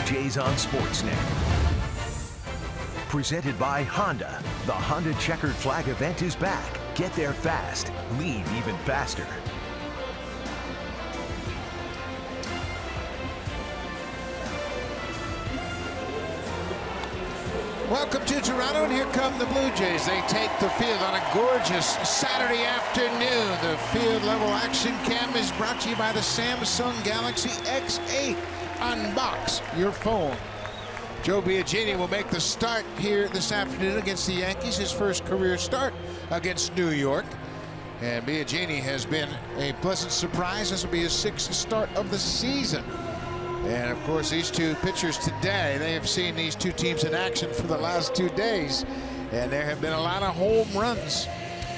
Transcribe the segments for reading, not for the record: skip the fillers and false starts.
Jays on Sportsnet. Presented by Honda. The Honda Checkered Flag event is back. Get there fast. Leave even faster. Welcome to Toronto, and here come the Blue Jays. They take the field on a gorgeous Saturday afternoon. The field level action cam is brought to you by the Samsung Galaxy X8. Unbox your phone. Joe Biagini will make the start here this afternoon against the Yankees, his first career start against New York. And Biagini has been a pleasant surprise. This will be his 6th start of the season. And of course, these two pitchers today, they have seen these two teams in action for the last 2 days, and there have been a lot of home runs.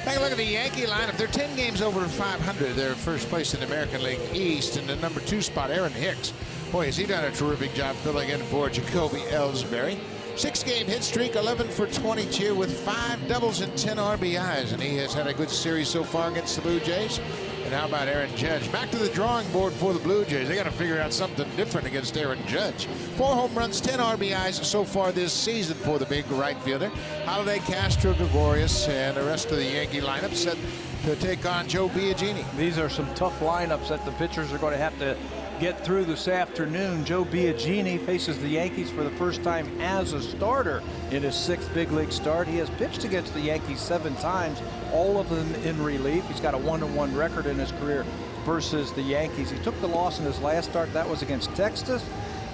Take a look at the Yankee lineup. They're 10 games over 500. They're first place in the American League East. In the number 2 spot, Aaron Hicks. Boy, has he done a terrific job filling in for Jacoby Ellsbury. 6-game hit streak, 11 for 22 with 5 doubles and 10 RBIs. And he has had a good series so far against the Blue Jays. And how about Aaron Judge? Back to the drawing board for the Blue Jays. They got to figure out something different against Aaron Judge. 4 home runs, 10 RBIs so far this season for the big right fielder. Holiday, Castro, Gregorius, and the rest of the Yankee lineup set to take on Joe Biagini. These are some tough lineups that the pitchers are going to have to get through this afternoon. Joe Biagini faces the Yankees for the first time as a starter in his 6th big league start. He has pitched against the Yankees 7 times, all of them in relief. He's got a 1-1 record in his career versus the Yankees. He took the loss in his last start. That was against Texas.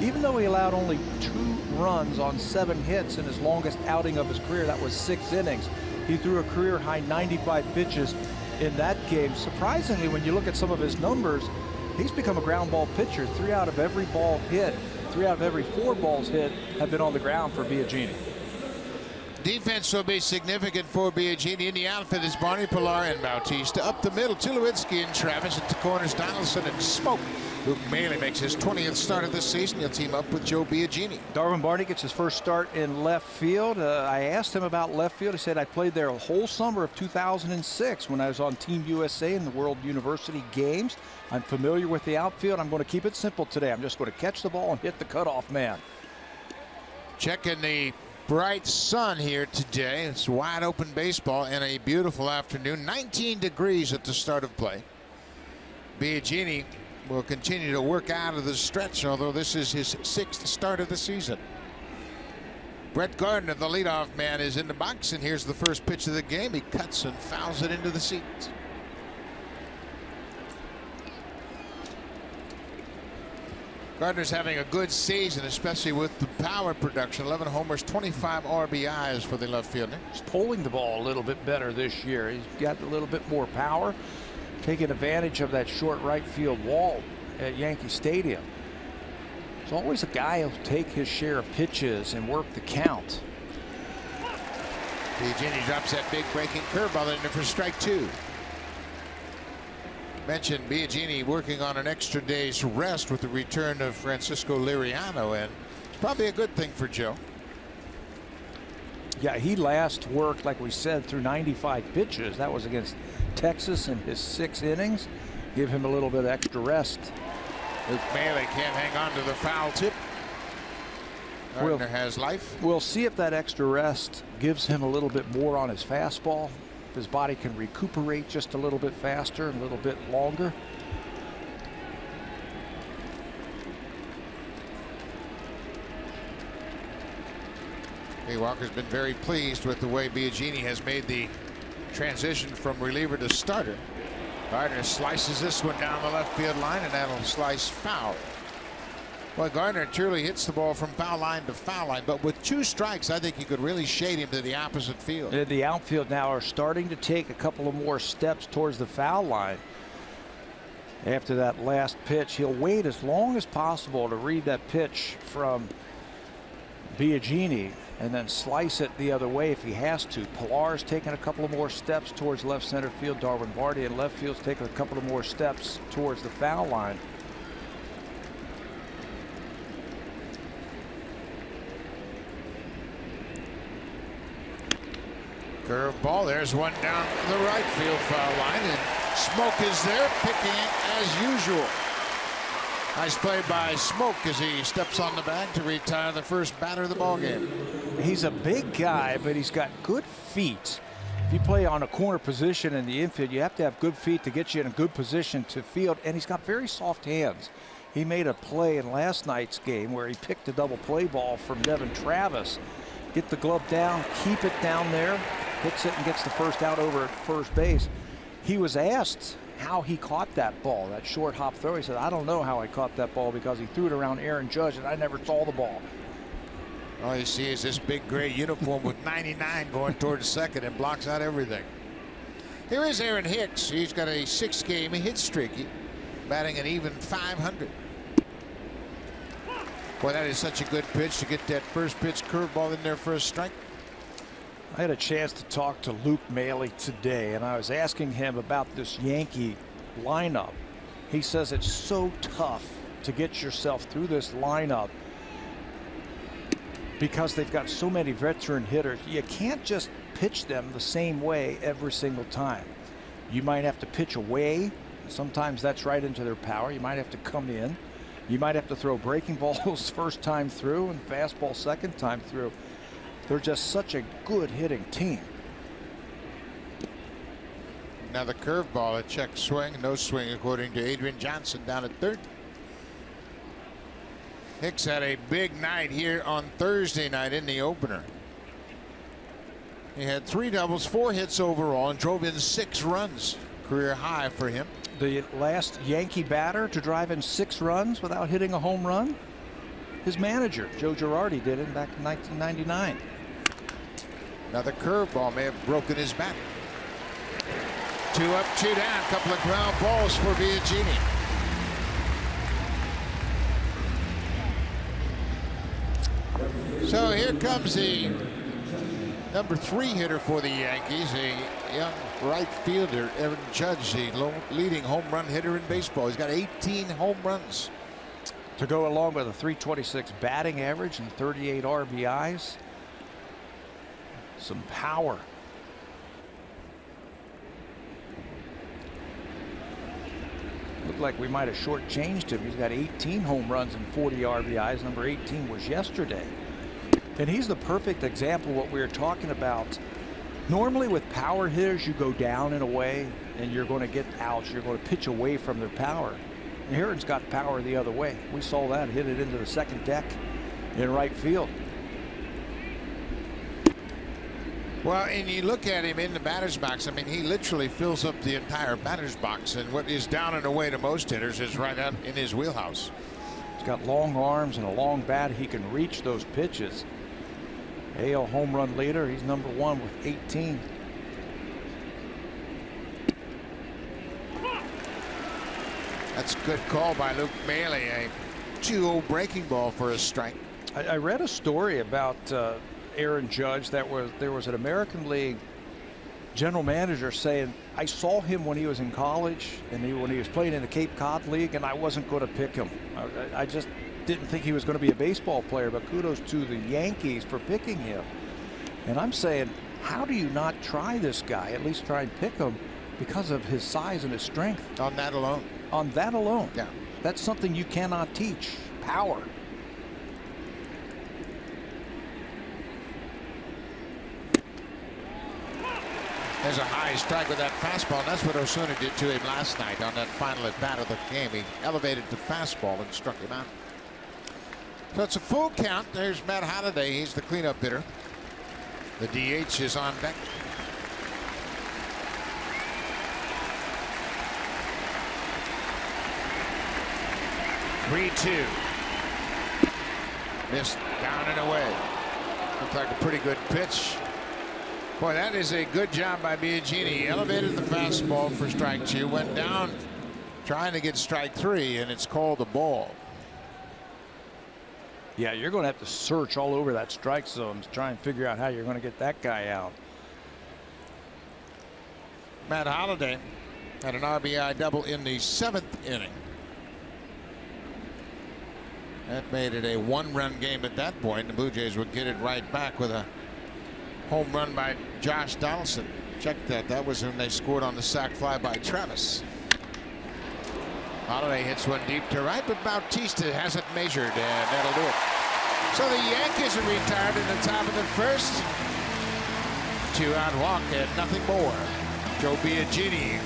Even though he allowed only 2 runs on 7 hits in his longest outing of his career, that was 6 innings. He threw a career high 95 pitches in that game. Surprisingly, when you look at some of his numbers, he's become a ground ball pitcher. 3 out of every ball hit, 3 out of every 4 balls hit have been on the ground for Biagini. Defense will be significant for Biagini. In the outfit is Barney Pilar and Bautista. Up the middle, Tulowitzki and Travis. At the corners, Donaldson and Smoke. Luke Maile makes his 20th start of this season. He'll team up with Joe Biagini. Darwin Barney gets his first start in left field. I asked him about left field. He said, I played there a whole summer of 2006 when I was on Team USA in the World University Games. I'm familiar with the outfield. I'm going to keep it simple today. I'm just going to catch the ball and hit the cutoff man. Checking the bright sun here today. It's wide open baseball and a beautiful afternoon. 19 degrees at the start of play. Biagini will continue to work out of the stretch, although this is his 6th start of the season. Brett Gardner, the leadoff man, is in the box, and here's the first pitch of the game. He cuts and fouls it into the seats. Gardner's having a good season, especially with the power production. 11 homers, 25 RBIs for the left fielder. He's pulling the ball a little bit better this year. He's got a little bit more power, taking advantage of that short right field wall at Yankee Stadium. There's always a guy who'll take his share of pitches and work the count. Biagini drops that big breaking curveball in there for strike 2. Mentioned Biagini working on an extra day's rest with the return of Francisco Liriano, and it's probably a good thing for Joe. Yeah, he last worked, like we said, through 95 pitches. That was against Texas in his 6 innings. Give him a little bit of extra rest. Luke Maile can't hang on to the foul tip. Gardner has life. We'll see if that extra rest gives him a little bit more on his fastball. If his body can recuperate just a little bit faster and a little bit longer. Hey, Walker's been very pleased with the way Biagini has made the transition from reliever to starter. Gardner slices this one down the left field line, and that'll slice foul. Well, Gardner truly hits the ball from foul line to foul line, but with 2 strikes, I think he could really shade him to the opposite field. The outfield now are starting to take a couple of more steps towards the foul line. After that last pitch, he'll wait as long as possible to read that pitch from Biagini and then slice it the other way if he has to. Pilar's taking a couple of more steps towards left center field. Darwin Barty in left field's taking a couple of more steps towards the foul line. Curveball, there's one down the right field foul line, and Smoke is there picking it as usual. Nice play by Smoke as he steps on the bag to retire the first batter of the ballgame. He's a big guy, but he's got good feet. If you play on a corner position in the infield, you have to have good feet to get you in a good position to field, and he's got very soft hands. He made a play in last night's game where he picked a double play ball from Devin Travis. Get the glove down, keep it down there, hits it and gets the first out over at first base. He was asked how he caught that ball, that short hop throw. He said, I don't know how I caught that ball because he threw it around Aaron Judge and I never saw the ball. All you see is this big gray uniform with 99 going towards second and blocks out everything. Here is Aaron Hicks. He's got a 6-game hit streak, batting an even .500. Boy, that is such a good pitch to get that first pitch curveball in there for a strike. I had a chance to talk to Luke Maley today, and I was asking him about this Yankee lineup. He says it's so tough to get yourself through this lineup because they've got so many veteran hitters. You can't just pitch them the same way every single time. You might have to pitch away. Sometimes that's right into their power. You might have to come in. You might have to throw breaking balls first time through and fastball second time through. They're just such a good hitting team. Now the curveball, a check swing, no swing according to Adrian Johnson down at third. Hicks had a big night here on Thursday night in the opener. He had 3 doubles, 4 hits overall, and drove in 6 runs. Career high for him. The last Yankee batter to drive in 6 runs without hitting a home run, his manager, Joe Girardi, did it back in 1999. Now the curveball may have broken his back. 2 up, 2 down. Couple of ground balls for Biagini. So here comes the number 3 hitter for the Yankees, a young right fielder, Aaron Judge, the leading home run hitter in baseball. He's got 18 home runs. To go along with a .326 batting average and 38 RBIs. Some power. Looked like we might have shortchanged him. He's got 18 home runs and 40 RBIs. Number 18 was yesterday. And he's the perfect example of what we were talking about. Normally with power hitters, you go down and away and you're going to get outs. You're going to pitch away from their power. And Aaron's got power the other way. We saw that, hit it into the second deck in right field. Well, and you look at him in the batter's box. I mean, he literally fills up the entire batter's box. And what is down and away to most hitters is right out in his wheelhouse. He's got long arms and a long bat. He can reach those pitches. AL home run leader. He's number 1 with 18. That's a good call by Luke Maley. A 2-0 breaking ball for a strike. I read a story about Aaron Judge that there was an American League general manager saying, I saw him when he was in college and when he was playing in the Cape Cod League, and I wasn't going to pick him. I just didn't think he was going to be a baseball player, but kudos to the Yankees for picking him. And I'm saying, how do you not try this guy? At least try and pick him because of his size and his strength. On that alone. On that alone. Yeah. That's something you cannot teach. Power. There's a high strike with that fastball, and that's what Osuna did to him last night on that final at bat of the game. He elevated the fastball and struck him out. So it's a full count. There's Matt Holliday. He's the cleanup hitter. The DH is on deck. (3-2). Missed down and away. Looked like a pretty good pitch. Boy, that is a good job by Biagini. He elevated the fastball for strike 2, went down trying to get strike 3, and it's called a ball. Yeah, you're going to have to search all over that strike zone to try and figure out how you're going to get that guy out. Matt Holliday had an RBI double in the 7th inning. That made it a 1-run game at that point. The Blue Jays would get it right back with a home run by Josh Donaldson. Check that. That was when they scored on the sac fly by Travis. Holiday hits one deep to right, but Bautista hasn't measured, and that'll do it. So the Yankees are retired in the top of the first. 2-out walk and nothing more. Joe Biagini.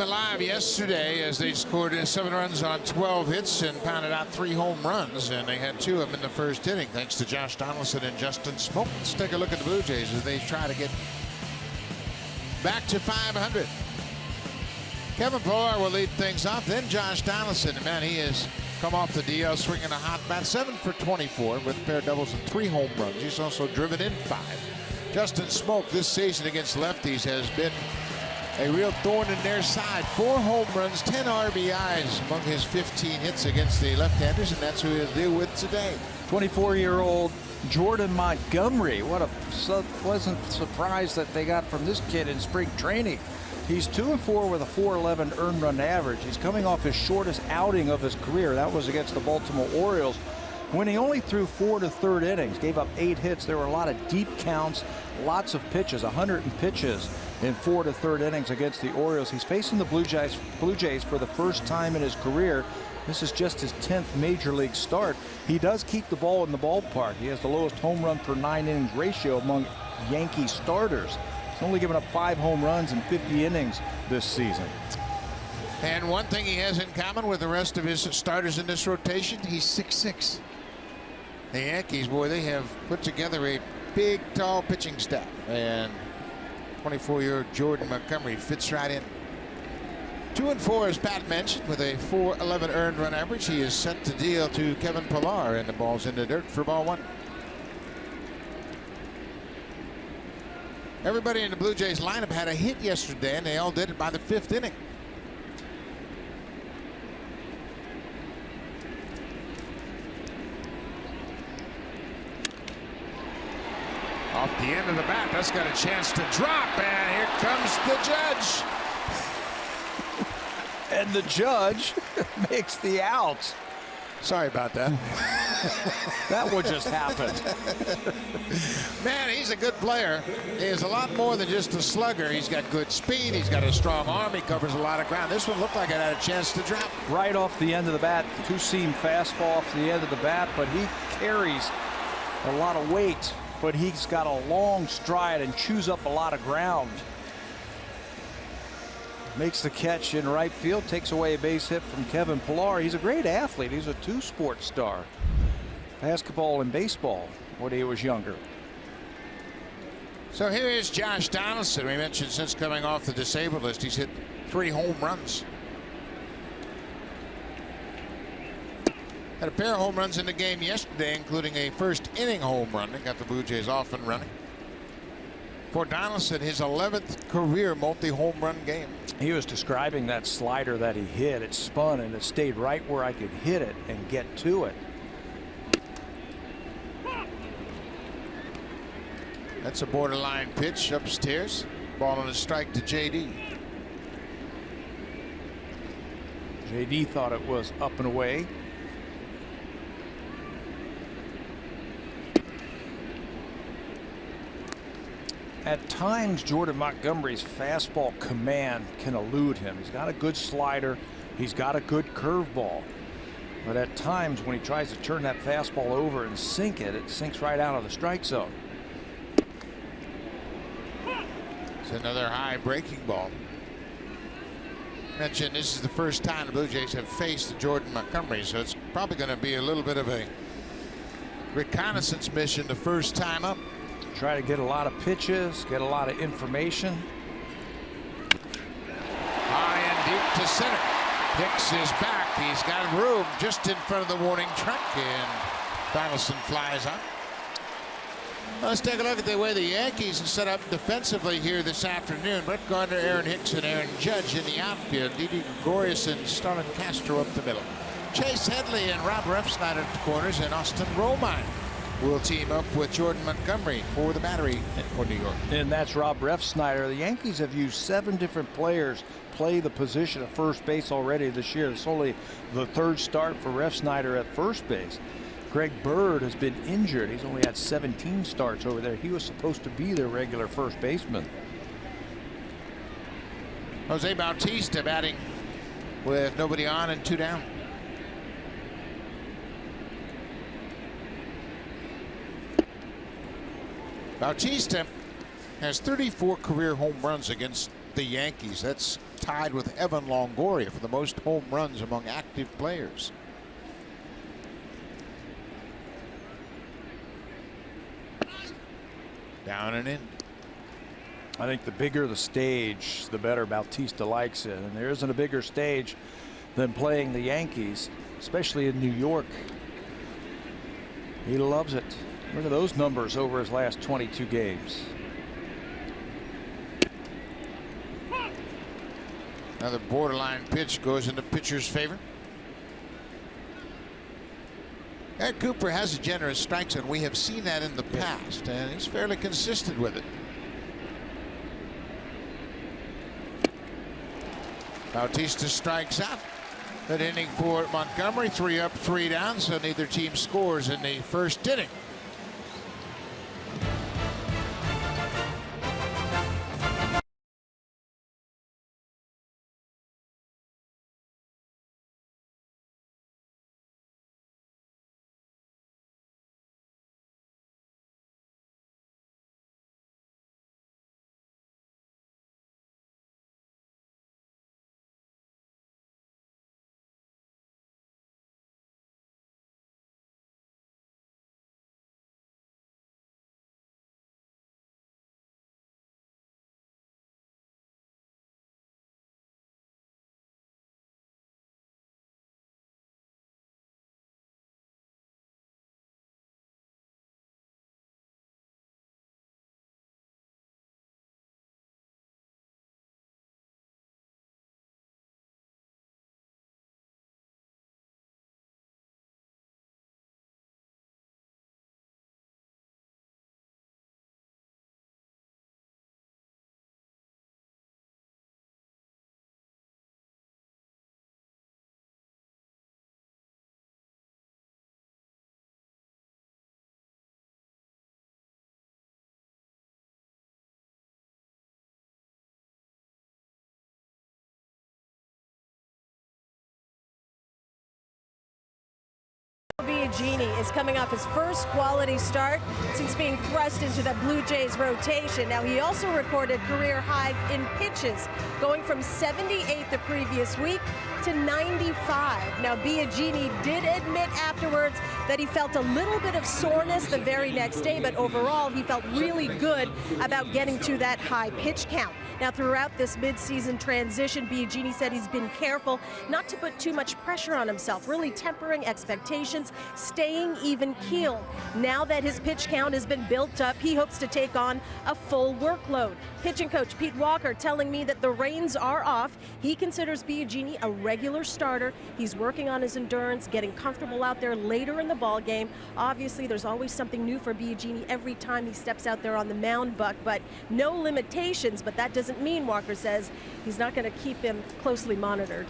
Alive yesterday as they scored 7 runs on 12 hits and pounded out 3 home runs, and they had 2 of them in the first inning thanks to Josh Donaldson and Justin Smoke. Let's take a look at the Blue Jays as they try to get back to 500. Kevin Pillar will lead things off, then Josh Donaldson. And man, he has come off the DL swinging a hot bat, 7 for 24 with a pair of doubles and 3 home runs. He's also driven in 5. Justin Smoke this season against lefties has been a real thorn in their side. 4 home runs, 10 RBIs among his 15 hits against the left-handers, and that's who he'll deal with today. 24-year-old Jordan Montgomery. What a pleasant surprise that they got from this kid in spring training. He's 2-4 with a .411 earned run average. He's coming off his shortest outing of his career. That was against the Baltimore Orioles, when he only threw 4 to third innings, gave up 8 hits. There were a lot of deep counts, lots of pitches, 100 pitches in 4 to third innings against the Orioles. He's facing the Blue Jays for the first time in his career. This is just his 10th major league start. He does keep the ball in the ballpark. He has the lowest home run per 9 innings ratio among Yankee starters. He's only given up 5 home runs in 50 innings this season. And one thing he has in common with the rest of his starters in this rotation, he's 6'6". The Yankees, boy, they have put together a big, tall pitching staff. And 24-year-old Jordan Montgomery fits right in. 2-4, as Pat mentioned, with a .411 earned run average. He is sent to deal to Kevin Pillar, and the ball's in the dirt for ball 1. Everybody in the Blue Jays lineup had a hit yesterday, and they all did it by the 5th inning. Off the end of the bat, that's got a chance to drop, and here comes the judge. And the judge makes the out. Sorry about that. That would just happen. Man, he's a good player. He is a lot more than just a slugger. He's got good speed. He's got a strong arm. He covers a lot of ground. This one looked like it had a chance to drop. Right off the end of the bat, 2-seam fastball off the end of the bat, but he carries a lot of weight. But he's got a long stride and chews up a lot of ground. Makes the catch in right field, takes away a base hit from Kevin Pillar. He's a great athlete. He's a 2-sport star. Basketball and baseball when he was younger. So here is Josh Donaldson. We mentioned since coming off the disabled list, he's hit 3 home runs. Had a pair of home runs in the game yesterday, including a first inning home run that got the Blue Jays off and running. For Donaldson, his 11th career multi-home run game. He was describing that slider that he hit. It spun and it stayed right where I could hit it and get to it. That's a borderline pitch upstairs. Ball on a strike to JD. JD thought it was up and away. At times, Jordan Montgomery's fastball command can elude him. He's got a good slider. He's got a good curveball. But at times, when he tries to turn that fastball over and sink it, it sinks right out of the strike zone. It's another high breaking ball. Mentioned this is the first time the Blue Jays have faced Jordan Montgomery, so it's probably going to be a little bit of a reconnaissance mission the first time up. Try to get a lot of pitches, get a lot of information. High and deep to center. Hicks is back. He's got room just in front of the warning track, and Donaldson flies out. Let's take a look at the way the Yankees are set up defensively here this afternoon. Brett Gardner, Aaron Hicks, and Aaron Judge in the outfield. Didi Gregorius and Starlin Castro up the middle. Chase Headley and Rob Refsnyder at the corners, and Austin Romine will team up with Jordan Montgomery for the Battery for New York. And that's Rob Refsnyder. The Yankees have used 7 different players play the position of first base already this year. It's only the 3rd start for Refsnyder at first base. Greg Bird has been injured. He's only had 17 starts over there. He was supposed to be their regular first baseman. Jose Bautista batting with nobody on and 2 down. Bautista has 34 career home runs against the Yankees. That's tied with Evan Longoria for the most home runs among active players. Down and in. I think the bigger the stage, the better Bautista likes it. And there isn't a bigger stage than playing the Yankees, especially in New York. He loves it. Look at those numbers over his last 22 games. Another borderline pitch goes into pitcher's favor. Eric Cooper has a generous strike zone. We have seen that in the past, and he's fairly consistent with it. Bautista strikes out. That inning for Montgomery, 3 up, 3 down, so neither team scores in the first inning. Biagini is coming off his first quality start since being thrust into the Blue Jays rotation. Now, he also recorded career high in pitches, going from 78 the previous week to 95. Now, Biagini did admit afterwards that he felt a little bit of soreness the very next day, but overall he felt really good about getting to that high pitch count. Now, throughout this midseason transition, Biagini said he's been careful not to put too much pressure on himself, really tempering expectations, staying even keeled. Now that his pitch count has been built up, he hopes to take on a full workload. Pitching coach Pete Walker telling me that the reins are off. He considers Biagini a regular starter. He's working on his endurance, getting comfortable out there later in the ball game. Obviously, there's always something new for Biagini every time he steps out there on the mound, Buck, but no limitations. But that doesn't mean, Walker says, he's not going to keep him closely monitored.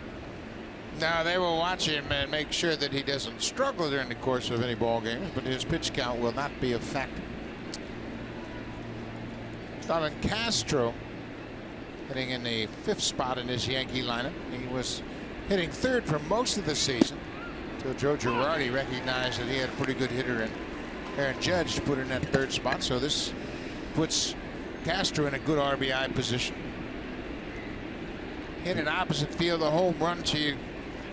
Now, they will watch him and make sure that he doesn't struggle during the course of any ball games, but his pitch count will not be a factor. Starlin Castro hitting in the 5th spot in his Yankee lineup. He was hitting 3rd for most of the season until Joe Girardi recognized that he had a pretty good hitter and Aaron Judge put in that 3rd spot. So this puts Castro in a good RBI position. Hit an opposite field, a home run to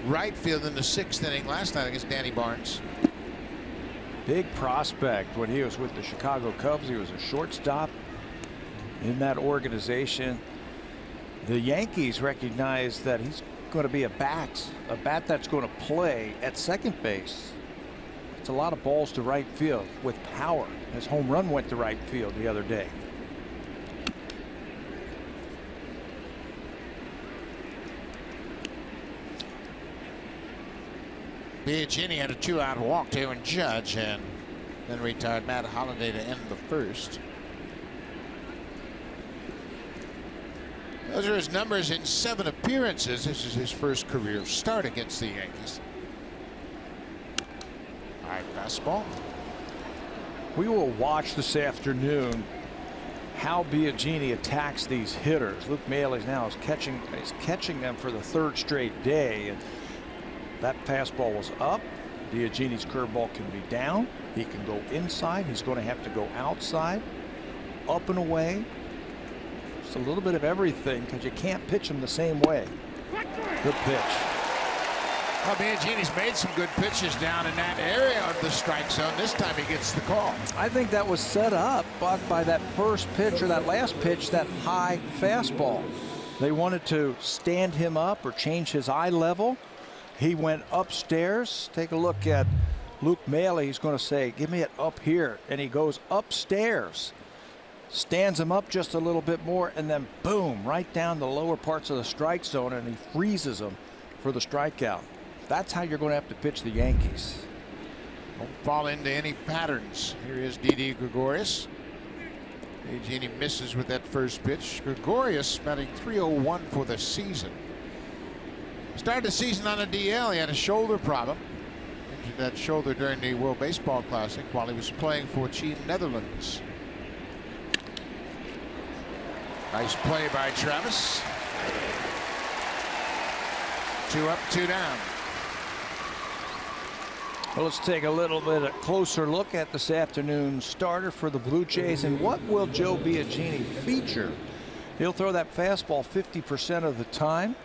right field in the 6th inning last night against Danny Barnes. Big prospect when he was with the Chicago Cubs. He was a shortstop in that organization. The Yankees recognize that he's going to be a bat that's going to play at second base. It's a lot of balls to right field with power. His home run went to right field the other day. Biagini had a 2-out walk to Aaron Judge and then retired Matt Holliday to end the 1st. Those are his numbers in 7 appearances. This is his first career start against the Yankees. High fastball. We will watch this afternoon how Biagini attacks these hitters. Luke Maile now is catching them for the 3rd straight day. And that fastball was up. Biagini's curveball can be down. He can go inside. He's going to have to go outside, up and away. Just a little bit of everything because you can't pitch him the same way. Good pitch. Well, Biagini's made some good pitches down in that area of the strike zone. This time he gets the call. I think that was set up by that first pitch or that last pitch, that high fastball. They wanted to stand him up or change his eye level. He went upstairs. Take a look at Luke Maile. He's going to say, give me it up here. And he goes upstairs, stands him up just a little bit more, and then boom, right down the lower parts of the strike zone, and he freezes him for the strikeout. That's how you're going to have to pitch the Yankees. Don't fall into any patterns. Here is Didi Gregorius. Biagini misses with that first pitch. Gregorius batting .301 for the season. Started the season on a DL. He had a shoulder problem. Injured that shoulder during the World Baseball Classic while he was playing for Team Netherlands. Nice play by Travis. 2 up, 2 down. Well, let's take a little bit closer look at this afternoon's starter for the Blue Jays. And what will Joe Biagini feature? He'll throw that fastball 50% of the time.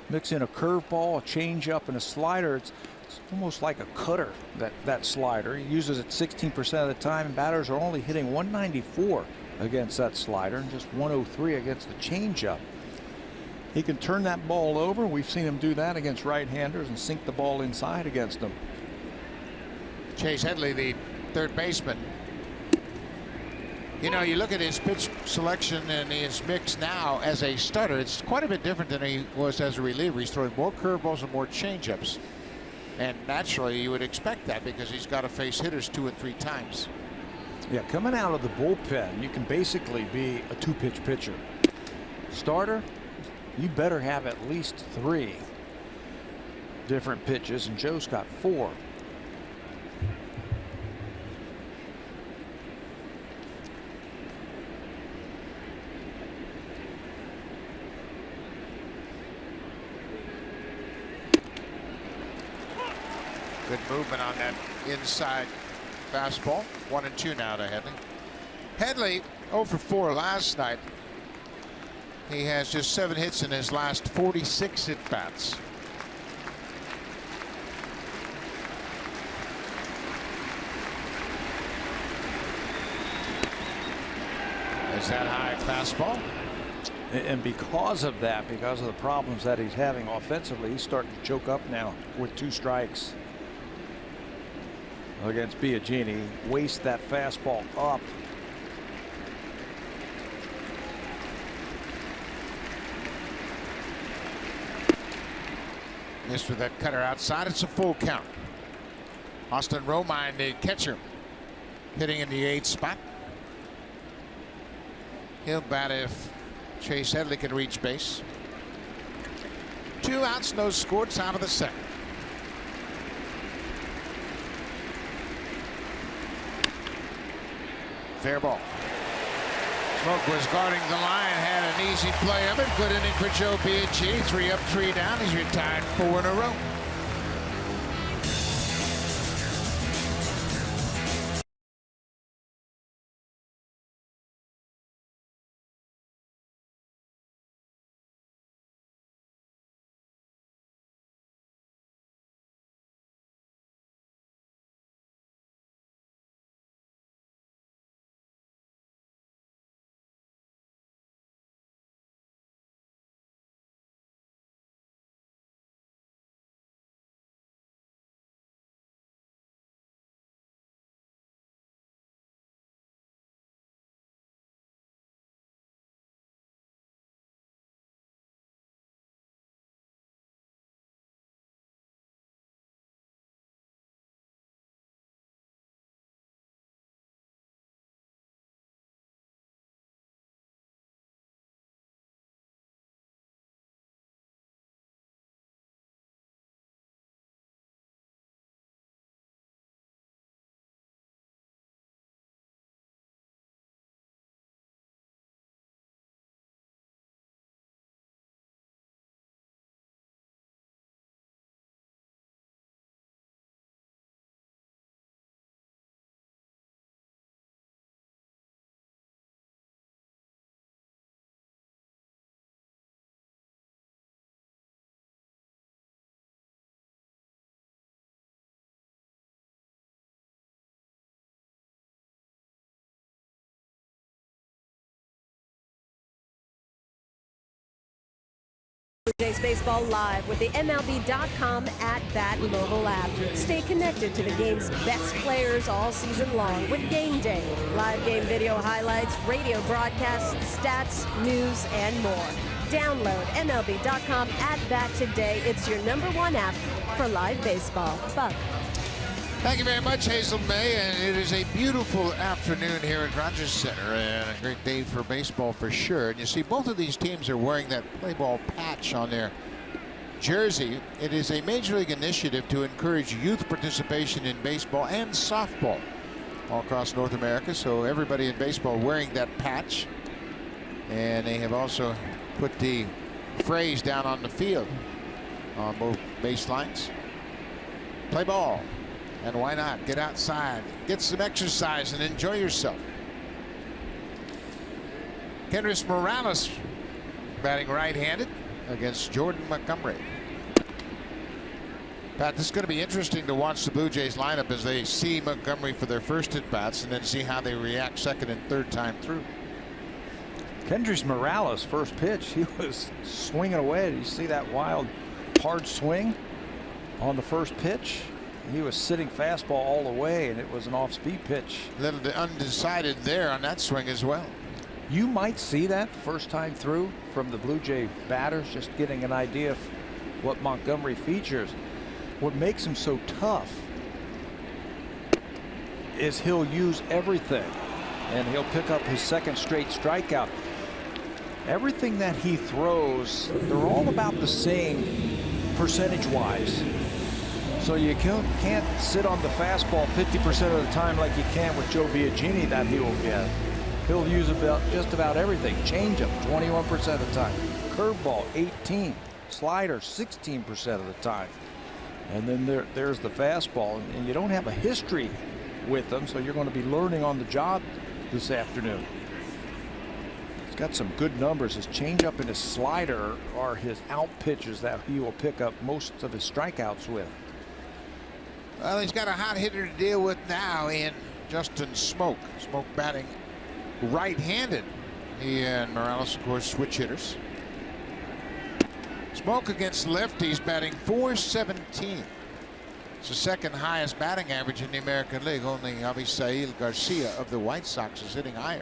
Mix in a curveball, a changeup, and a slider. It's almost like a cutter, that slider. He uses it 16% of the time, and batters are only hitting 194 against that slider and just 103 against the changeup. He can turn that ball over. We've seen him do that against right-handers and sink the ball inside against them. Chase Headley, the 3rd baseman. You know, you look at his pitch selection and his mix now as a starter. It's quite a bit different than he was as a reliever. He's throwing more curveballs and more changeups. And naturally, you would expect that because he's got to face hitters 2 and 3 times. Yeah, coming out of the bullpen, you can basically be a 2-pitch pitcher. Starter, you better have at least 3 different pitches, and Joe's got 4. Good movement on that inside fastball. 1 and 2 now to Headley. Headley 0 for 4 last night. He has just 7 hits in his last 46 at-bats. Is that high fastball? And because of that, because of the problems that he's having offensively, he's starting to choke up now with 2 strikes against Biagini. Waste that fastball up. Missed with that cutter outside. It's a full count. Austin Romine, the catcher, hitting in the 8th spot. He'll bat if Chase Headley can reach base. 2 outs, no score. It's out of the 2nd. Fair ball. Smoke was guarding the line, had an easy play of it. Good inning for Joe Biagini. 3 up, 3 down. He's retired 4 in a row. Blue Jays Baseball live with the MLB.com at-bat mobile app. Stay connected to the game's best players all season long with Game Day, live game video highlights, radio broadcasts, stats, news, and more. Download MLB.com at-bat today. It's your #1 app for live baseball. Buck. Thank you very much, Hazel May, and it is a beautiful afternoon here at Rogers Center and a great day for baseball for sure. And you see both of these teams are wearing that play ball patch on their jersey. It is a major league initiative to encourage youth participation in baseball and softball all across North America. So everybody in baseball wearing that patch, and they have also put the phrase down on the field on both baselines. Play ball. And why not? Get outside, get some exercise, and enjoy yourself. Kendrys Morales batting right-handed against Jordan Montgomery. Pat, this is going to be interesting to watch the Blue Jays lineup as they see Montgomery for their first at-bats and then see how they react second and third time through. Kendrys Morales, first pitch, he was swinging away. Did you see that wild, hard swing on the first pitch? He was sitting fastball all the way, and it was an off-speed pitch. A little undecided there on that swing as well. You might see that first time through from the Blue Jay batters, just getting an idea of what Montgomery features. What makes him so tough is he'll use everything, and he'll pick up his second straight strikeout. Everything that he throws, they're all about the same percentage-wise. So you can't sit on the fastball 50% of the time like you can with Joe Biagini that he will get. He'll use just about everything. Changeup 21% of the time. Curveball 18. Slider 16% of the time. And then there's the fastball. And you don't have a history with them, so you're going to be learning on the job this afternoon. He's got some good numbers. His changeup and his slider are his out pitches that he will pick up most of his strikeouts with. Well, he's got a hot hitter to deal with now in Justin Smoak. Smoak batting right-handed. He and Morales, of course, switch hitters. Smoak against lefties batting .417. It's the second highest batting average in the American League. Only Avisail Garcia of the White Sox is hitting higher.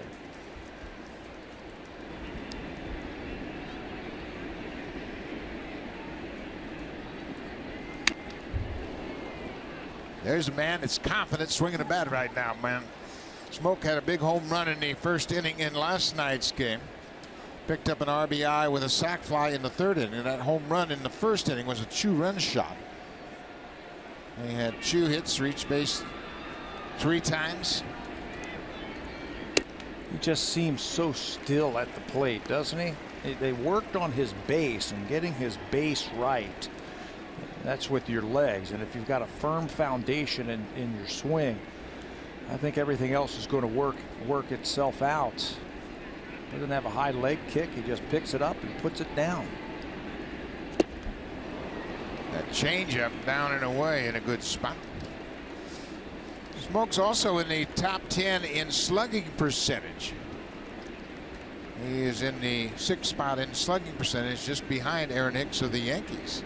There's a man that's confident swinging a bat right now, man. Smoak had a big home run in the first inning in last night's game. Picked up an RBI with a sac fly in the third inning. And that home run in the first inning was a 2-run shot. He had 2 hits, reached base 3 times. He just seems so still at the plate, doesn't he? They worked on his base and getting his base right. That's with your legs, and if you've got a firm foundation in your swing, I think everything else is going to work itself out. Doesn't have a high leg kick. He just picks it up and puts it down. That changeup down and away in a good spot. Smoke's also in the top 10 in slugging percentage. He is in the 6th spot in slugging percentage, just behind Aaron Hicks of the Yankees.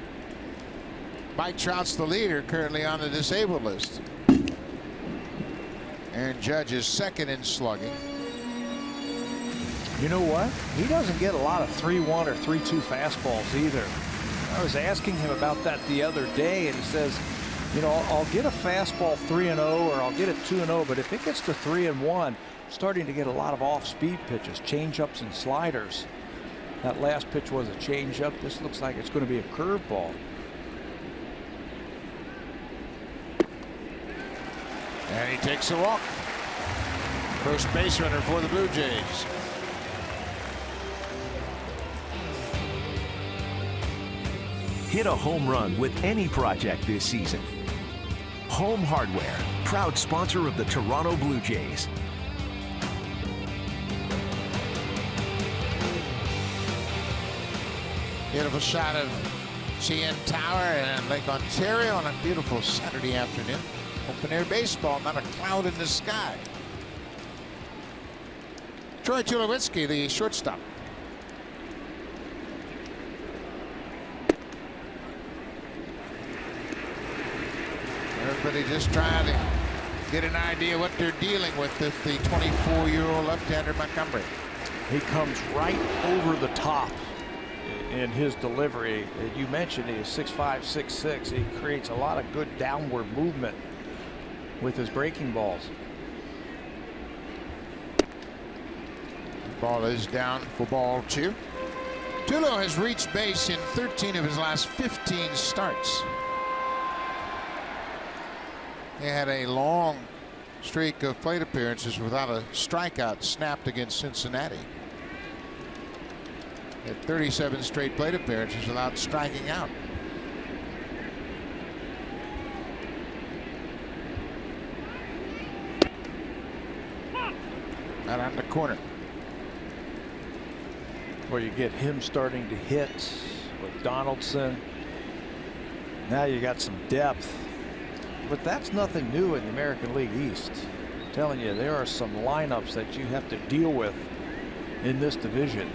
Mike Trout's the leader currently on the disabled list. Aaron Judge is 2nd in slugging. You know what? He doesn't get a lot of 3-1 or 3-2 fastballs either. I was asking him about that the other day, and he says, you know, I'll get a fastball 3-0 or I'll get it 2-0, but if it gets to 3-1, I'm starting to get a lot of off-speed pitches, changeups and sliders. That last pitch was a changeup. This looks like it's going to be a curveball. And he takes a walk. First base runner for the Blue Jays. Hit a home run with any project this season. Home Hardware, proud sponsor of the Toronto Blue Jays. Beautiful shot of CN Tower and Lake Ontario on a beautiful Saturday afternoon. Open air baseball, not a cloud in the sky. Troy Tulowitzki, the shortstop. Everybody just trying to get an idea what they're dealing with the 24-year-old left-hander Montgomery. He comes right over the top in his delivery. You mentioned he is 6'5", 6'6". He creates a lot of good downward movement with his breaking balls. Ball is down for ball 2. Tulo has reached base in 13 of his last 15 starts. He had a long streak of plate appearances without a strikeout snapped against Cincinnati. He had 37 straight plate appearances without striking out. Out on the corner. Where you get him starting to hit with Donaldson. Now you got some depth. But that's nothing new in the American League East. I'm telling you, there are some lineups that you have to deal with in this division.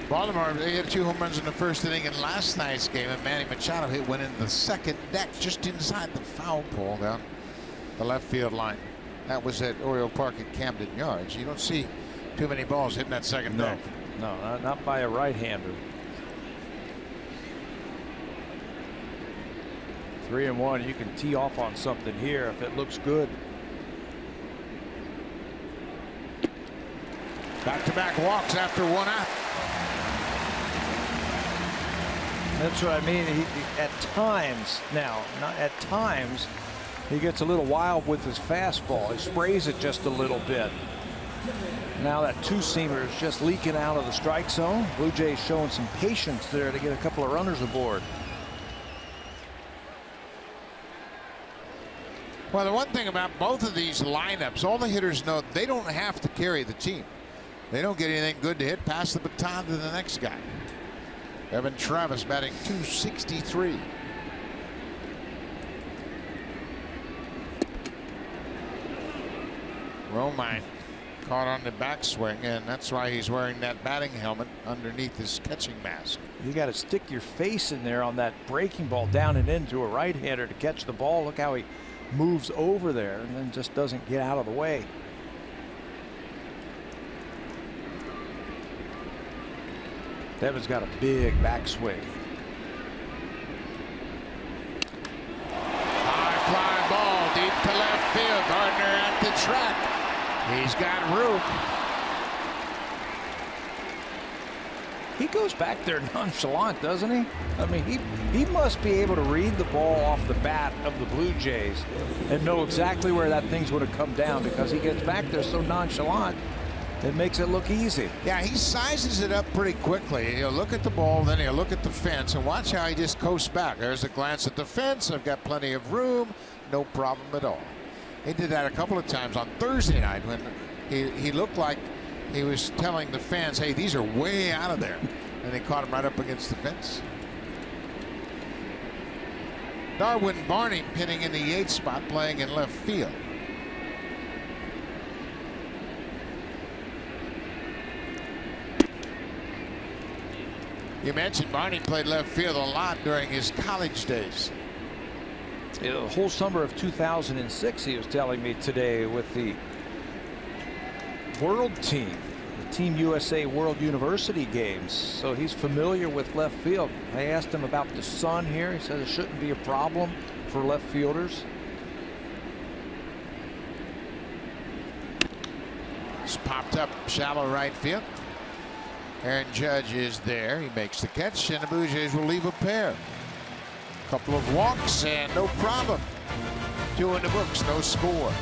Baltimore, they hit 2 home runs in the first inning in last night's game, and Manny Machado hit one in the second deck just inside the foul pole down the left field line. That was at Oriole Park at Camden Yards. You don't see too many balls hitting that second deck. No, not by a right-hander. 3-1. You can tee off on something here if it looks good. Back-to-back walks after 1 out. That's what I mean. At times now, not at times, he gets a little wild with his fastball. He sprays it just a little bit. Now that 2-seamer is just leaking out of the strike zone. Blue Jays showing some patience there to get a couple of runners aboard. Well, the one thing about both of these lineups, all the hitters know they don't have to carry the team. They don't get anything good to hit, pass the baton to the next guy. Evan Travis batting .263. Romine caught on the backswing, and that's why he's wearing that batting helmet underneath his catching mask. You got to stick your face in there on that breaking ball down and into a right-hander to catch the ball. Look how he moves over there and then just doesn't get out of the way. Devin's got a big backswing. High fly ball deep to left field. Gardner at the track. He's got room. He goes back there nonchalant, doesn't he? I mean, he must be able to read the ball off the bat of the Blue Jays and know exactly where that thing's going to come down, because he gets back there so nonchalant. It makes it look easy. Yeah, he sizes it up pretty quickly. He'll look at the ball, then he'll look at the fence, and watch how he just coasts back. There's a glance at the fence. I've got plenty of room. No problem at all. He did that a couple of times on Thursday night when he looked like he was telling the fans, hey, these are way out of there. And they caught him right up against the fence. Darwin Barney hitting in the 8th spot, playing in left field. You mentioned Barney played left field a lot during his college days. The whole summer of 2006, he was telling me today, with the world team, the Team USA World University games. So he's familiar with left field. I asked him about the sun here. He said it shouldn't be a problem for left fielders. It's popped up shallow right field. Aaron Judge is there. He makes the catch, and the Blue Jays will leave a pair. Couple of walks and no problem. 2 in the books, no score.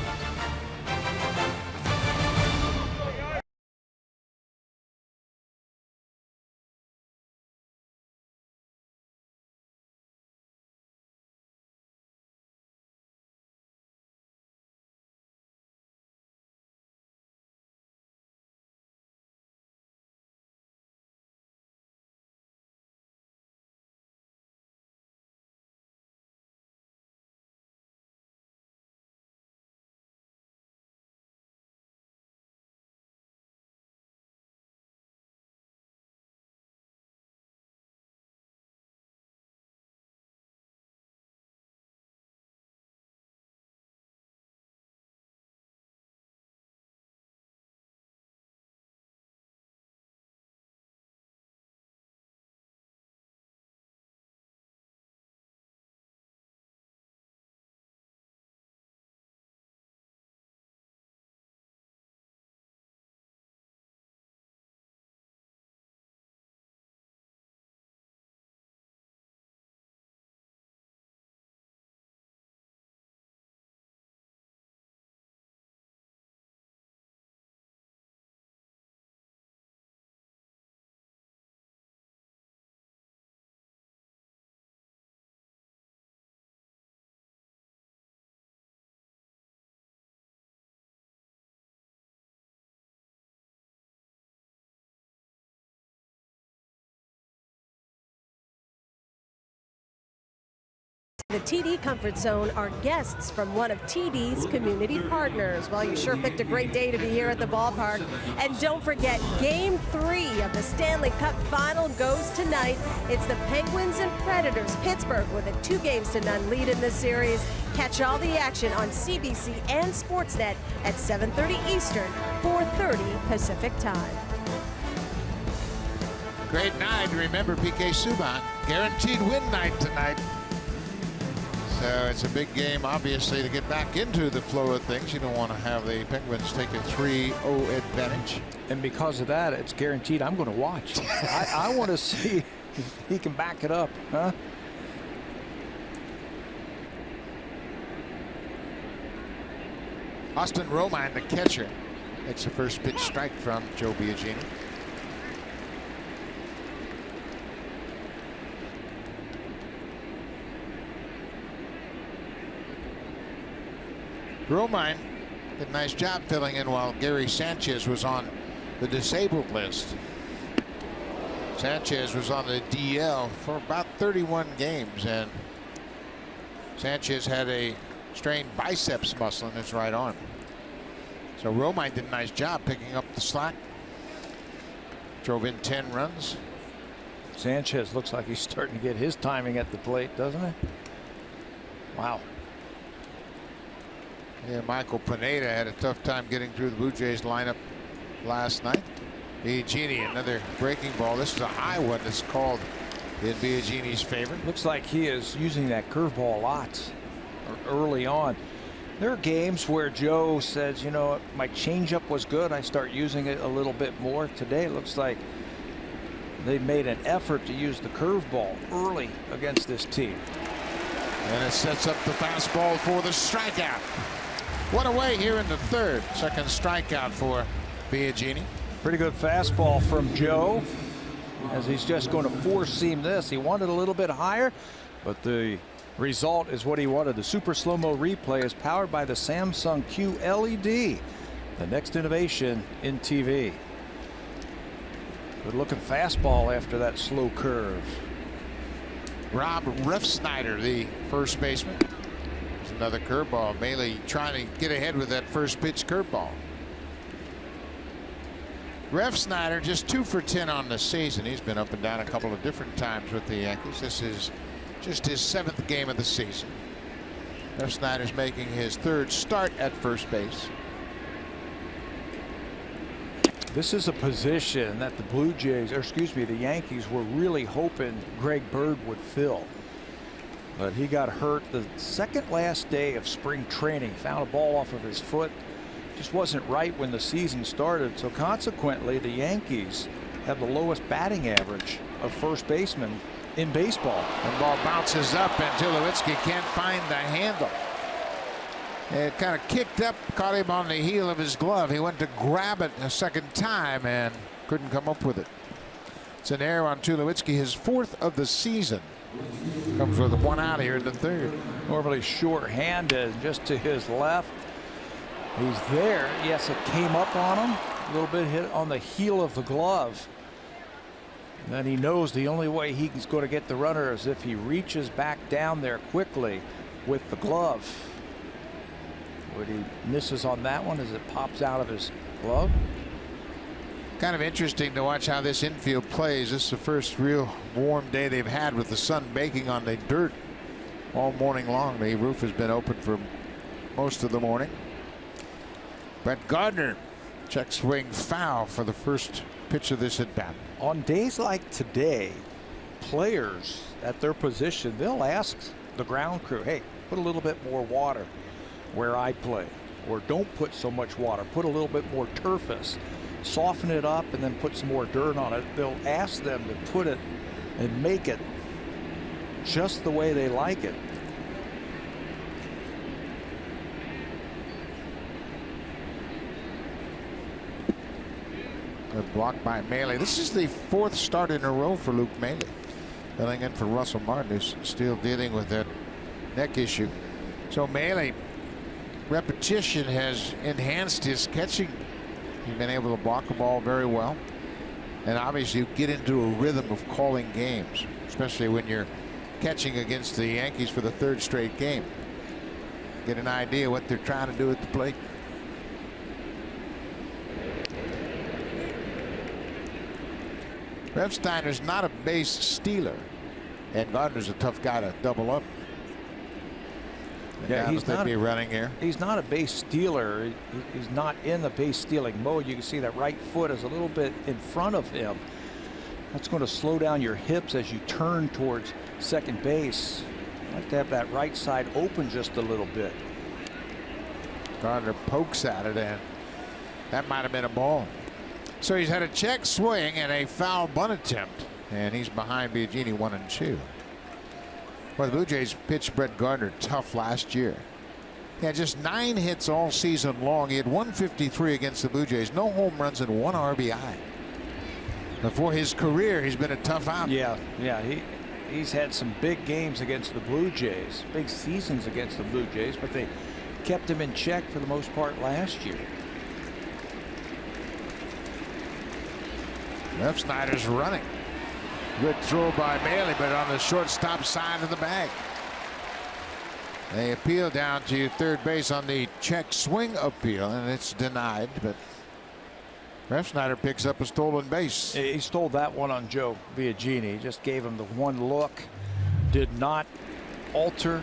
The TD Comfort Zone are guests from one of TD's community partners. Well, you sure picked a great day to be here at the ballpark. And don't forget, Game 3 of the Stanley Cup Final goes tonight. It's the Penguins and Predators. Pittsburgh with a 2-0 lead in this series. Catch all the action on CBC and Sportsnet at 7:30 Eastern, 4:30 Pacific time. Great night. Remember PK Subban. Guaranteed win night tonight. So it's a big game, obviously, to get back into the flow of things. You don't want to have the Penguins take a 3-0 advantage. And because of that, it's guaranteed I'm going to watch. I want to see if he can back it up, huh? Austin Romine, the catcher, takes the first pitch strike from Joe Biagini. Romine did a nice job filling in while Gary Sanchez was on the disabled list. Sanchez was on the DL for about 31 games, and Sanchez had a strained biceps muscle in his right arm. So Romine did a nice job picking up the slack. Drove in 10 runs. Sanchez looks like he's starting to get his timing at the plate, doesn't he? Wow. Yeah, Michael Pineda had a tough time getting through the Blue Jays lineup last night. Biagini, another breaking ball. This is a high one that's called in Biagini's favor. Looks like he is using that curveball a lot early on. There are games where Joe says, you know, my changeup was good. I start using it a little bit more. Today it looks like they made an effort to use the curveball early against this team. And it sets up the fastball for the strikeout. One away here in the third. Second strikeout for Biagini. Pretty good fastball from Joe, as he's just going to four-seam this. He wanted a little bit higher, but the result is what he wanted. The super slow-mo replay is powered by the Samsung QLED, the next innovation in TV. Good looking fastball after that slow curve. Rob Refsnyder, the first baseman. There's another curveball. Bailey trying to get ahead with that first pitch curveball. Refsnyder just 2 for 10 on the season. He's been up and down a couple of different times with the Yankees. This is just his 7th game of the season. Refsnyder's making his 3rd start at first base. This is a position that the Blue Jays, or excuse me, the Yankees were really hoping Greg Bird would fill. But he got hurt the second last day of spring training, found a ball off of his foot. Just wasn't right when the season started. So consequently, the Yankees have the lowest batting average of first baseman in baseball. The ball bounces up and Tulowitzki can't find the handle. It kind of kicked up, caught him on the heel of his glove. He went to grab it a second time and couldn't come up with it. It's an error on Tulowitzki, his 4th of the season. Comes with 1 out here in the 3rd. Normally short-handed, just to his left. He's there. Yes, it came up on him. A little bit hit on the heel of the glove. And then he knows the only way he's going to get the runner is if he reaches back down there quickly with the glove. But he misses on that one as it pops out of his glove. Kind of interesting to watch how this infield plays. This is the first real warm day they've had with the sun baking on the dirt all morning long. The roof has been open for most of the morning. Brett Gardner, check swing foul for the first pitch of this at bat. On days like today, players at their position, they'll ask the ground crew, hey, put a little bit more water where I play, or don't put so much water, put a little bit more turfus, soften it up and then put some more dirt on it. They'll ask them to put it and make it just the way they like it. Good block by Maile. This is the 4th start in a row for Luke Maile. Filling in for Russell Martin, who's still dealing with that neck issue. So Maile, repetition has enhanced his catching. He's been able to block the ball very well. And obviously you get into a rhythm of calling games, especially when you're catching against the Yankees for the 3rd straight game. Get an idea what they're trying to do at the plate. Refsnyder's not a base stealer, and Gardner's a tough guy to double up. Yeah, he's not be running here. He's not a base stealer. He's not in the base stealing mode. You can see that right foot is a little bit in front of him. That's going to slow down your hips as you turn towards second base. You like to have that right side open just a little bit. Gardner pokes at it, and that might have been a ball. So he's had a check swing and a foul bunt attempt, and he's behind Biagini 1-2. Well, the Blue Jays pitched Brett Gardner tough last year. He had just 9 hits all season long. He had 153 against the Blue Jays, no home runs and 1 RBI. Before his career, he's been a tough out. Yeah, he's had some big games against the Blue Jays, big seasons against the Blue Jays, but they kept him in check for the most part last year. Refsnyder's running. Good throw by Maile, but on the shortstop side of the bag. They appeal down to 3rd base on the check swing appeal, and it's denied. But Refsnyder picks up a stolen base. He stole that one on Joe Biagini. He just gave him the one look. Did not alter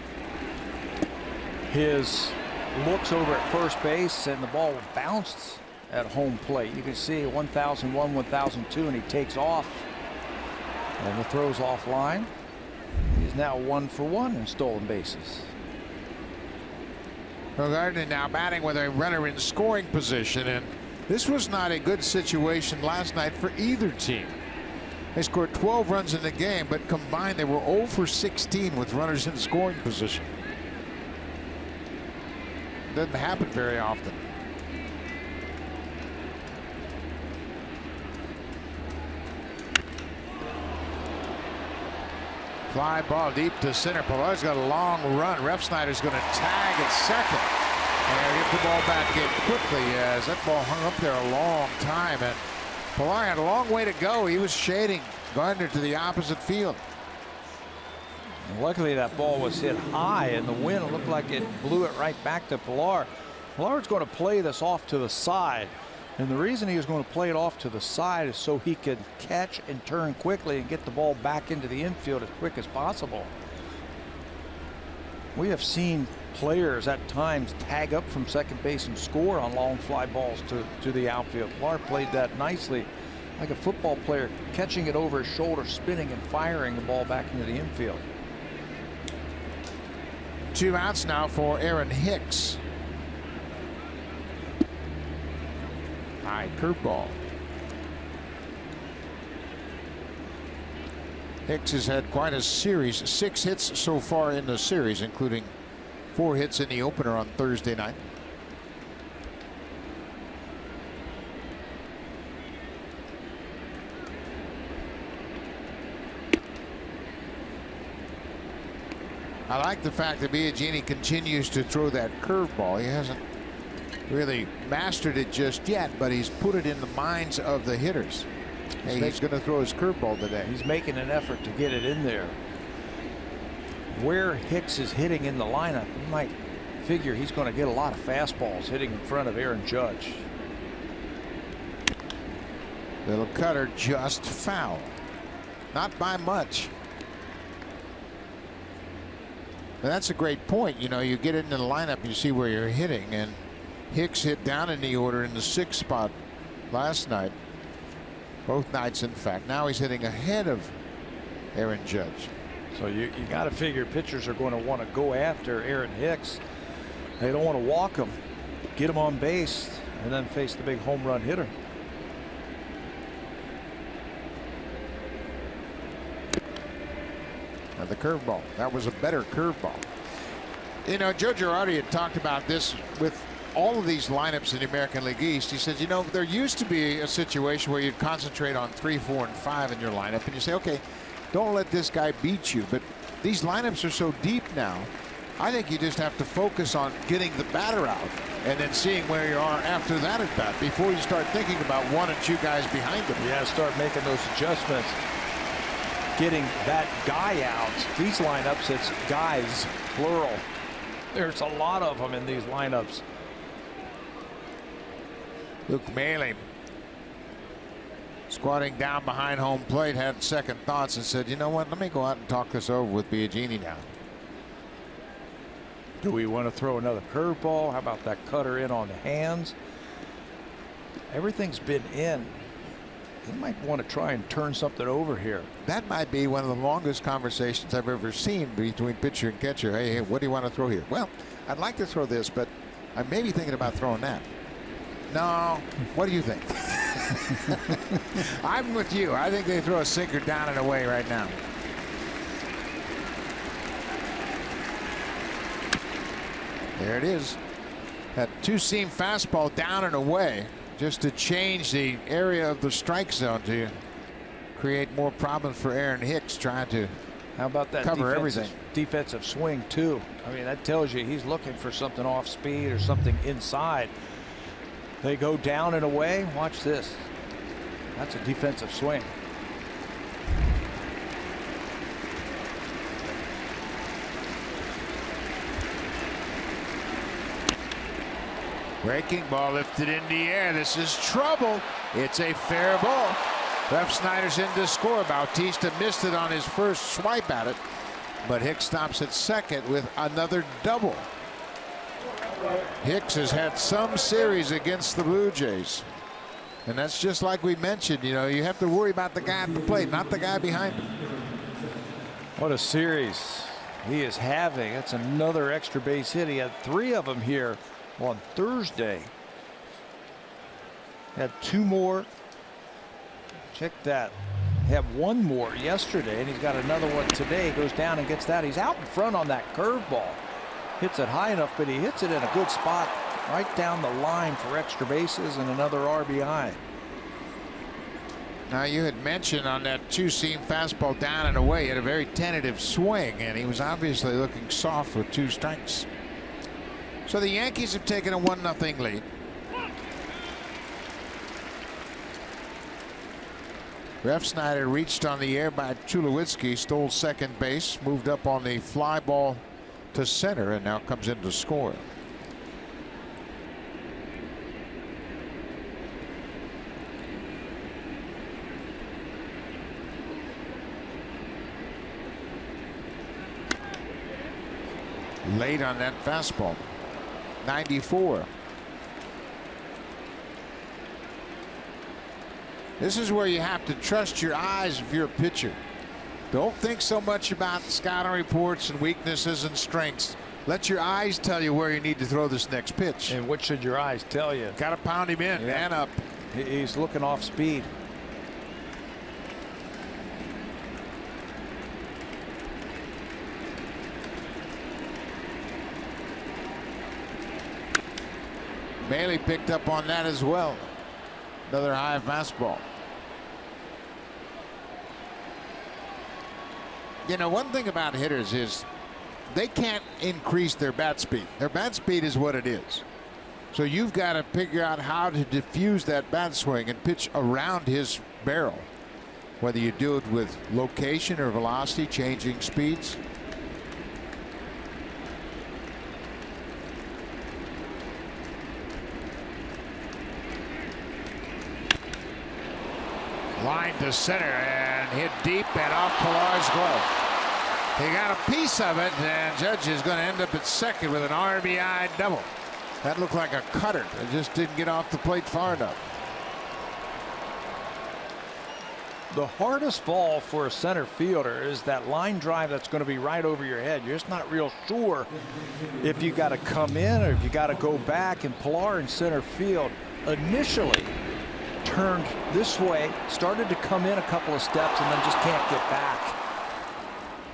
his looks over at first base, and the ball bounced at home plate. You can see 1001, 1002, and he takes off. And the throw's offline. He's now 1 for 1 in stolen bases. Well, Gardner now batting with a runner in scoring position, and this was not a good situation last night for either team. They scored 12 runs in the game, but combined they were 0 for 16 with runners in scoring position. Doesn't happen very often. Fly ball deep to center. Pilar's got a long run. Refsnyder's going to tag at second. And get the ball back in quickly as that ball hung up there a long time. And Pilar had a long way to go. He was shading Gardner to the opposite field. And luckily that ball was hit high in the wind. It looked like it blew it right back to Pilar. Pilar's going to play this off to the side. And the reason he was going to play it off to the side is so he could catch and turn quickly and get the ball back into the infield as quick as possible. We have seen players at times tag up from second base and score on long fly balls to the outfield. Pilar played that nicely, like a football player, catching it over his shoulder, spinning and firing the ball back into the infield. 2 outs now for Aaron Hicks. High curveball. Hicks has had quite a series. 6 hits so far in the series, including 4 hits in the opener on Thursday night. I like the fact that Biagini continues to throw that curveball. He hasn't really mastered it just yet, but he's put it in the minds of the hitters. Hey, he's going to throw his curveball today. He's making an effort to get it in there. Where Hicks is hitting in the lineup, you might figure he's going to get a lot of fastballs hitting in front of Aaron Judge. Little cutter, just foul. Not by much. And that's a great point. You know, you get into the lineup, you see where you're hitting, and Hicks hit down in the order in the 6th spot last night. Both nights, in fact. Now he's hitting ahead of Aaron Judge. So you got to figure pitchers are going to want to go after Aaron Hicks. They don't want to walk him, get him on base, and then face the big home run hitter. Now the curveball. That was a better curveball. You know, Joe Girardi had talked about this with all of these lineups in the American League East. He says, you know, there used to be a situation where you'd concentrate on 3, 4, and 5 in your lineup, and you say, okay, don't let this guy beat you. But these lineups are so deep now, I think you just have to focus on getting the batter out and then seeing where you are after that at bat before you start thinking about 1 and 2 guys behind them. Yeah, start making those adjustments. Getting that guy out. These lineups, it's guys, plural. There's a lot of them in these lineups. Luke Maile, squatting down behind home plate, had second thoughts and said, you know what, let me go out and talk this over with Biagini now. Do we want to throw another curveball? How about that cutter in on the hands? Everything's been in. You might want to try and turn something over here. That might be one of the longest conversations I've ever seen between pitcher and catcher. Hey, what do you want to throw here? Well, I'd like to throw this, but I'm maybe thinking about throwing that. No, what do you think? I'm with you. I think they throw a sinker down and away right now. There it is. That 2-seam fastball down and away, just to change the area of the strike zone to create more problems for Aaron Hicks trying to How about that cover everything. Defensive swing too? I mean, that tells you he's looking for something off speed or something inside. They go down and away. Watch this. That's a defensive swing. Breaking ball lifted in the air. This is trouble. It's a fair ball. Refsnyder's in to score. Bautista missed it on his first swipe at it, but Hicks stops at second with another double. Hicks has had some series against the Blue Jays, and that's just like we mentioned. You know, you have to worry about the guy at the plate, not the guy behind him. What a series he is having. That's another extra base hit. He had 3 of them here on Thursday. Had 2 more. Check that. Had one more yesterday, and he's got another one today. Goes down and gets that. He's out in front on that curveball. Hits it high enough, but he hits it in a good spot right down the line for extra bases and another RBI. Now, you had mentioned on that two-seam fastball down and away, he had a very tentative swing, and he was obviously looking soft with 2 strikes. So the Yankees have taken a 1-0 lead. Refsnyder reached on the air by Tulowitzki, stole second base, moved up on the fly ball to center, and now comes in to score. Late on that fastball. 94. This is where you have to trust your eyes if you're a pitcher. Don't think so much about scouting reports and weaknesses and strengths. Let your eyes tell you where you need to throw this next pitch. And what should your eyes tell you? Got to pound him in and up. He's looking off speed. Bailey picked up on that as well. Another high fastball. You know, one thing about hitters is they can't increase their bat speed. Their bat speed is what it is. So you've got to figure out how to diffuse that bat swing and pitch around his barrel. Whether you do it with location or velocity, changing speeds. Line to center and hit deep and off Pilar's glove. He got a piece of it, and Judge is going to end up at second with an RBI double. That looked like a cutter. It just didn't get off the plate far enough. The hardest ball for a center fielder is that line drive that's going to be right over your head. You're just not real sure if you got to come in or if you got to go back. And Pilar in center field initially turned this way, started to come in a couple of steps, and then just can't get back.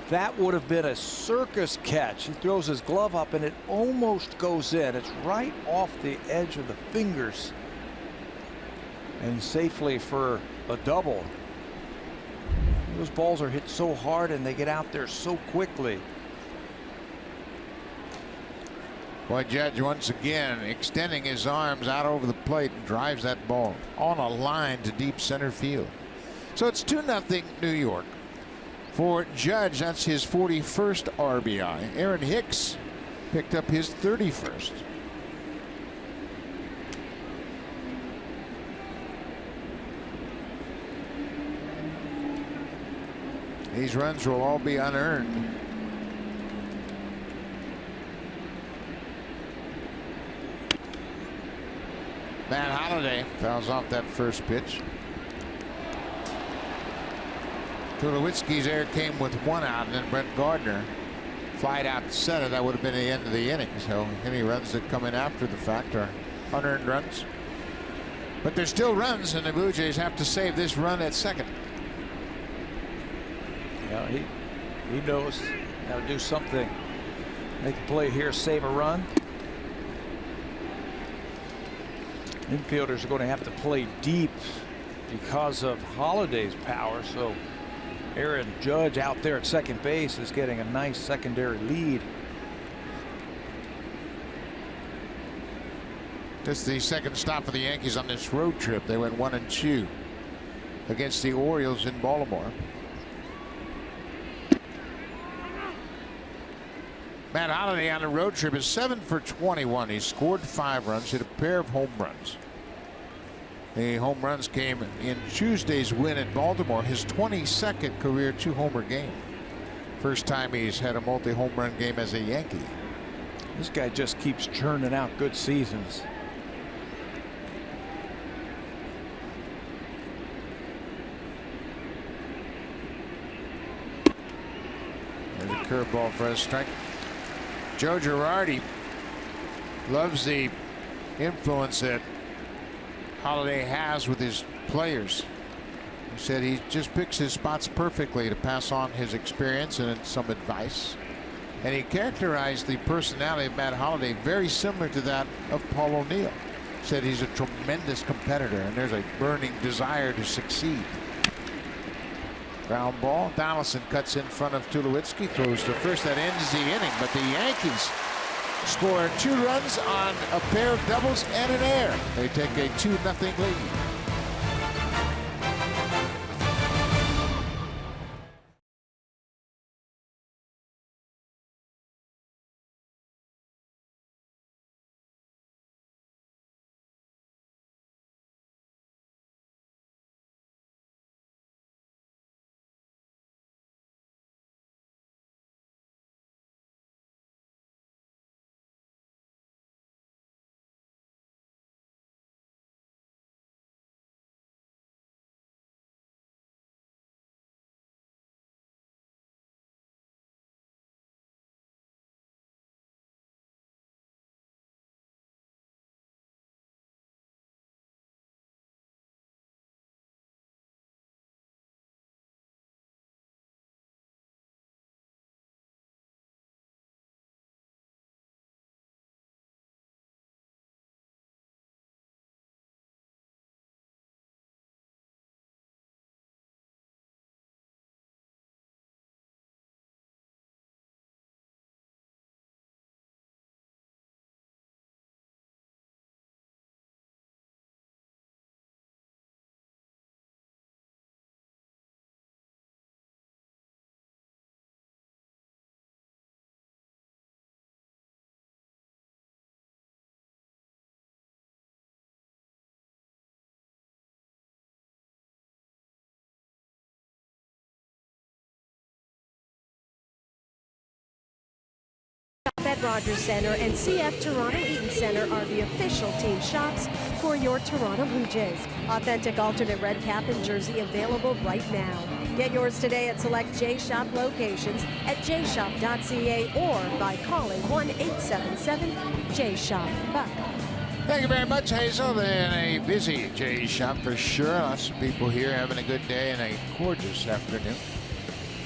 That would have been a circus catch. He throws his glove up and it almost goes in. It's right off the edge of the fingers and safely for a double. Those balls are hit so hard and they get out there so quickly. Boy, Judge once again extending his arms out over the plate and drives that ball on a line to deep center field. So it's 2-0 New York. For Judge, that's his 41st RBI. Aaron Hicks picked up his 31st. These runs will all be unearned. Matt Holliday fouls off that first pitch. Tulowitzki's error came with 1 out, and then Brett Gardner flied out to center. That would have been the end of the inning. So any runs that come in after the fact are unearned runs. But there's still runs, and the Blue Jays have to save this run at second. Yeah, he knows how to do something. Make a play here, save a run. Infielders are going to have to play deep because of Holliday's power. So Aaron Judge out there at second base is getting a nice secondary lead. This is the second stop for the Yankees on this road trip. They went 1-2 against the Orioles in Baltimore. Matt Holliday on the road trip is 7 for 21. He scored 5 runs, hit a pair of home runs. The home runs came in Tuesday's win at Baltimore, his 22nd career 2-homer game. First time he's had a multi-home run game as a Yankee. This guy just keeps churning out good seasons. There's a curveball for a strike. Joe Girardi loves the influence that Holliday has with his players. He said he just picks his spots perfectly to pass on his experience and some advice. And he characterized the personality of Matt Holliday very similar to that of Paul O'Neill. Said he's a tremendous competitor and there's a burning desire to succeed. Ground ball. Donaldson cuts in front of Tulowitzki, throws to first. That ends the inning, but the Yankees score 2 runs on a pair of doubles and an error. They take a 2-0 lead. At Rogers Center and CF Toronto Eaton Center are the official team shops for your Toronto Blue Jays. Authentic alternate red cap and jersey available right now. Get yours today at select J-Shop locations at jshop.ca or by calling 1-877-J-Shop. Buck. Thank you very much, Hazel. And a busy J-Shop for sure. Lots of people here having a good day and a gorgeous afternoon.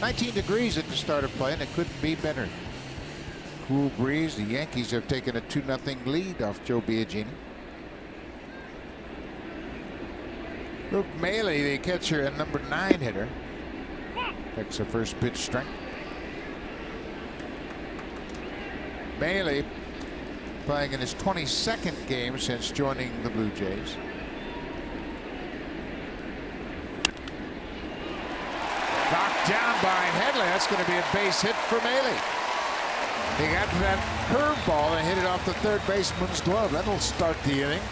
19 degrees at the start of play, and it couldn't be better. Cool breeze. The Yankees have taken a 2-0 lead off Joe Biagini. Luke Maile, the catcher and number 9 hitter, takes the first pitch strike. Maile playing in his 22nd game since joining the Blue Jays. Knocked down by Headley. That's going to be a base hit for Maile. He got to that curveball and hit it off the third baseman's glove. That'll start the inning.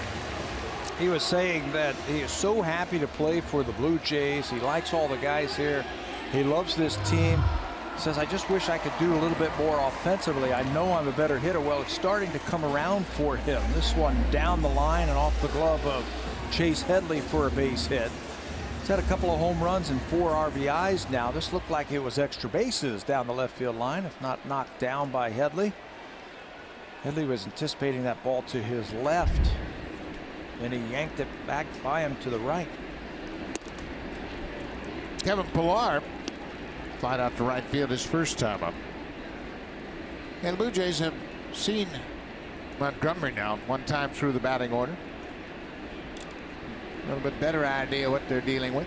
He was saying that he is so happy to play for the Blue Jays. He likes all the guys here. He loves this team. He says, I just wish I could do a little bit more offensively. I know I'm a better hitter. Well, it's starting to come around for him. This one down the line and off the glove of Chase Headley for a base hit. He's had a couple of home runs and 4 RBIs now. This looked like it was extra bases down the left field line, if not knocked down by Headley. Headley was anticipating that ball to his left, and he yanked it back by him to the right. Kevin Pillar flied out to right field his first time up. And the Blue Jays have seen Montgomery now one time through the batting order. A little bit better idea what they're dealing with.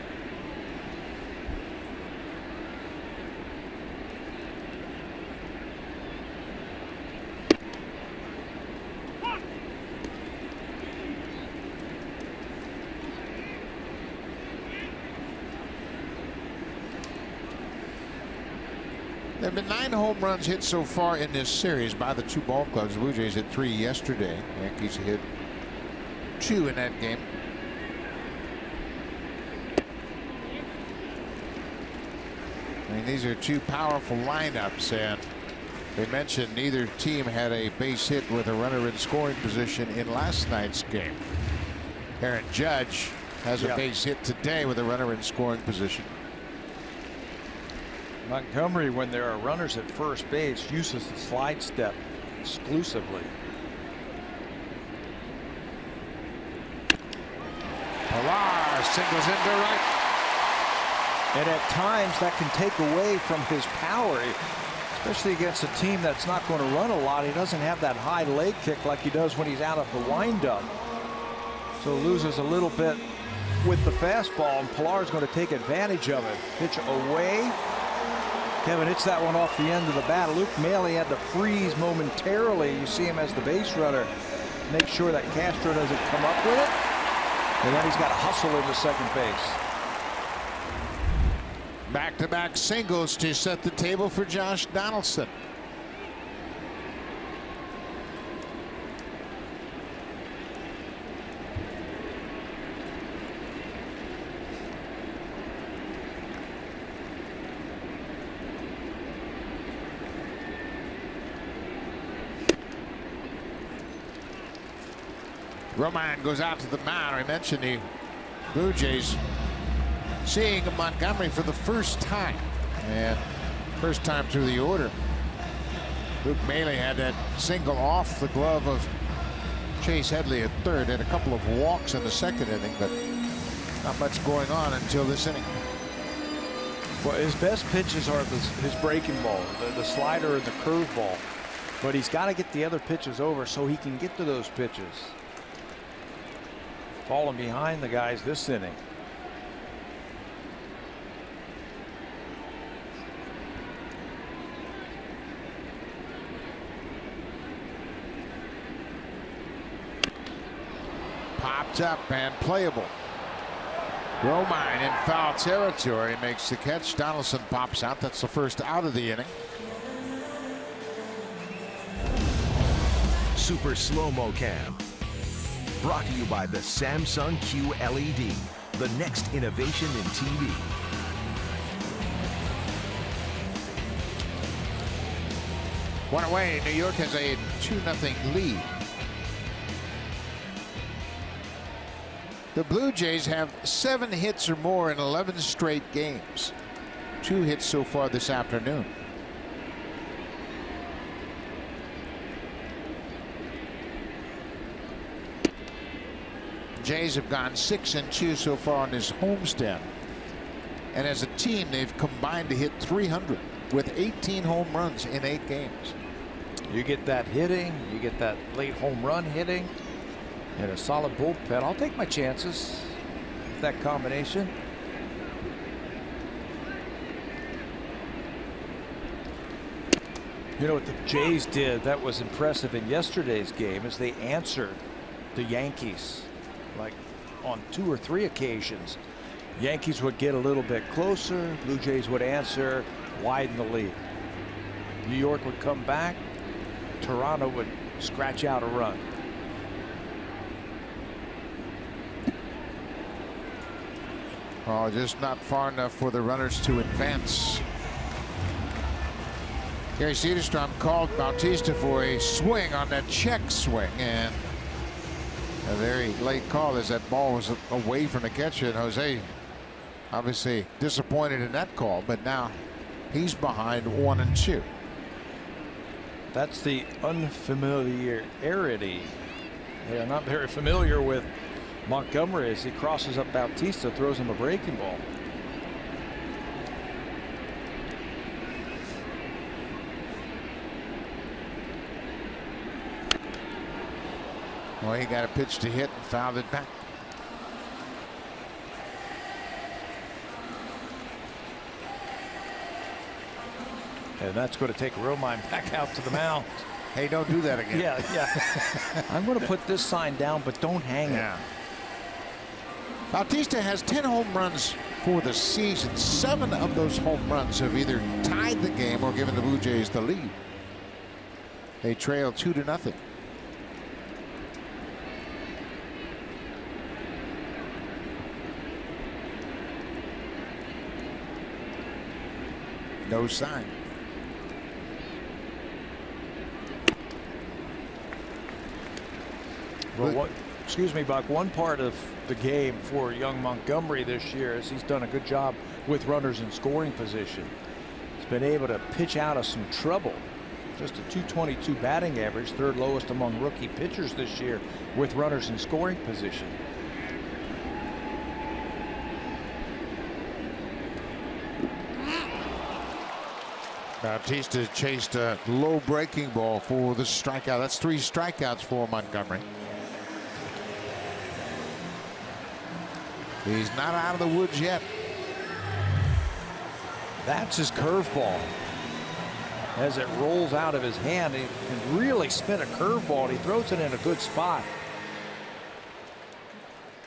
There have been 9 home runs hit so far in this series by the 2 ball clubs. The Blue Jays hit 3 yesterday. The Yankees hit 2 in that game. I mean, these are 2 powerful lineups, and they mentioned neither team had a base hit with a runner in scoring position in last night's game. Aaron Judge has a base hit today with a runner in scoring position. Montgomery, when there are runners at first base, uses the slide step exclusively. Pillar singles into right. And at times that can take away from his power, especially against a team that's not going to run a lot. He doesn't have that high leg kick like he does when he's out of the windup. So loses a little bit with the fastball, and Pillar's going to take advantage of it. Pitch away. Kevin hits that one off the end of the bat. Luke Maile had to freeze momentarily. You see him as the base runner. Make sure that Castro doesn't come up with it. And then he's got to hustle into second base. Back-to-back singles to set the table for Josh Donaldson. Roman goes out to the mound. I mentioned the Blue Jays seeing Montgomery for the first time, and first time through the order. Luke Maile had that single off the glove of Chase Headley at third, and a couple of walks in the second inning, but not much going on until this inning. Well, his best pitches are his breaking ball, the slider and the curveball, but he's got to get the other pitches over so he can get to those pitches. Falling behind the guys this inning. Popped up and playable. Romine in foul territory makes the catch. Donaldson pops out. That's the first out of the inning. Super Slow-Mo Cam. Brought to you by the Samsung QLED, the next innovation in TV. One away. New York has a 2-0 lead. The Blue Jays have 7 hits or more in 11 straight games. 2 hits so far this afternoon. Jays have gone 6-2 so far on this homestand. And as a team, they've combined to hit 300 with 18 home runs in 8 games. You get that hitting, you get that late home run hitting, and a solid bullpen. I'll take my chances with that combination. You know what the Jays did that was impressive in yesterday's game is they answered the Yankees. Like on 2 or 3 occasions, Yankees would get a little bit closer. Blue Jays would answer, widen the lead. New York would come back. Toronto would scratch out a run. Oh, just not far enough for the runners to advance. Gary Cederstrom called Bautista for a swing on that check swing, and a very late call as that ball was away from the catcher, and Jose obviously disappointed in that call, but now he's behind 1-2. That's the unfamiliarity. They are not very familiar with Montgomery as he crosses up Bautista, throws him a breaking ball. Well, he got a pitch to hit and fouled it back. And that's going to take Romine back out to the mound. Hey, don't do that again. Yeah. I'm going to put this sign down, but don't hang it. Bautista has 10 home runs for the season. 7 of those home runs have either tied the game or given the Blue Jays the lead. They trail 2-0. No sign. Well, excuse me, Buck. One part of the game for young Montgomery this year is he's done a good job with runners in scoring position. He's been able to pitch out of some trouble. Just a .222 batting average, 3rd lowest among rookie pitchers this year with runners in scoring position. Bautista chased a low breaking ball for the strikeout. That's 3 strikeouts for Montgomery. He's not out of the woods yet. That's his curveball. As it rolls out of his hand, he can really spin a curveball, and he throws it in a good spot.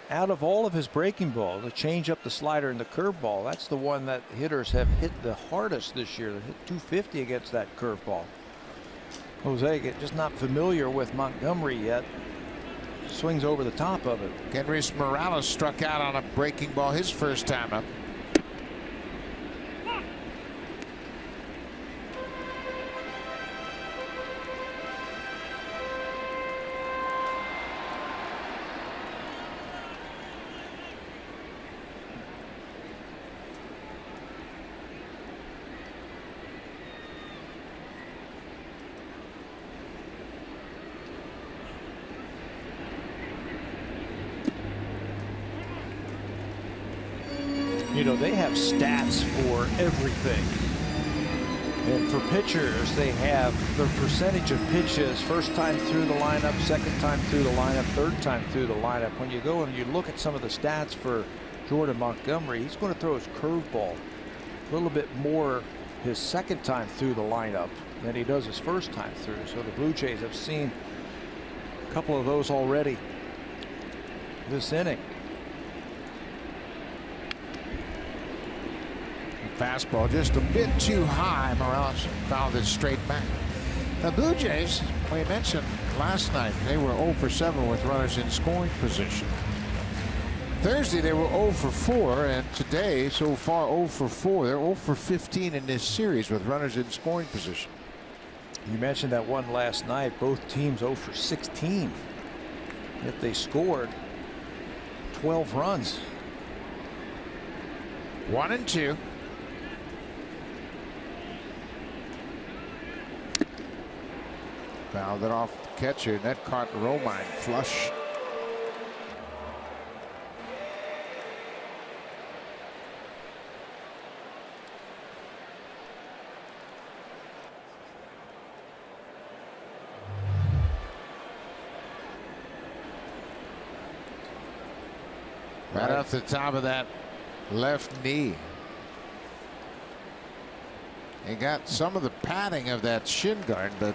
Out of all of his breaking balls, the changeup, the slider, and the curveball, that's the one that hitters have hit the hardest this year. They hit 250 against that curveball. Jose just not familiar with Montgomery yet. Swings over the top of it. Henrys Morales struck out on a breaking ball his first time up. You know, they have stats for everything. And for pitchers, they have the percentage of pitches first time through the lineup, second time through the lineup, third time through the lineup. When you go and you look at some of the stats for Jordan Montgomery, he's going to throw his curveball a little bit more his second time through the lineup than he does his first time through. So the Blue Jays have seen a couple of those already this inning. Fastball just a bit too high. Morales fouled it straight back. The Blue Jays, we mentioned last night, they were 0 for 7 with runners in scoring position. Thursday they were 0 for 4, and today so far 0 for 4. They're 0 for 15 in this series with runners in scoring position. You mentioned that one last night. Both teams 0 for 16. Yet they scored 12 runs. 1-2. Fouled it off the catcher, and that caught Romine flush. Right off the top of that left knee. He got some of the padding of that shin guard, but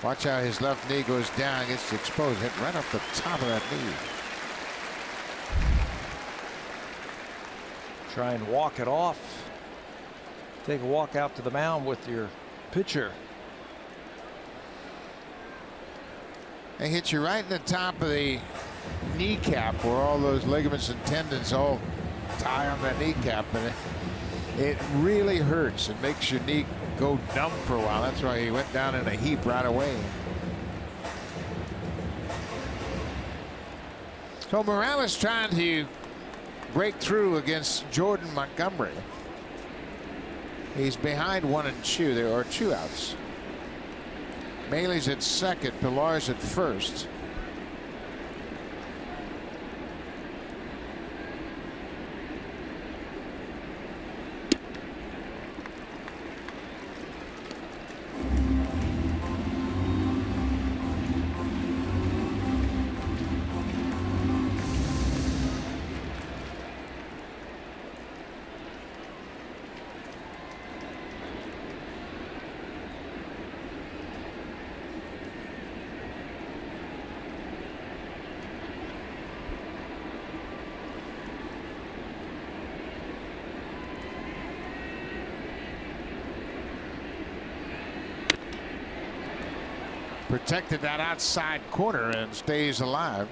watch how his left knee goes down, gets exposed, hit right off the top of that knee. Try and walk it off. Take a walk out to the mound with your pitcher. They hit you right in the top of the kneecap, where all those ligaments and tendons all tie on that kneecap, and it really hurts. It makes your knee go numb for a while. That's why he went down in a heap right away. So Morales trying to break through against Jordan Montgomery. He's behind 1-2. There are 2 outs. Maley's at second, Pilar's at first. Protected that outside corner and stays alive.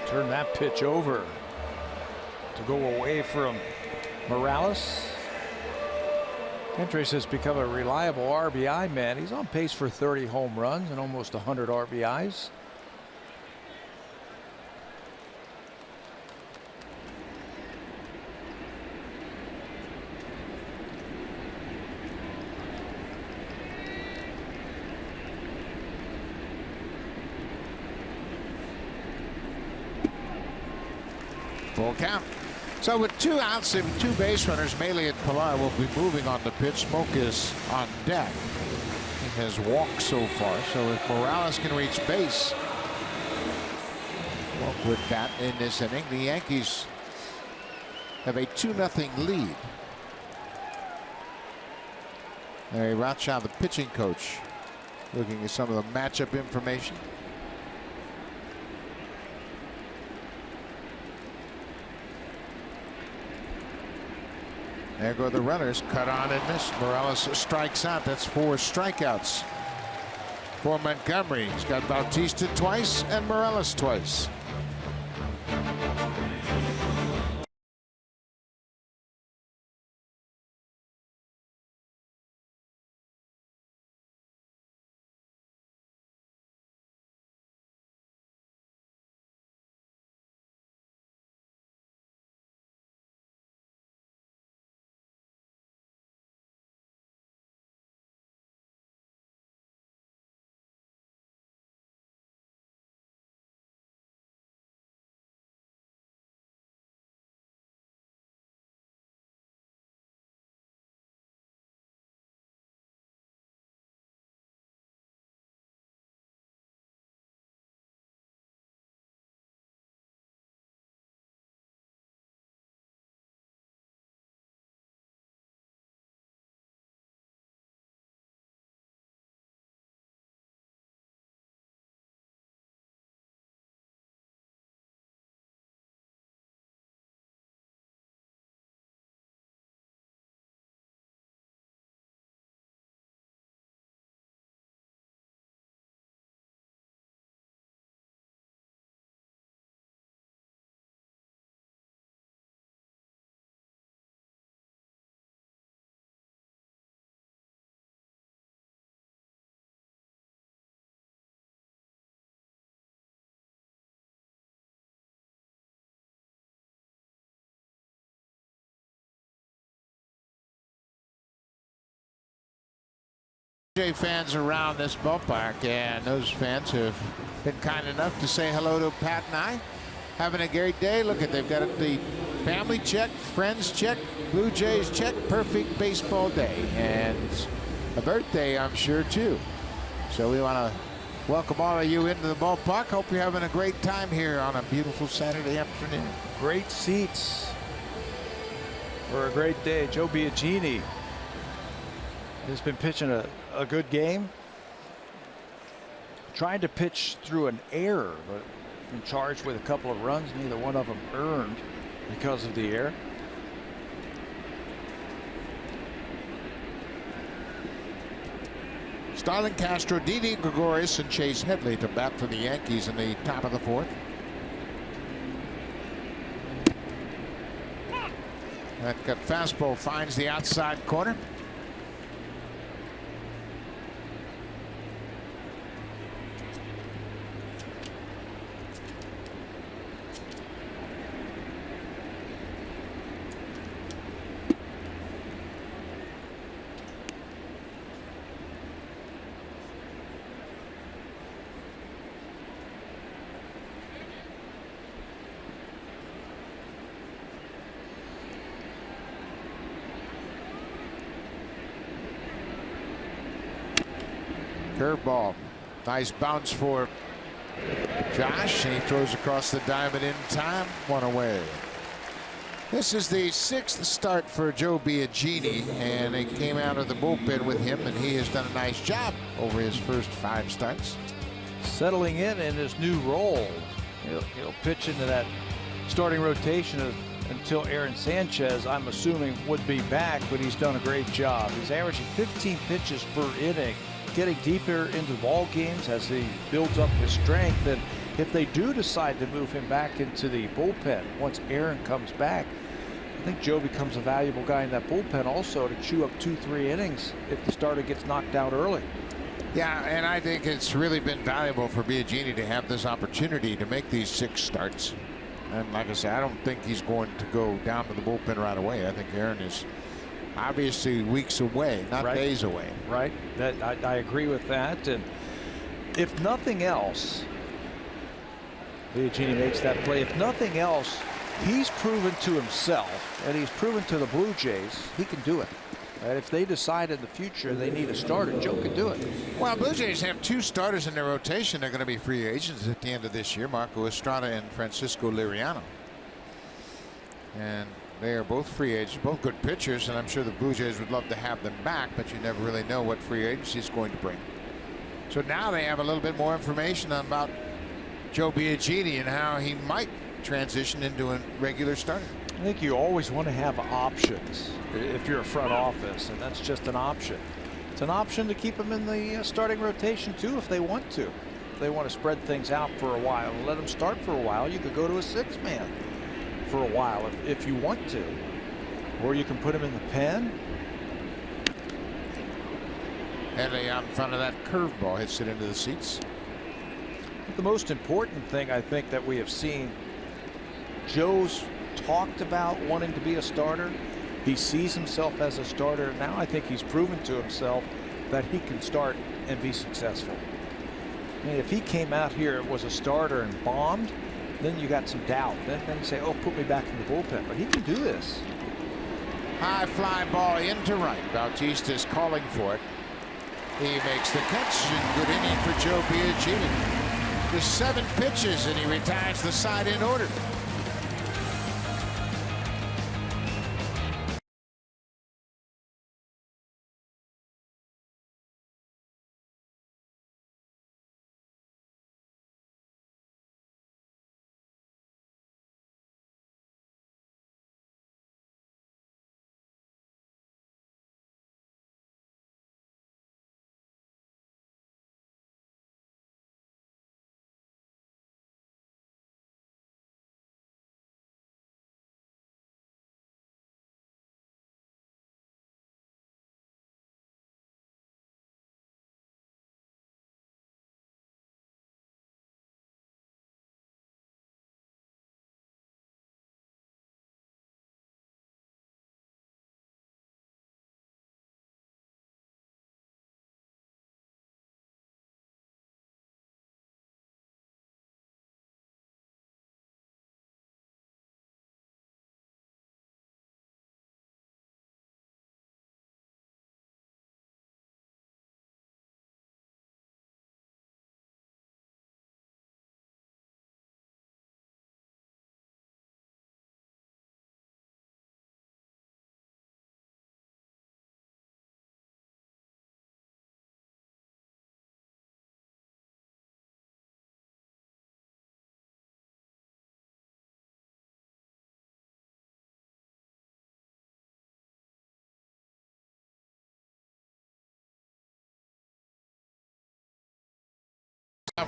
Turn that pitch over to go away from Morales. Padres has become a reliable RBI man. He's on pace for 30 home runs and almost 100 RBIs. Full count. So with 2 outs and 2 base runners, Mealy and Pilar will be moving on the pitch. Smoke is on deck. He has walked so far. So if Morales can reach base, Smoke would bat in this inning. The Yankees have a 2-0 lead. Larry Rothschild, the pitching coach, looking at some of the matchup information. There go the runners, cut on and miss. Morales strikes out. That's 4 strikeouts for Montgomery. He's got Bautista twice and Morales twice. Fans around this ballpark, and those fans have been kind enough to say hello to Pat and I. Having a great day. Look at, they've got the family check, friends check, Blue Jays check, perfect baseball day, and a birthday, I'm sure, too. So we want to welcome all of you into the ballpark. Hope you're having a great time here on a beautiful Saturday afternoon. Great seats for a great day. Joe Biagini has been pitching a good game. Tried to pitch through an error, but been charged with a couple of runs. Neither one of them earned because of the error. Starlin Castro, Didi Gregorius, and Chase Headley to bat for the Yankees in the top of the 4th. That cut fastball finds the outside corner. Curveball. Nice bounce for Josh, and he throws across the diamond in time. 1 away. This is the 6th start for Joe Biagini, and they came out of the bullpen with him, and he has done a nice job over his first 5 starts. Settling in his new role. He'll pitch into that starting rotation until Aaron Sanchez, I'm assuming, would be back, but he's done a great job. He's averaging 15 pitches per inning, getting deeper into ball games as he builds up his strength. And if they do decide to move him back into the bullpen once Aaron comes back, I think Joe becomes a valuable guy in that bullpen also to chew up 2-3 innings if the starter gets knocked out early. Yeah, and I think it's really been valuable for Biagini to have this opportunity to make these 6 starts. And like I said, I don't think he's going to go down to the bullpen right away. I think Aaron is obviously weeks away, not days away. Right. I agree with that. And if nothing else, Biagini makes that play. If nothing else, He's proven to himself, and he's proven to the Blue Jays, he can do it. And if they decide in the future they need a starter, Joe can do it. Well, Blue Jays have 2 starters in their rotation. They're going to be free agents at the end of this year, Marco Estrada and Francisco Liriano. And they are both free agents, both good pitchers, and I'm sure the Blue Jays would love to have them back, but you never really know what free agency is going to bring. So now they have a little bit more information about Joe Biagini and how he might transition into a regular starter. I think you always want to have options if you're a front office, and that's just an option. It's an option to keep them in the starting rotation too if they want to. If they want to spread things out for a while and let them start for a while, you could go to a 6-man for a while if you want to, or you can put him in the pen. Headley out in front of that curveball, hits it into the seats. The most important thing I think that we have seen, Joe's talked about wanting to be a starter. He sees himself as a starter. Now I think he's proven to himself that he can start and be successful. I mean, if he came out here was a starter and bombed, then you got some doubt. Then you say, oh, put me back in the bullpen. But he can do this. High fly ball into right. Bautista is calling for it. He makes the catch, and good inning for Joe Biagini. Just 7 pitches, and he retires the side in order.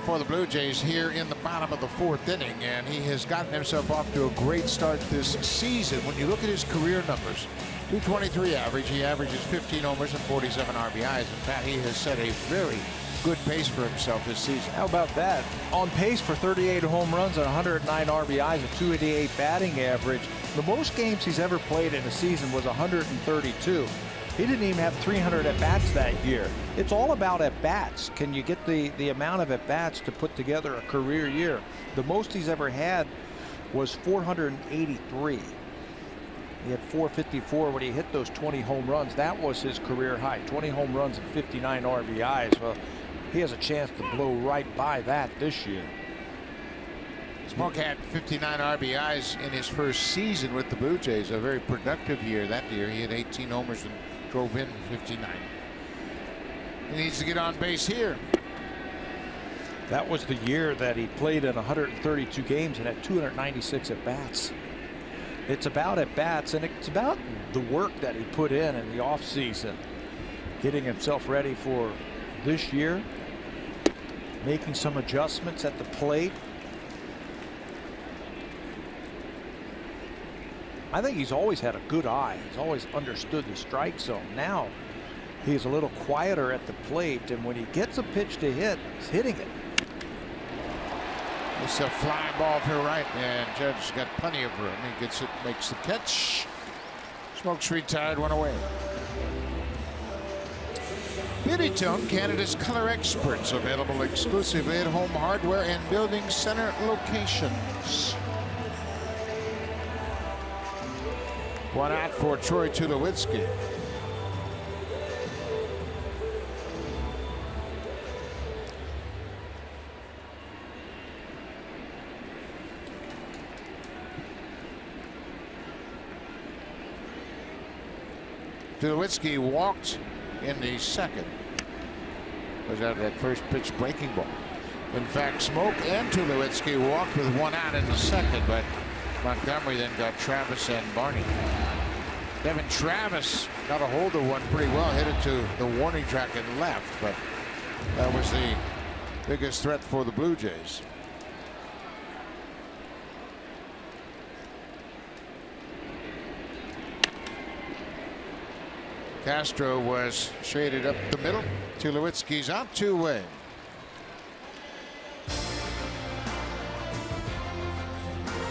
For the Blue Jays here in the bottom of the 4th inning, and he has gotten himself off to a great start this season. When you look at his career numbers, .223 average, he averages 15 homers and 47 RBIs. In fact, he has set a very good pace for himself this season. How about that? On pace for 38 home runs and 109 RBIs, a .288 batting average. The most games he's ever played in a season was 132. He didn't even have 300 at-bats that year. It's all about at-bats. Can you get the amount of at-bats to put together a career year? The most he's ever had was 483. He had 454 when he hit those 20 home runs. That was his career high, 20 home runs and 59 RBIs. Well, he has a chance to blow right by that this year. Smoke had 59 RBIs in his first season with the Blue Jays, a very productive year that year. He had 18 homers and drove in 59. He needs to get on base here. That was the year that he played in 132 games and had 296 at-bats. It's about at-bats, and it's about the work that he put in the offseason, getting himself ready for this year, making some adjustments at the plate. I think he's always had a good eye. He's always understood the strike zone. Now he's a little quieter at the plate, and when he gets a pitch to hit, he's hitting it. It's a fly ball to right, and Judge's got plenty of room. He gets it, makes the catch. Smoke's retired, one away. Beauty Tone, Canada's color experts, available exclusively at Home Hardware and Building Center locations. One out for Troy Tulowitzki. Tulowitzki walked in the second. Was out that first pitch breaking ball. In fact, Smoke and Tulowitzki walked with one out in the second, but Montgomery then got Travis and Barney. Devin Travis got a hold of one pretty well, hit it to the warning track and left, but that was the biggest threat for the Blue Jays. Castro was shaded up the middle. Tulowitzki's out two-way.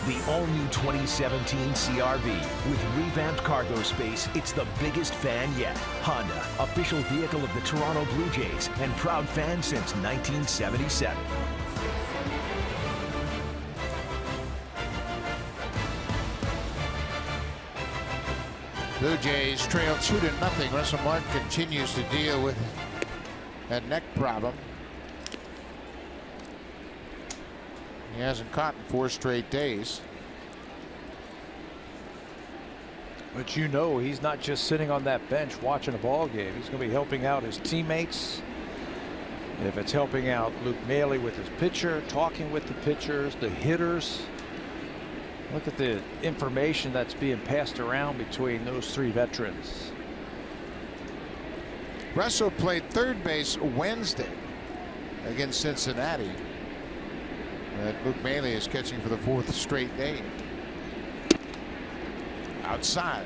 The all-new 2017 CRV. With revamped cargo space, it's the biggest fan yet. Honda, official vehicle of the Toronto Blue Jays and proud fan since 1977. Blue Jays trail 2-0. Russell Martin continues to deal with that neck problem. He hasn't caught in 4 straight days. But you know, he's not just sitting on that bench watching a ball game. He's going to be helping out his teammates. If it's helping out Luke Maile with his pitcher, talking with the pitchers, the hitters. Look at the information that's being passed around between those 3 veterans. Russell played third base Wednesday against Cincinnati. Luke Maile is catching for the 4th straight day. Outside.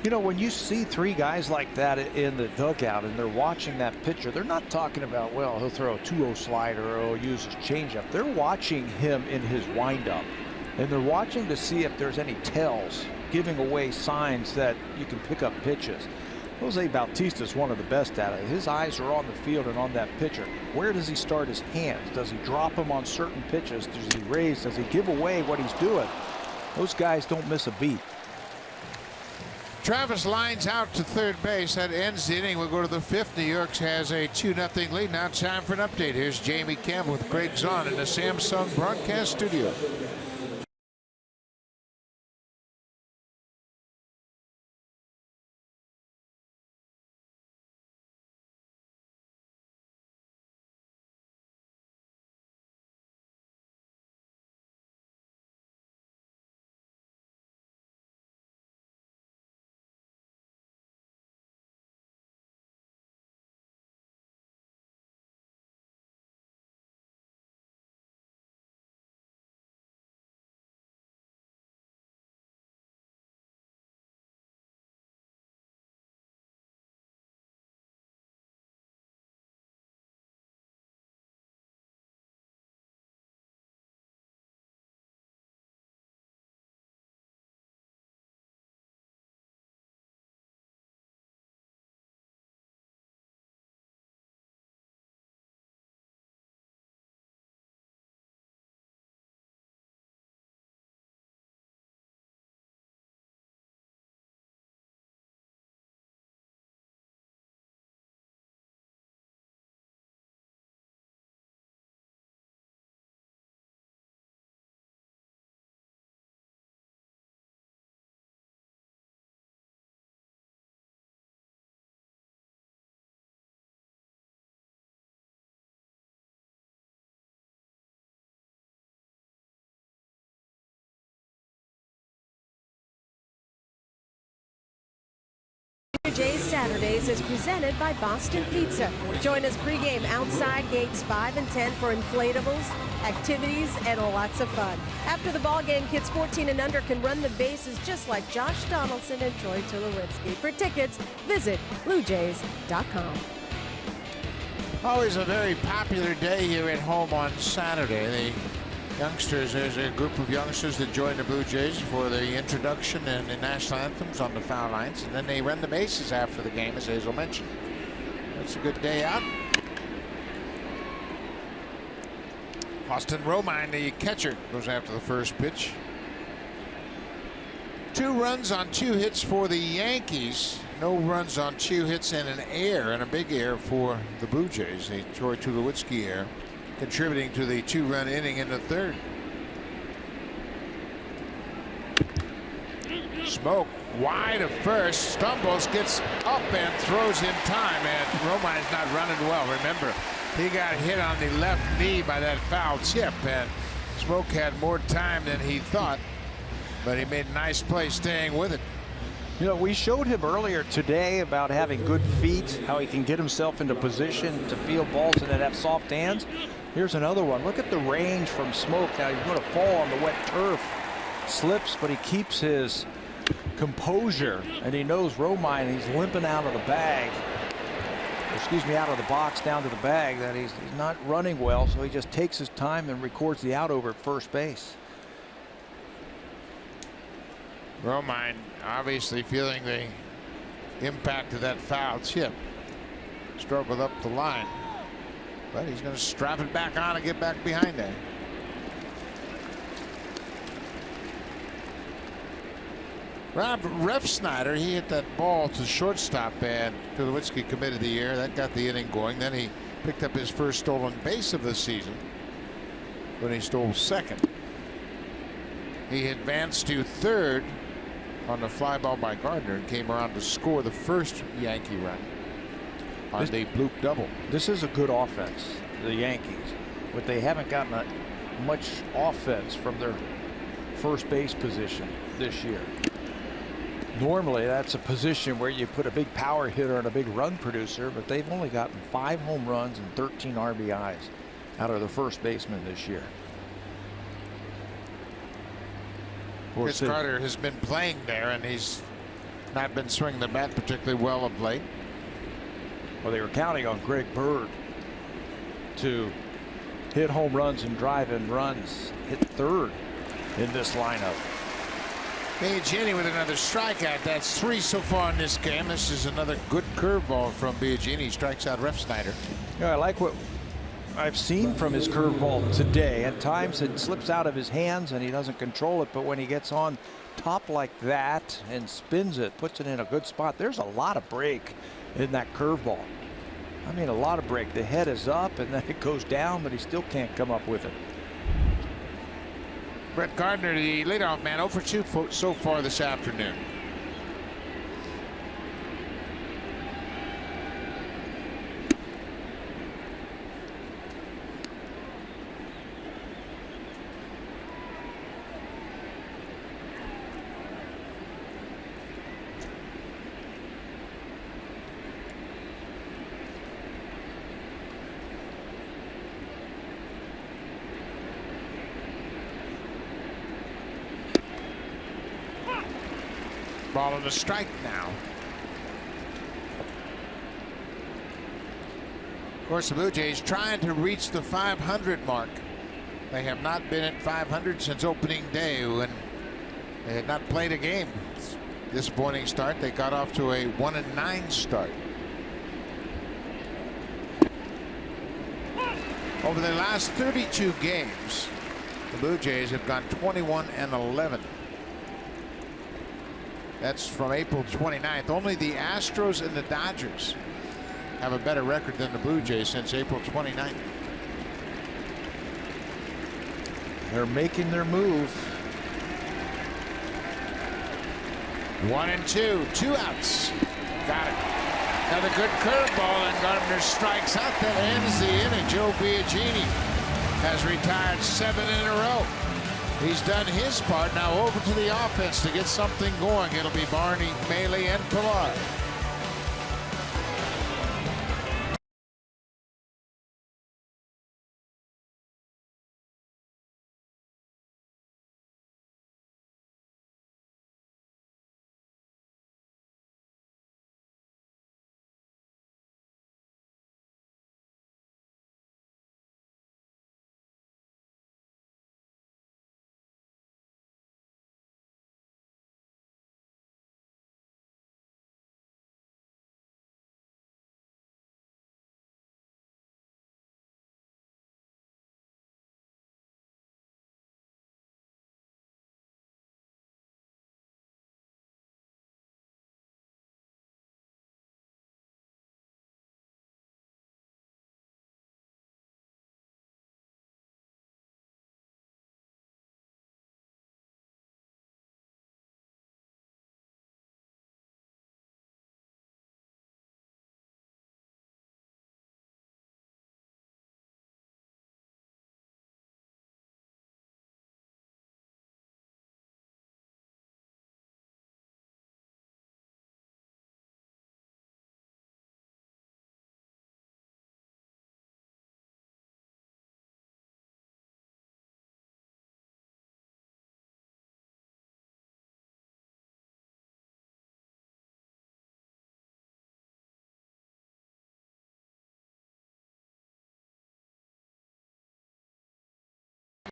You know, when you see 3 guys like that in the dugout and they're watching that pitcher, they're not talking about, well, he'll throw a 2-0 slider or he'll use his changeup. They're watching him in his windup. And they're watching to see if there's any tells, giving away signs that you can pick up pitches. Jose Bautista is one of the best at it. His eyes are on the field and on that pitcher. Where does he start his hands? Does he drop them on certain pitches? Does he raise? Does he give away what he's doing? Those guys don't miss a beat. Travis lines out to third base. That ends the inning. We'll go to the 5th. New York has a 2-0 lead. Now time for an update. Here's Jamie Campbell with Craig Zahn in the Samsung broadcast studio. Jays Saturdays is presented by Boston Pizza. Join us pregame outside gates 5 and 10 for inflatables, activities, and lots of fun. After the ball game, kids 14 and under can run the bases just like Josh Donaldson and Troy Tulowitzki. For tickets, visit BlueJays.com. Always a very popular day here at home on Saturday. The youngsters, there's a group of youngsters that join the Blue Jays for the introduction and the national anthems on the foul lines, and then they run the bases after the game, as Hazel mentioned. That's a good day out. Austin Romine, the catcher, goes after the first pitch. 2 runs on 2 hits for the Yankees. No runs on 2 hits and an error, and a big error for the Blue Jays. The Troy Tulowitzki error, contributing to the 2-run inning in the 3rd. Smoke wide of first, stumbles, gets up and throws in time, and Romine's not running well. Remember, he got hit on the left knee by that foul tip, and Smoke had more time than he thought, but he made a nice play staying with it. You know, we showed him earlier today about having good feet, how he can get himself into position to field balls and then have soft hands. Here's another one. Look at the range from Smoke. Now he's going to fall on the wet turf. Slips, but he keeps his composure, and he knows Romine, he's limping out of the bag. Excuse me, out of the box down to the bag, that he's not running well, so he just takes his time and records the out over at first base. Romine obviously feeling the impact of that foul tip. Struggled up the line, but he's going to strap it back on and get back behind that. Rob Refsnyder, he hit that ball to shortstop, and Tulowitzki committed the error. That got the inning going. Then he picked up his first stolen base of the season when he stole second. He advanced to third on the fly ball by Gardner and came around to score the first Yankee run on the bloop double. This is a good offense, the Yankees, but they haven't gotten much offense from their first base position this year. Normally that's a position where you put a big power hitter and a big run producer, but they've only gotten 5 home runs and 13 RBIs out of the first baseman this year. Chris Carter has been playing there, and he's not been swinging the bat particularly well of late. Well, they were counting on Greg Bird to hit home runs and drive in runs, hit third in this lineup. Biagini with another strikeout. That's 3 so far in this game. This is another good curveball from Biagini. Strikes out Refsnyder. Yeah, I like what I've seen from his curveball today. At times it slips out of his hands and he doesn't control it, but when he gets on top like that and spins it, puts it in a good spot, there's a lot of break in that curveball. I mean, a lot of break. The head is up and then it goes down, but he still can't come up with it. Brett Gardner, the leadoff man, 0 for 2 so far this afternoon. Ball on the strike now. Of course, the Blue Jays trying to reach the 500 mark. They have not been at 500 since opening day when they had not played a game. Disappointing start. They got off to a 1-9 start. Over the last 32 games, the Blue Jays have gone 21-11. That's from April 29th. Only the Astros and the Dodgers have a better record than the Blue Jays since April 29th. They're making their move. 1-2, 2 outs. Got it. Another good curveball, and Gardner strikes out. That ends the inning. Joe Biagini has retired 7 in a row. He's done his part. Now over to the offense to get something going. It'll be Barney, Maile, and Pilar.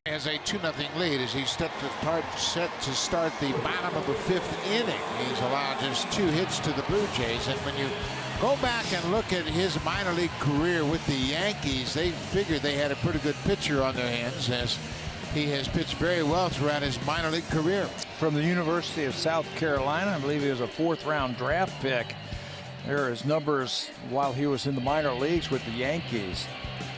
Has a 2-0 lead as he's set to start the bottom of the 5th inning. He's allowed just 2 hits to the Blue Jays, and when you go back and look at his minor league career with the Yankees, they figured they had a pretty good pitcher on their hands, as he has pitched very well throughout his minor league career. From the University of South Carolina, I believe he was a 4th-round draft pick. There are his numbers while he was in the minor leagues with the Yankees.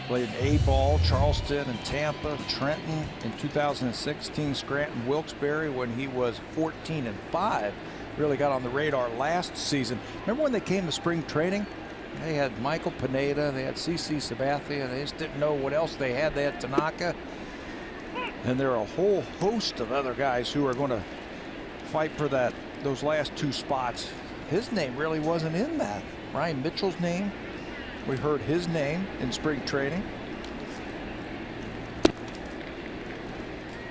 Played A-ball, Charleston and Tampa, Trenton in 2016, Scranton, Wilkes-Barre when he was 14-5. Really got on the radar last season. Remember when they came to spring training? They had Michael Pineda, they had CC Sabathia, they just didn't know what else they had. They had Tanaka. And there are a whole host of other guys who are going to fight for those last 2 spots. His name really wasn't in that. Ryan Mitchell's name, we heard his name in spring training.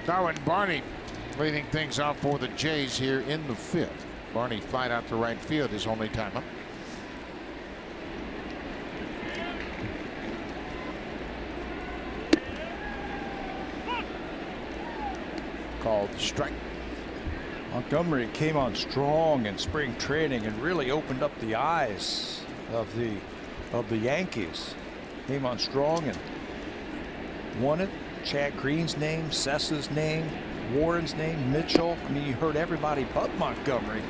Darwin Barney leading things off for the Jays here in the 5th. Barney flied out to right field, his only time up. Called strike. Montgomery came on strong in spring training and really opened up the eyes of the Yankees. Came on strong and won it. Chad Green's name, Sessa's name, Warren's name, Mitchell. I mean, you heard everybody but Montgomery.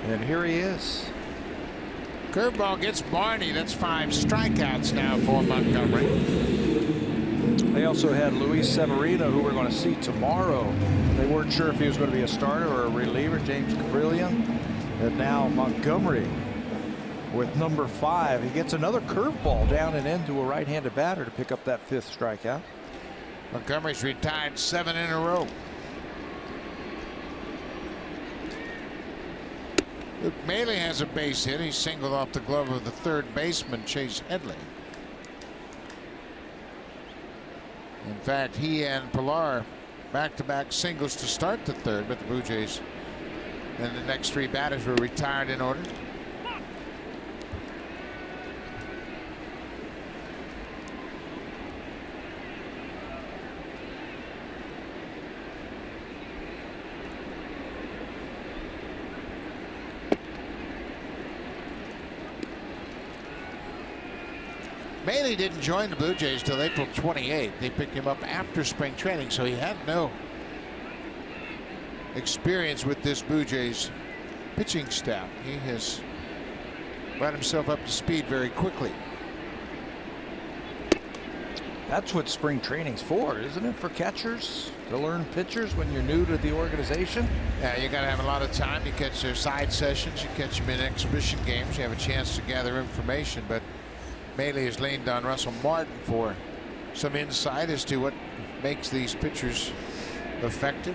And here he is. Curveball gets Barney. That's 5 strikeouts now for Montgomery. They also had Luis Severino, who we're going to see tomorrow. They weren't sure if he was going to be a starter or a reliever, James Cabrillion. And now Montgomery with number 5. He gets another curveball down and into a right-handed batter to pick up that 5th strikeout. Montgomery's retired 7 in a row. Luke Maile has a base hit. He singled off the glove of the 3rd baseman, Chase Headley. In fact, he and Pilar back-to-back singles to start the 3rd, but the Blue Jays and the next 3 batters were retired in order. Maile didn't join the Blue Jays till April 28th. They picked him up after spring training, so he had no experience with this Blue Jays pitching staff. He has brought himself up to speed very quickly. That's what spring training's for, isn't it? For catchers to learn pitchers when you're new to the organization. Yeah, you got to have a lot of time. You catch their side sessions, you catch them in exhibition games, you have a chance to gather information. But Maile has leaned on Russell Martin for some insight as to what makes these pitchers effective.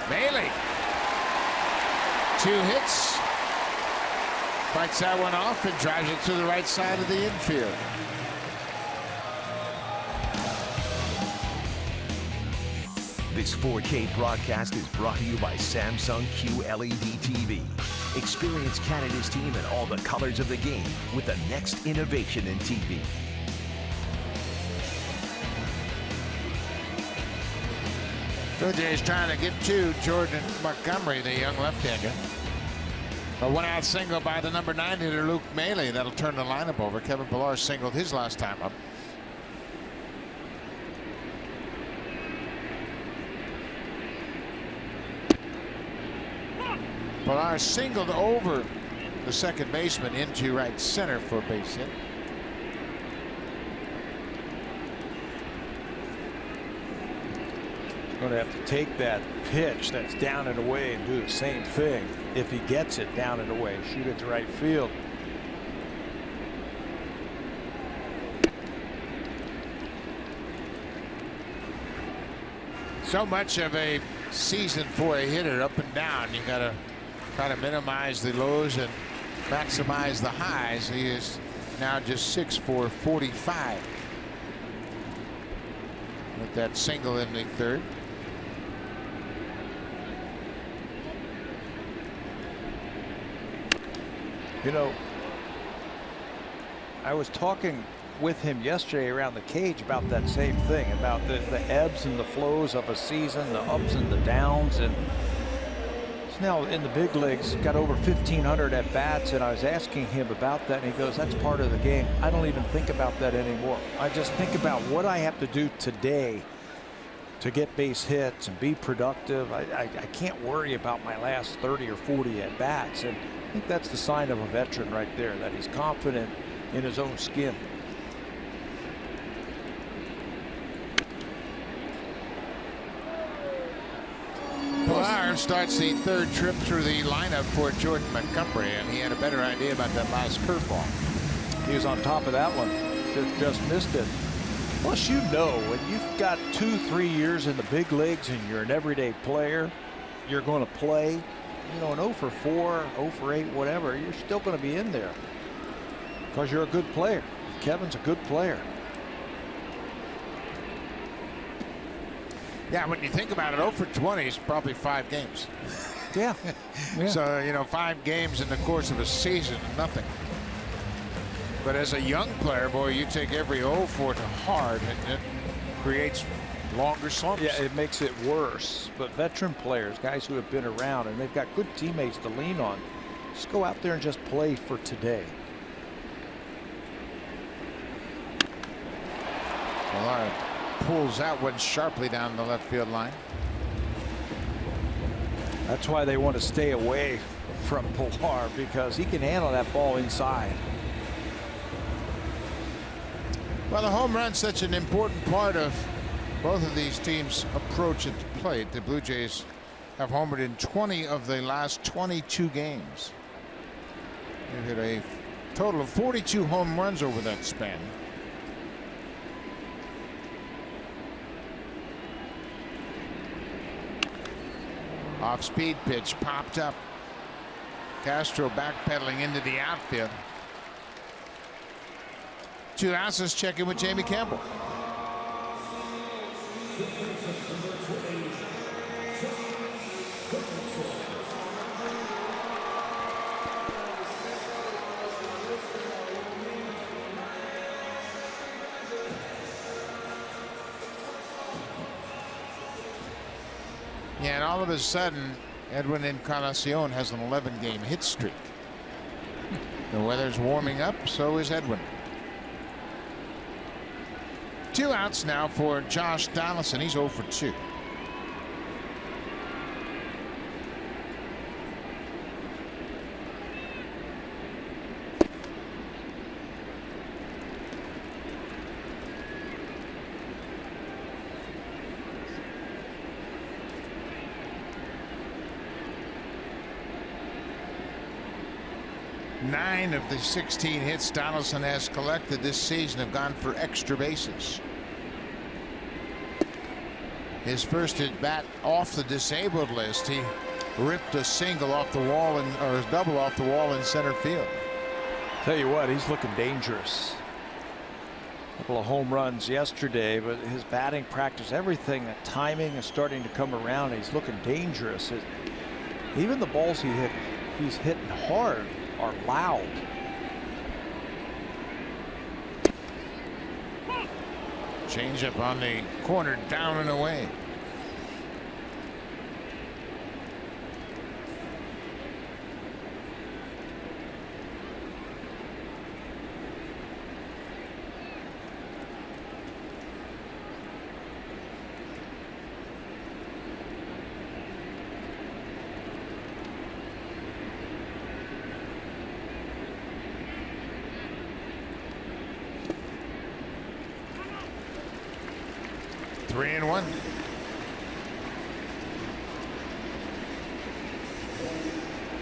Maile, 2 hits, fights that one off and drives it to the right side of the infield. This 4K broadcast is brought to you by Samsung QLED TV. Experience Canada's team in all the colors of the game with the next innovation in TV. Blue Jays trying to get to Jordan Montgomery, the young left-hander. A 1-out single by the number 9 hitter Luke Maile. That'll turn the lineup over. Kevin Pillar singled his last time up. Pillar singled over the second baseman into right center for a base hit. Going to have to take that pitch that's down and away and do the same thing. If he gets it down and away, shoot it to right field. So much of a season for a hitter, up and down. You got to try to minimize the lows and maximize the highs. He is now just 6 for 45 with that single in the 3rd. You know, I was talking with him yesterday around the cage about that same thing, about the ebbs and the flows of a season, the ups and the downs. And he's now in the big leagues, got over 1,500 at bats, and I was asking him about that, and he goes, that's part of the game. I don't even think about that anymore. I just think about what I have to do today to get base hits and be productive. I can't worry about my last 30 or 40 at bats. And I think that's the sign of a veteran right there, that he's confident in his own skin. Pilar starts the third trip through the lineup for Jordan Montgomery, and he had a better idea about that last curveball. He was on top of that one, just missed it. Plus, you know, when you've got 2-3 years in the big leagues and you're an everyday player, you're going to play, you know, an 0 for 4, 0 for 8, whatever, you're still going to be in there because you're a good player. Kevin's a good player. Yeah, when you think about it, 0 for 20 is probably 5 games. Yeah. So, you know, 5 games in the course of a season, nothing. But as a young player, boy, you take every 0 for to heart, and it creates longer slumps. Yeah, it makes it worse. But veteran players, guys who have been around and they've got good teammates to lean on, just go out there and just play for today. Pilar pulls out one sharply down the left field line. That's why they want to stay away from Pilar, because he can handle that ball inside. Well, the home run's such an important part of both of these teams' approach at the plate. The Blue Jays have homered in 20 of the last 22 games. They've hit a total of 42 home runs over that span. Off-speed pitch popped up. Castro backpedaling into the outfield. 2 outs. Let's check in with Jamie Campbell. Yeah, and all of a sudden, Edwin Encarnacion has an 11-game hit streak. The weather's warming up, so is Edwin. 2 outs now for Josh Donaldson. He's 0 for 2. Nine of the 16 hits Donaldson has collected this season have gone for extra bases. His first at bat off the disabled list, he ripped a single off the wall or a double off the wall in center field. Tell you what, he's looking dangerous. A couple of home runs yesterday, but his batting practice, everything, the timing is starting to come around. He's looking dangerous. Even the balls he's hitting hard are loud. Changeup on the corner, down and away. Three and one.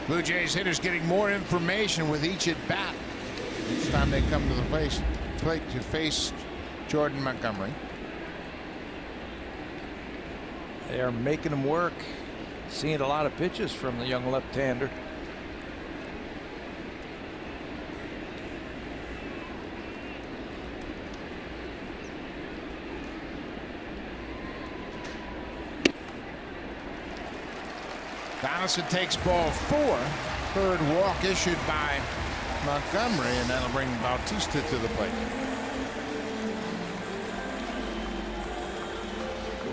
Blue Jays hitters getting more information with each at bat. Each time they come to the plate to face Jordan Montgomery. They are making him work. Seeing a lot of pitches from the young left-hander. Donaldson takes ball 4. Third walk issued by Montgomery, and that'll bring Bautista to the plate.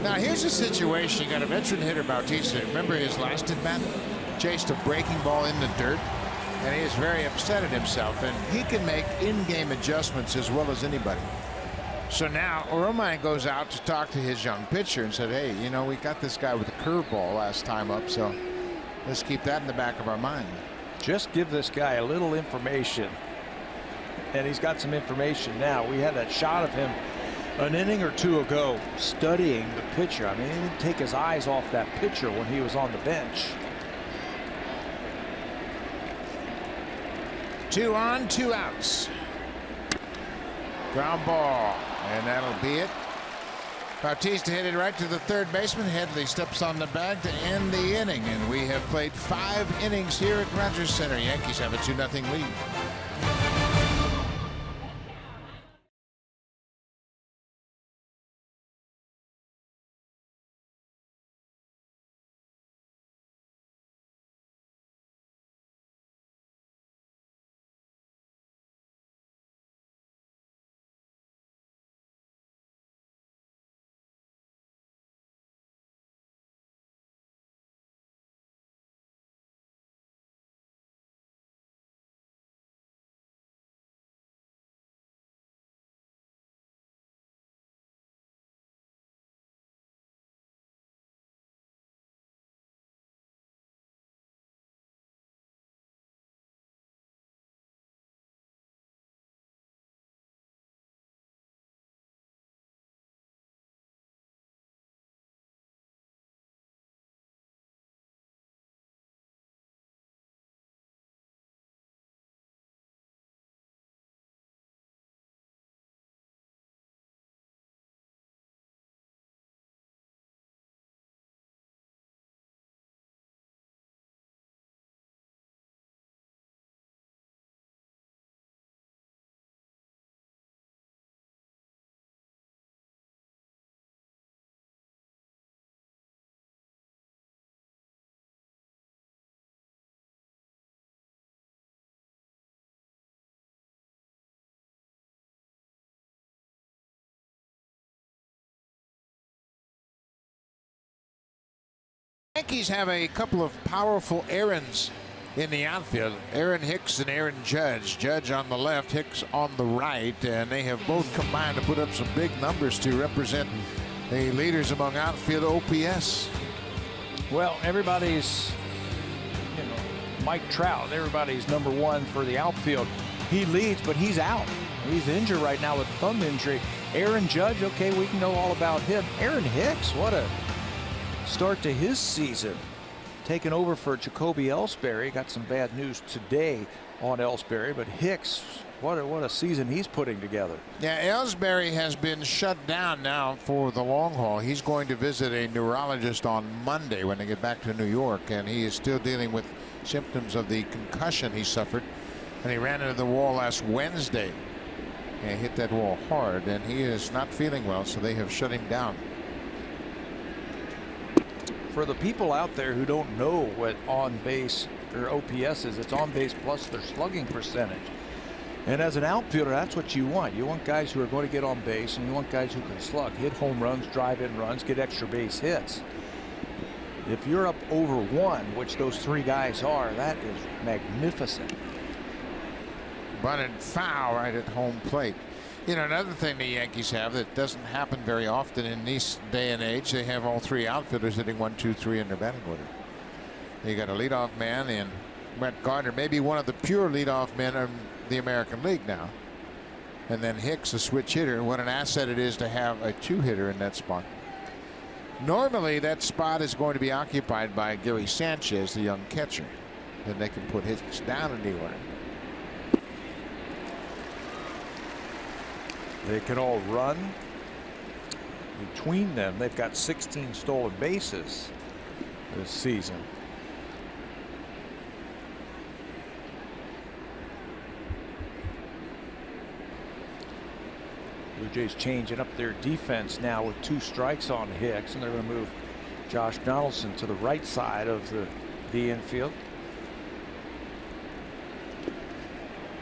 Now here's a situation. You got a veteran hitter, Bautista. Remember his last at bat? Chased a breaking ball in the dirt, and he is very upset at himself, and he can make in-game adjustments as well as anybody. So now Romine goes out to talk to his young pitcher and said, hey, you know, we got this guy with a curveball last time up, so let's keep that in the back of our mind. Just give this guy a little information, and he's got some information now. We had that shot of him an inning or two ago studying the pitcher. I mean, he didn't take his eyes off that pitcher when he was on the bench. 2 on, 2 outs. Ground ball, and that'll be it. Bautista hit it right to the third baseman. Headley steps on the bag to end the inning, and we have played 5 innings here at Rogers Center. Yankees have a 2-0 lead. Yankees have a couple of powerful errands in the outfield. Aaron Hicks and Aaron Judge. Judge on the left, Hicks on the right, and they have both combined to put up some big numbers to represent the leaders among outfield OPS. Well, everybody's, you know, Mike Trout, everybody's #1 for the outfield. He leads, but he's out. He's injured right now with thumb injury. Aaron Judge, okay, we can know all about him. Aaron Hicks, what a start to his season, taking over for Jacoby Ellsbury. Got some bad news today on Ellsbury, but Hicks, what a season he's putting together. Yeah, Ellsbury has been shut down now for the long haul. He's going to visit a neurologist on Monday when they get back to New York, and he is still dealing with symptoms of the concussion he suffered, and he ran into the wall last Wednesday and hit that wall hard, and he is not feeling well, so they have shut him down. For the people out there who don't know what on base or OPS is, it's on base plus their slugging percentage. And as an outfielder, that's what you want. You want guys who are going to get on base, and you want guys who can slug, hit home runs, drive in runs, get extra base hits. If you're up over 1, which those 3 guys are, that is magnificent. Bunted foul right at home plate. You know, another thing the Yankees have that doesn't happen very often in this day and age, they have all 3 outfielders hitting 1, 2, 3 in their batting order. You got a leadoff man in Brett Gardner, maybe one of the pure leadoff men in the American League now. And then Hicks, a switch hitter. What an asset it is to have a 2-hitter in that spot. Normally, that spot is going to be occupied by Gary Sanchez, the young catcher. Then they can put Hicks down in the order. They can all run. Between them, they've got 16 stolen bases this season. Blue Jays changing up their defense now with 2 strikes on Hicks, and they're going to move Josh Donaldson to the right side of the infield.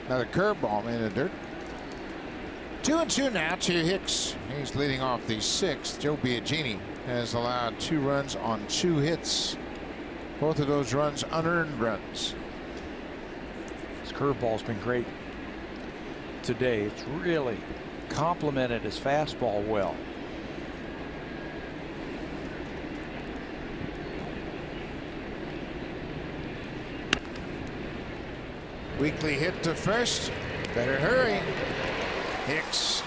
Now the curveball in the dirt. 2-2 now to Hicks. He's leading off the 6th. Joe Biagini has allowed 2 runs on 2 hits. Both of those runs unearned runs. His curveball's been great today. It's really complemented his fastball well. Weekly hit to first. Better hurry. Hicks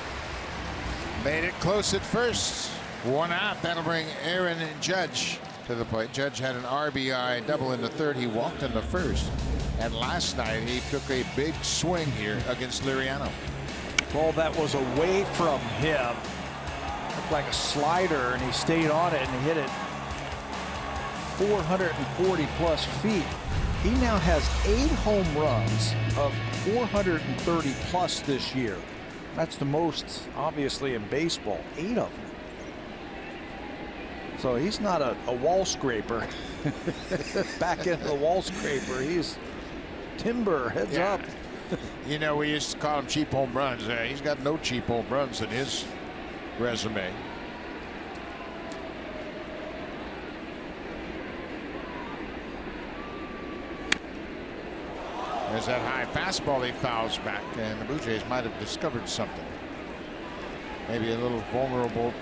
made it close at first. 1 out. That'll bring Aaron Judge to the plate. Judge had an RBI double in the 3rd. He walked in the 1st. And last night he took a big swing here against Liriano. Ball that was away from him. Looked like a slider, and he stayed on it and he hit it 440 plus feet. He now has 8 home runs of 430 plus this year. That's the most, obviously, in baseball. 8 of them. So he's not a wall scraper. Back into the wall scraper. He's timber, heads up. You know, we used to call him cheap home runs. He's got no cheap home runs in his resume. There's that high fastball he fouls back, and the Blue Jays might have discovered something. Maybe a little vulnerable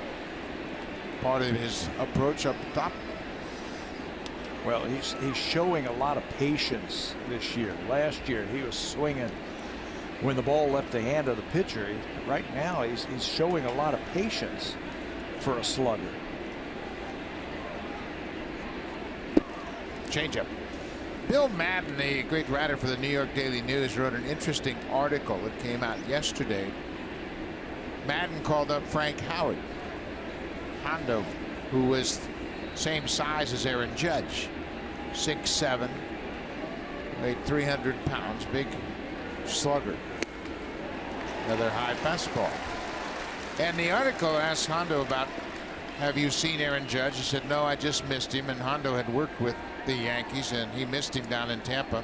part of his approach up top. Well, he's showing a lot of patience this year. Last year he was swinging when the ball left the hand of the pitcher. Right now he's showing a lot of patience for a slugger. Changeup. Bill Madden, the great writer for the New York Daily News, wrote an interesting article that came out yesterday. Madden called up Frank Howard, Hondo, who was same size as Aaron Judge, 6'7", weighed 300 pounds, big slugger. Another high fastball. And the article asked Hondo about, have you seen Aaron Judge? He said, no, I just missed him. And Hondo had worked with the Yankees, and he missed him down in Tampa.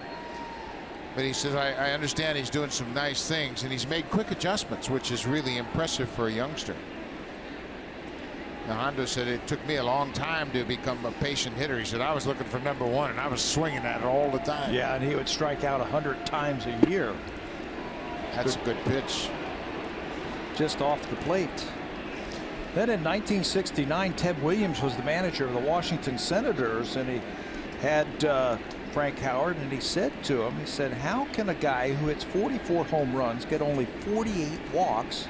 But he says, I understand he's doing some nice things, and he's made quick adjustments, which is really impressive for a youngster. Now, Hondo said it took me a long time to become a patient hitter. He said, I was looking for number 1, and I was swinging at it all the time. Yeah, and he would strike out 100 times a year. That's a good pitch. Just off the plate. Then in 1969, Ted Williams was the manager of the Washington Senators, and he had Frank Howard, and he said to him, he said, how can a guy who hits 44 home runs get only 48 walks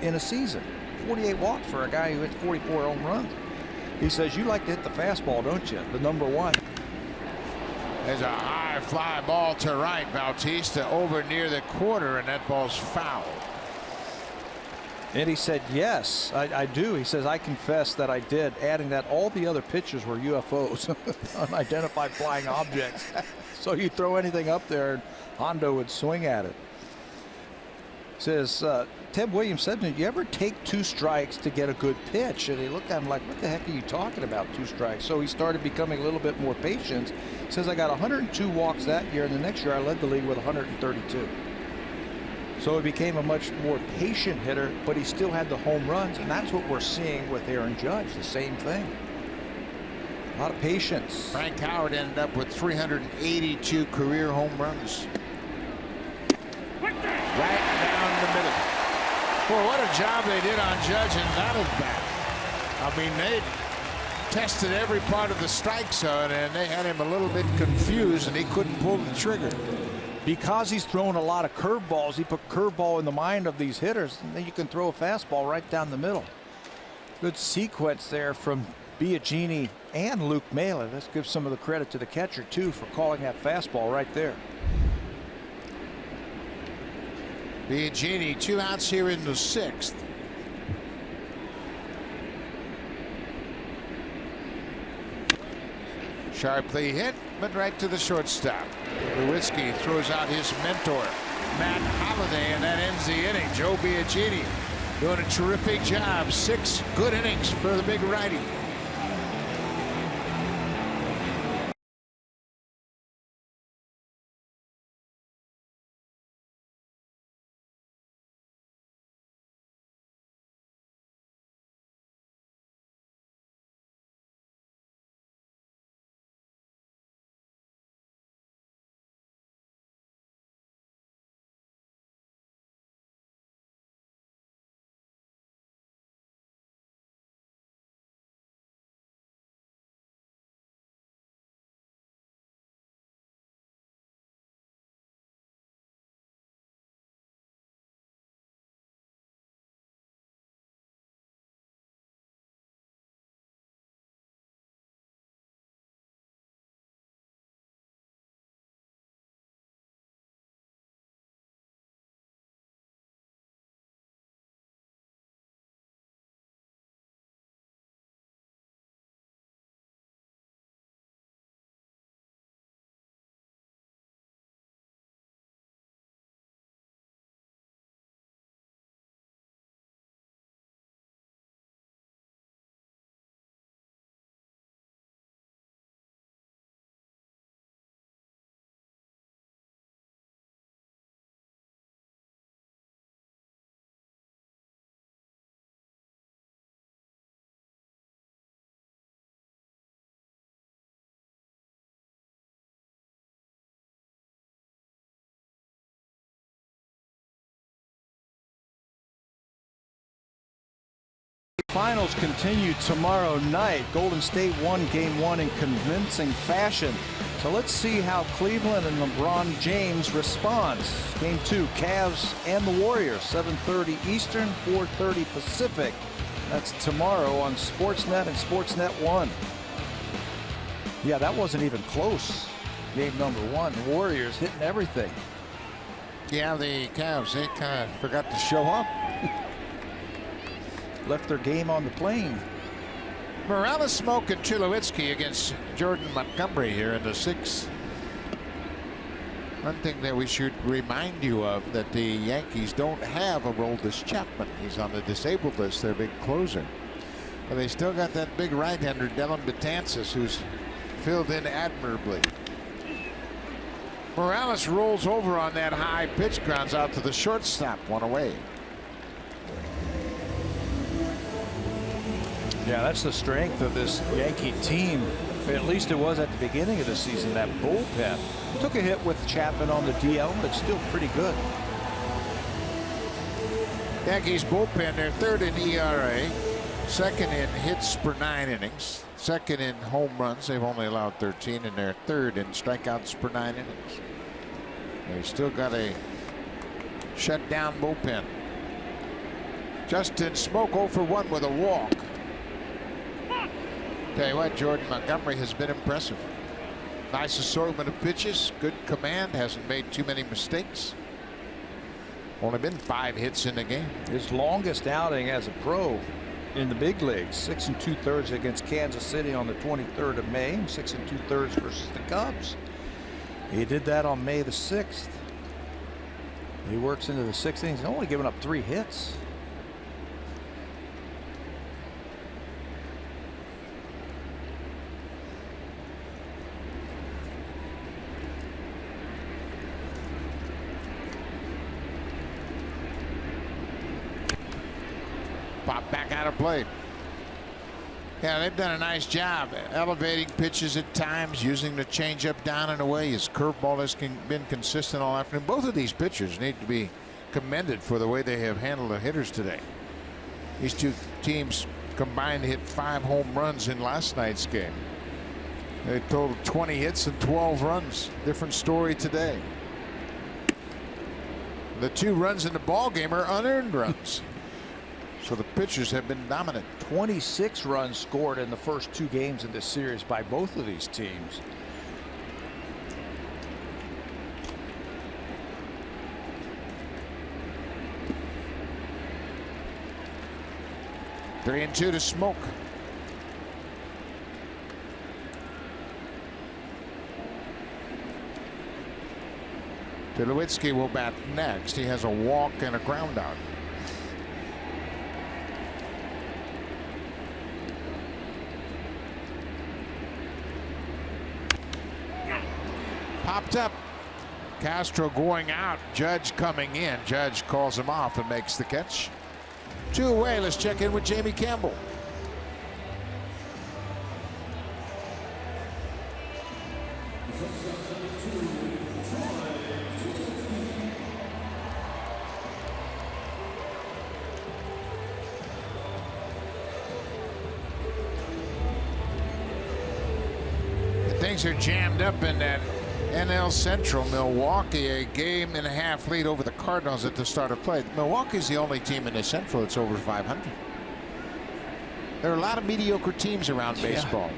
in a season? 48 walks for a guy who hits 44 home runs. He says, you like to hit the fastball, don't you? The number 1. There's a high fly ball to right. Bautista over near the corner, and that ball's foul. And he said, yes, I do. He says, I confess that I did, adding that all the other pitches were UFOs, unidentified flying objects. So you throw anything up there, and Hondo would swing at it. He says, Ted Williams said to him, you ever take 2 strikes to get a good pitch? And he looked at him like, what the heck are you talking about, 2 strikes? So he started becoming a little bit more patient. He says, I got 102 walks that year, and the next year I led the league with 132. So he became a much more patient hitter, but he still had the home runs, and that's what we're seeing with Aaron Judge, the same thing. A lot of patience. Frank Howard ended up with 382 career home runs. Right down the middle. Boy, what a job they did on Judge and that is bad. I mean, they tested every part of the strike zone, and they had him a little bit confused, and he couldn't pull the trigger. Because he's thrown a lot of curveballs, he put curveball in the mind of these hitters, and then you can throw a fastball right down the middle. Good sequence there from Biagini and Luke Mailer. Let's give some of the credit to the catcher, too, for calling that fastball right there. Biagini, 2 outs here in the 6th. Sharply hit, but right to the shortstop. Lewinsky throws out his mentor, Matt Holliday, and that ends the inning. Joe Biagini doing a terrific job. 6 good innings for the big righty. Finals continue tomorrow night. Golden State won Game 1 in convincing fashion. So let's see how Cleveland and LeBron James responds. Game 2, Cavs and the Warriors, 7:30 Eastern, 4:30 Pacific. That's tomorrow on Sportsnet and Sportsnet 1. Yeah, that wasn't even close. Game number 1, the Warriors hitting everything. Yeah, the Cavs, they kind of forgot to show up. Left their game on the plane. Morales, Smoke, and Tulowitzki against Jordan Montgomery here in the 6th. One thing that we should remind you of, that the Yankees don't have Aroldis Chapman. He's on the disabled list, their big closer. But they still got that big right-hander, Dylan Betances, who's filled in admirably. Morales rolls over on that high pitch, grounds out to the shortstop, 1 away. Yeah, that's the strength of this Yankee team. At least it was at the beginning of the season. That bullpen took a hit with Chapman on the DL, but still pretty good. Yankees bullpen, they're 3rd in ERA, 2nd in hits per 9 innings, 2nd in home runs. They've only allowed 13, and they're 3rd in strikeouts per 9 innings. They still got a shutdown bullpen. Justin Smoke 0 for 1 with a walk. Tell you what, Jordan Montgomery has been impressive. Nice assortment of pitches, good command, hasn't made too many mistakes. Only been 5 hits in the game. His longest outing as a pro in the big leagues, 6 2/3 against Kansas City on the 23rd of May, 6 2/3 versus the Cubs. He did that on May the 6th. He works into the 6th inning. He's only given up 3 hits. Pop back out of play. Yeah, they've done a nice job elevating pitches at times, using the changeup down and away. His curveball has been consistent all afternoon. Both of these pitchers need to be commended for the way they have handled the hitters today. These two teams combined to hit 5 home runs in last night's game. They totaled 20 hits and 12 runs. Different story today. The 2 runs in the ball game are unearned runs. So the pitchers have been dominant. 26 runs scored in the first 2 games in this series by both of these teams. Three and 2 to Smoke. Tulowitzki will bat next. He has a walk and a ground out. Popped up. Castro going out. Judge coming in. Judge calls him off and makes the catch. 2 away. Let's check in with Jamie Campbell. Things are jammed up in that NL Central. Milwaukee, a 1.5 lead over the Cardinals at the start of play. Milwaukee's the only team in the Central that's over 500. There are a lot of mediocre teams around baseball.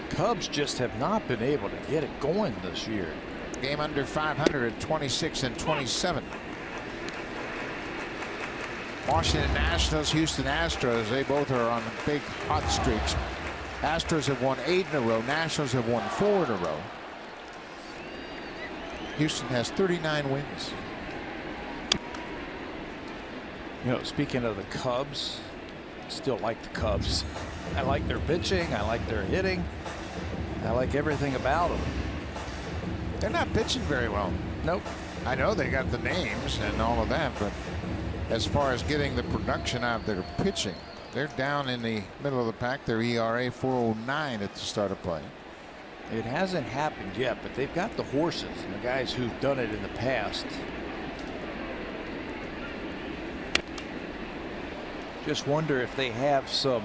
Cubs just have not been able to get it going this year. Game under 500 at 26 and 27. Washington Nationals, Houston Astros, they both are on big hot streaks. Astros have won 8 in a row. Nationals have won 4 in a row. Houston has 39 wins. You know, speaking of the Cubs, I still like the Cubs. I like their pitching. I like their hitting. I like everything about them. They're not pitching very well. Nope. I know they got the names and all of that, but as far as getting the production out of their pitching, they're down in the middle of the pack. Their ERA 4.09 at the start of play. It hasn't happened yet, but they've got the horses and the guys who've done it in the past. Just wonder if they have some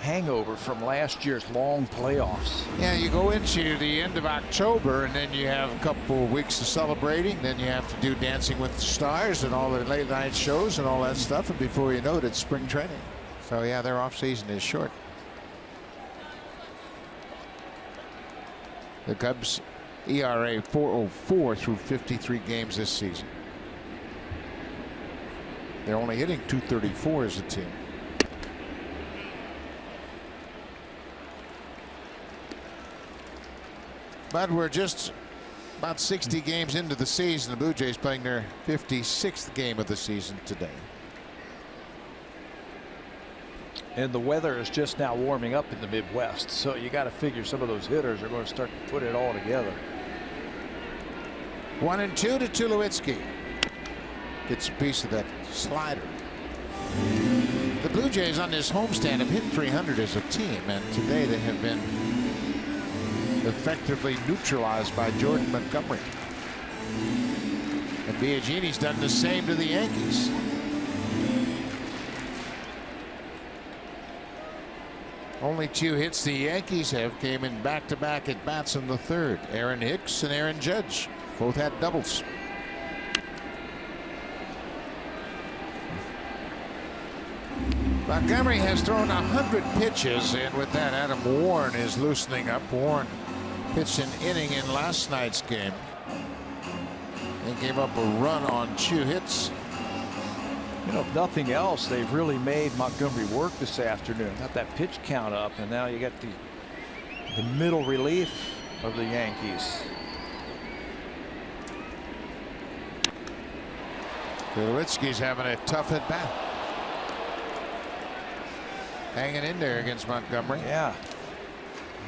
hangover from last year's long playoffs. Yeah, you go into the end of October and then you have a couple of weeks of celebrating. Then you have to do Dancing with the Stars and all the late night shows and all that stuff. And before you know it, it's spring training. So yeah, their off season is short. The Cubs ERA 4.04 through 53 games this season. They're only hitting .234 as a team. But we're just about 60 games into the season. The Blue Jays playing their 56th game of the season today. And the weather is just now warming up in the Midwest, so you got to figure some of those hitters are going to start to put it all together. 1-2 to Tulowitzki. Gets a piece of that slider. The Blue Jays on this homestand have hit .300 as a team, and today they have been effectively neutralized by Jordan Montgomery. And Biagini's done the same to the Yankees. Only 2 hits the Yankees have came in back-to-back at bats in the third. Aaron Hicks and Aaron Judge both had doubles. Montgomery has thrown 100 pitches, and with that, Adam Warren is loosening up. Warren pitched an inning in last night's game and gave up a run on 2 hits. You know, if nothing else, they've really made Montgomery work this afternoon. Got that pitch count up, and now you got the middle relief of the Yankees. Tulowitzki's having a tough at bat. Hanging in there against Montgomery. Yeah.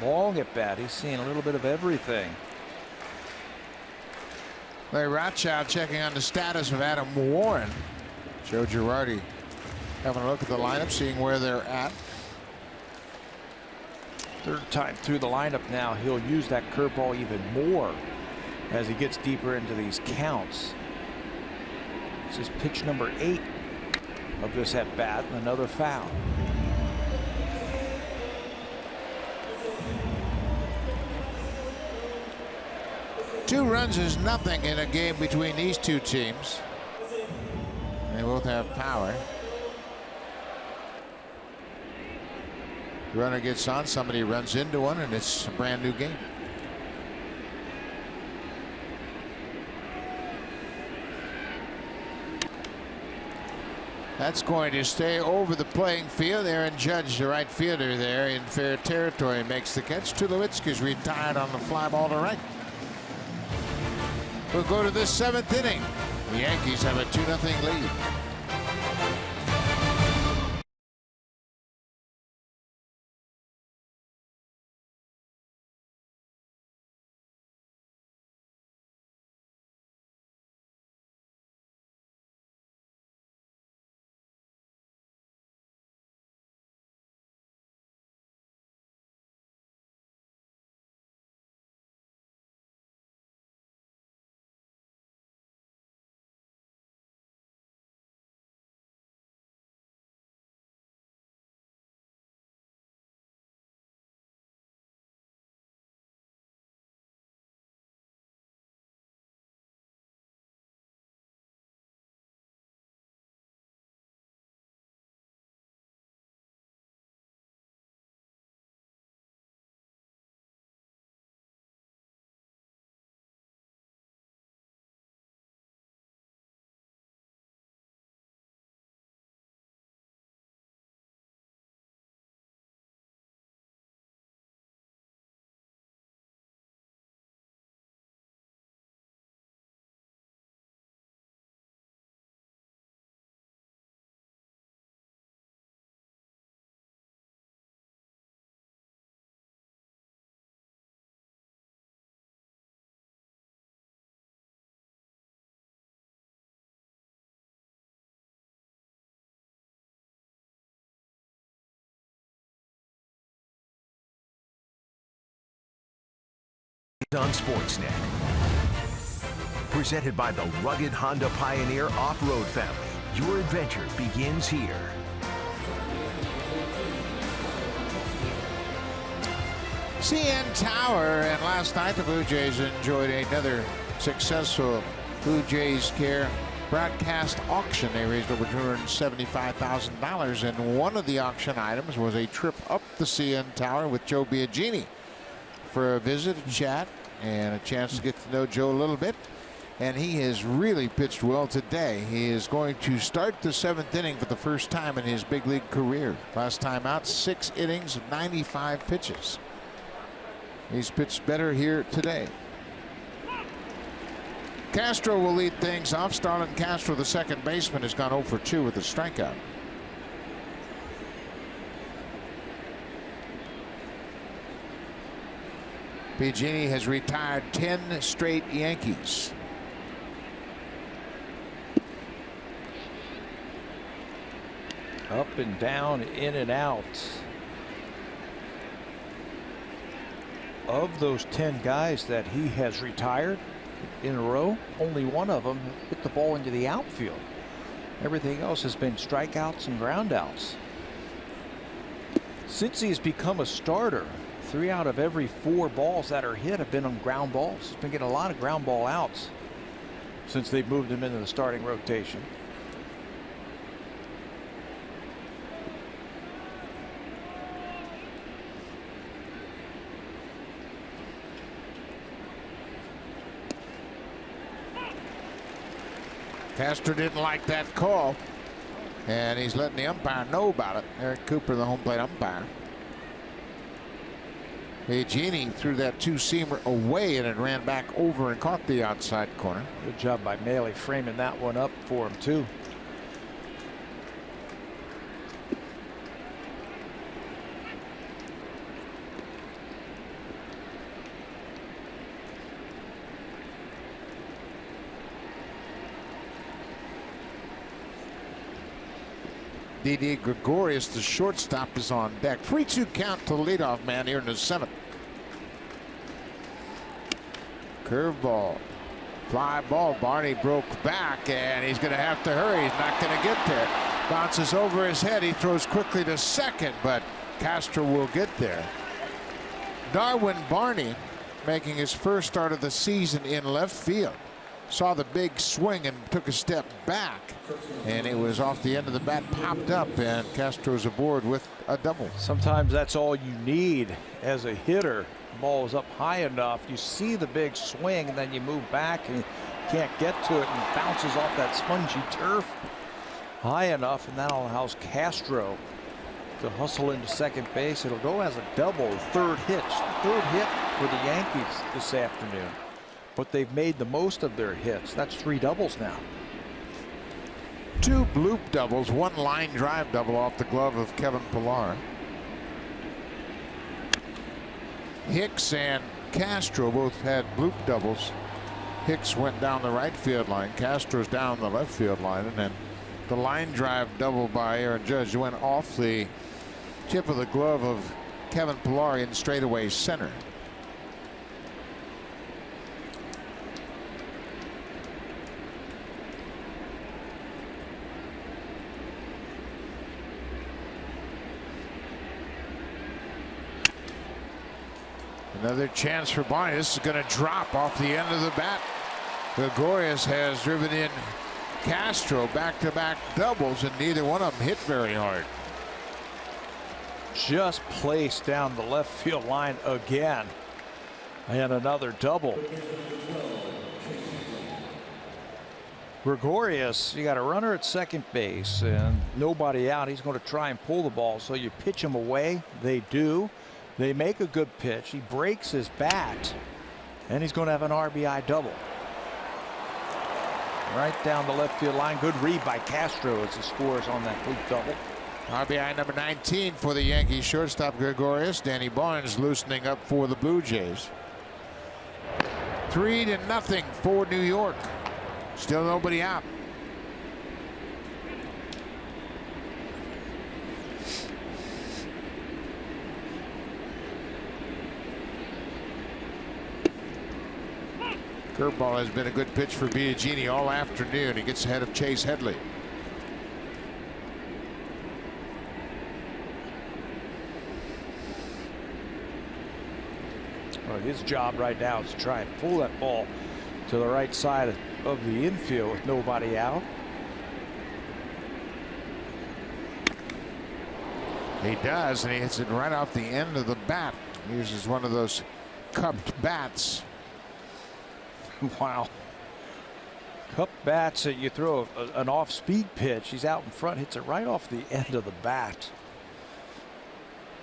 Long at bat. He's seeing a little bit of everything. Larry Rothschild checking on the status of Adam Warren. Joe Girardi having a look at the lineup, seeing where they're at. Third time through the lineup now. He'll use that curveball even more as he gets deeper into these counts. This is pitch number 8 of this at bat, and another foul. Two runs is nothing in a game between these two teams. They both have power. Runner gets on, somebody runs into one, and it's a brand new game. That's going to stay over the playing field. Aaron Judge, the right fielder there in fair territory, makes the catch. Tulowitzki's retired on the fly ball to right. We'll go to the 7th inning. The Yankees have a 2-0 lead. On Sportsnet. Presented by the rugged Honda Pioneer Off-Road family. Your adventure begins here. CN Tower, and last night the Blue Jays enjoyed another successful Blue Jays Care broadcast auction. They raised over $275,000, and one of the auction items was a trip up the CN Tower with Joe Biagini for a visit, a chat, and a chance to get to know Joe a little bit. And he has really pitched well today. He is going to start the 7th inning for the first time in his big league career. Last time out, 6 innings of 95 pitches. He's pitched better here today. Castro will lead things off. Starlin Castro, the second baseman, has gone 0 for 2 with a strikeout. Biagini has retired 10 straight Yankees. Up and down, in and out. Of those 10 guys that he has retired in a row, only one of them hit the ball into the outfield. Everything else has been strikeouts and groundouts. Since he has become a starter, 3 out of every 4 balls that are hit have been on ground balls. He's been getting a lot of ground ball outs since they've moved him into the starting rotation. Castro didn't like that call, and he's letting the umpire know about it. Eric Cooper, the home plate umpire. Biagini threw that 2-seamer away, and it ran back over and caught the outside corner. Good job by Maley framing that one up for him too. Didi Gregorius, the shortstop, is on deck. 3-2 count to the leadoff man here in the 7th. Curveball. Fly ball. Barney broke back, and he's going to have to hurry. He's not going to get there. Bounces over his head. He throws quickly to second, but Castro will get there. Darwin Barney making his first start of the season in left field. Saw the big swing and took a step back, and it was off the end of the bat, popped up, and Castro's aboard with a double. Sometimes that's all you need as a hitter. The ball is up high enough, you see the big swing, and then you move back and you can't get to it, and bounces off that spongy turf high enough, and that allows Castro to hustle into second base. It'll go as a double, third hit for the Yankees this afternoon. But they've made the most of their hits. That's 3 doubles now. 2 bloop doubles, 1 line drive double off the glove of Kevin Pillar. Hicks and Castro both had bloop doubles. Hicks went down the right field line. Castro's down the left field line, and then the line drive double by Aaron Judge went off the tip of the glove of Kevin Pillar in straightaway center. Another chance for Barney. This is going to drop off the end of the bat. Gregorius has driven in Castro, back-to-back doubles, and neither one of them hit very hard. Just placed down the left field line again. And another double. Gregorius, you got a runner at second base and nobody out. He's going to try and pull the ball, so you pitch him away. They do. They make a good pitch. He breaks his bat, and he's going to have an RBI double. Right down the left field line. Good read by Castro as he scores on that loop double. RBI number 19 for the Yankees shortstop Gregorius. Danny Barnes loosening up for the Blue Jays. 3-0 for New York. Still nobody out. Curveball has been a good pitch for Biagini all afternoon. He gets ahead of Chase Headley. Well, his job right now is to try and pull that ball to the right side of the infield with nobody out. He does, and he hits it right off the end of the bat. He uses one of those cupped bats. Wow. Cup bats, you throw an off-speed pitch. He's out in front, hits it right off the end of the bat.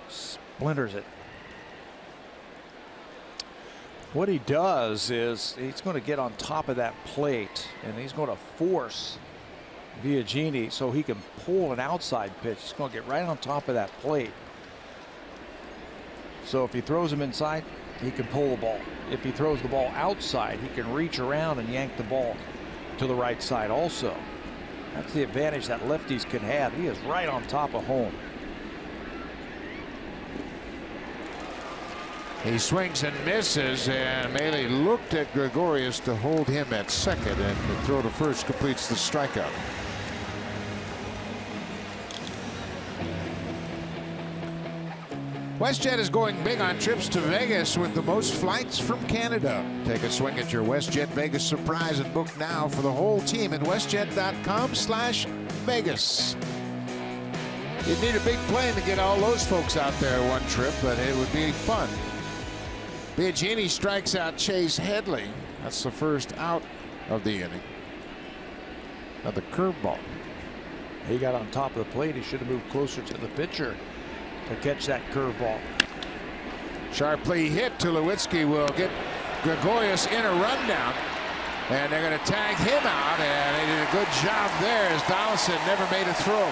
Splinters it. What he does is he's going to get on top of that plate, and he's going to force Biagini so he can pull an outside pitch. He's going to get right on top of that plate. So if he throws him inside, he can pull the ball. If he throws the ball outside, he can reach around and yank the ball to the right side also. That's the advantage that lefties can have. He is right on top of home. He swings and misses, and Maile looked at Gregorius to hold him at second, and the throw to first completes the strikeout. WestJet is going big on trips to Vegas with the most flights from Canada. Take a swing at your WestJet Vegas surprise and book now for the whole team at westjet.com/Vegas. You'd need a big plane to get all those folks out there one trip, but it would be fun. Biagini strikes out Chase Headley. That's the first out of the inning. Another curveball. He got on top of the plate. He should have moved closer to the pitcher to catch that curveball. Sharply hit. Tulowitzki will get Gregorius in a rundown, and they're going to tag him out, and they did a good job there as Donaldson never made a throw.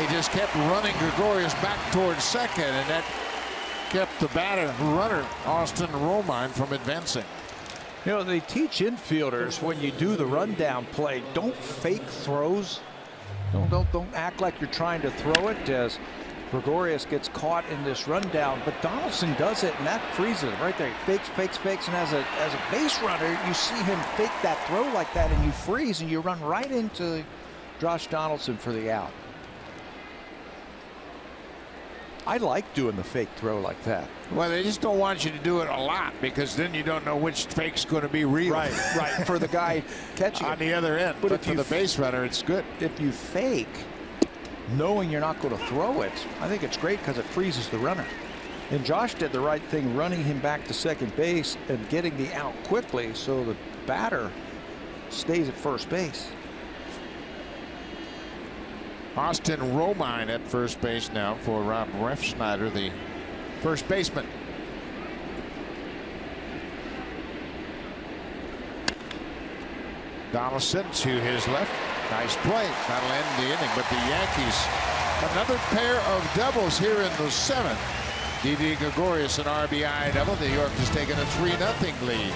He just kept running Gregorius back towards second, and that kept the runner Austin Romine from advancing. You know, they teach infielders when you do the rundown play, don't fake throws. Don't act like you're trying to throw it, as Gregorius gets caught in this rundown, but Donaldson does it, and that freezes it right there. He fakes, and as a base runner, you see him fake that throw like that, and you freeze, and you run right into Josh Donaldson for the out. I like doing the fake throw like that. Well, they just don't want you to do it a lot, because then you don't know which fake's going to be real. Right, for the guy catching on the other end. But for the base runner, it's good. If you fake, knowing you're not going to throw it, I think it's great because it freezes the runner. And Josh did the right thing, running him back to second base and getting the out quickly so the batter stays at first base. Austin Romine at first base now for Rob Refsnyder, the first baseman. Donaldson to his left. Nice play. That'll end the inning, but the Yankees, another pair of doubles here in the seventh. Didi Gregorius, an RBI double. New York has taken a 3-0 lead.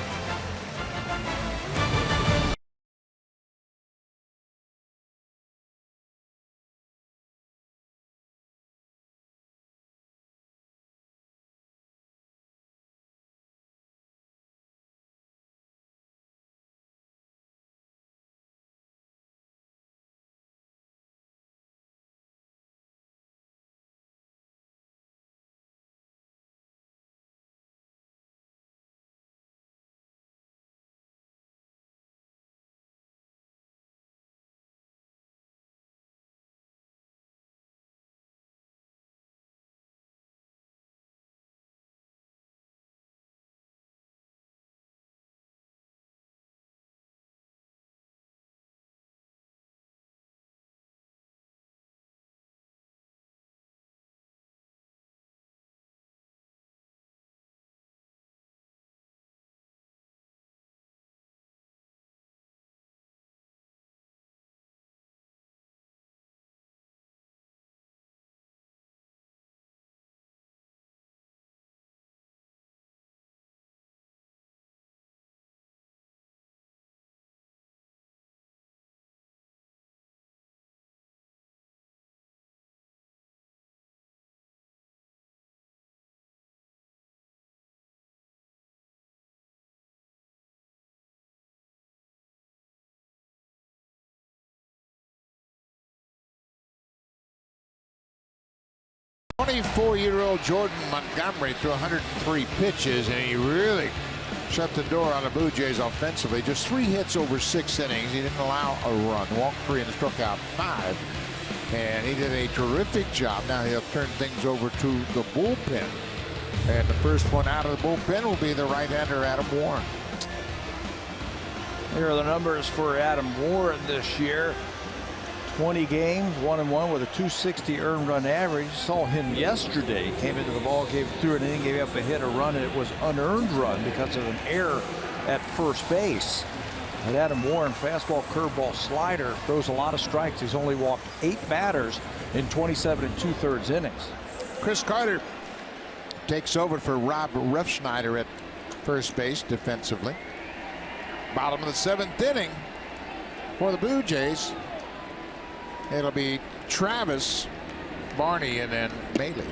24-year-old Jordan Montgomery threw 103 pitches, and he really shut the door on the Blue Jays offensively. Just 3 hits over 6 innings. He didn't allow a run, walked 3 and struck out 5. And he did a terrific job. Now he'll turn things over to the bullpen. And the first one out of the bullpen will be the right-hander Adam Warren. Here are the numbers for Adam Warren this year. 20 games, 1-1 with a 260 earned run average. Saw him yesterday. He came into the ball game, threw an inning, gave up a hit, a run, and it was unearned run because of an error at first base. But Adam Warren, fastball, curveball, slider, throws a lot of strikes. He's only walked 8 batters in 27 2/3 innings. Chris Carter takes over for Rob Refsnyder at first base defensively. Bottom of the 7th inning for the Blue Jays. It'll be Travis, Barney, and then Maile.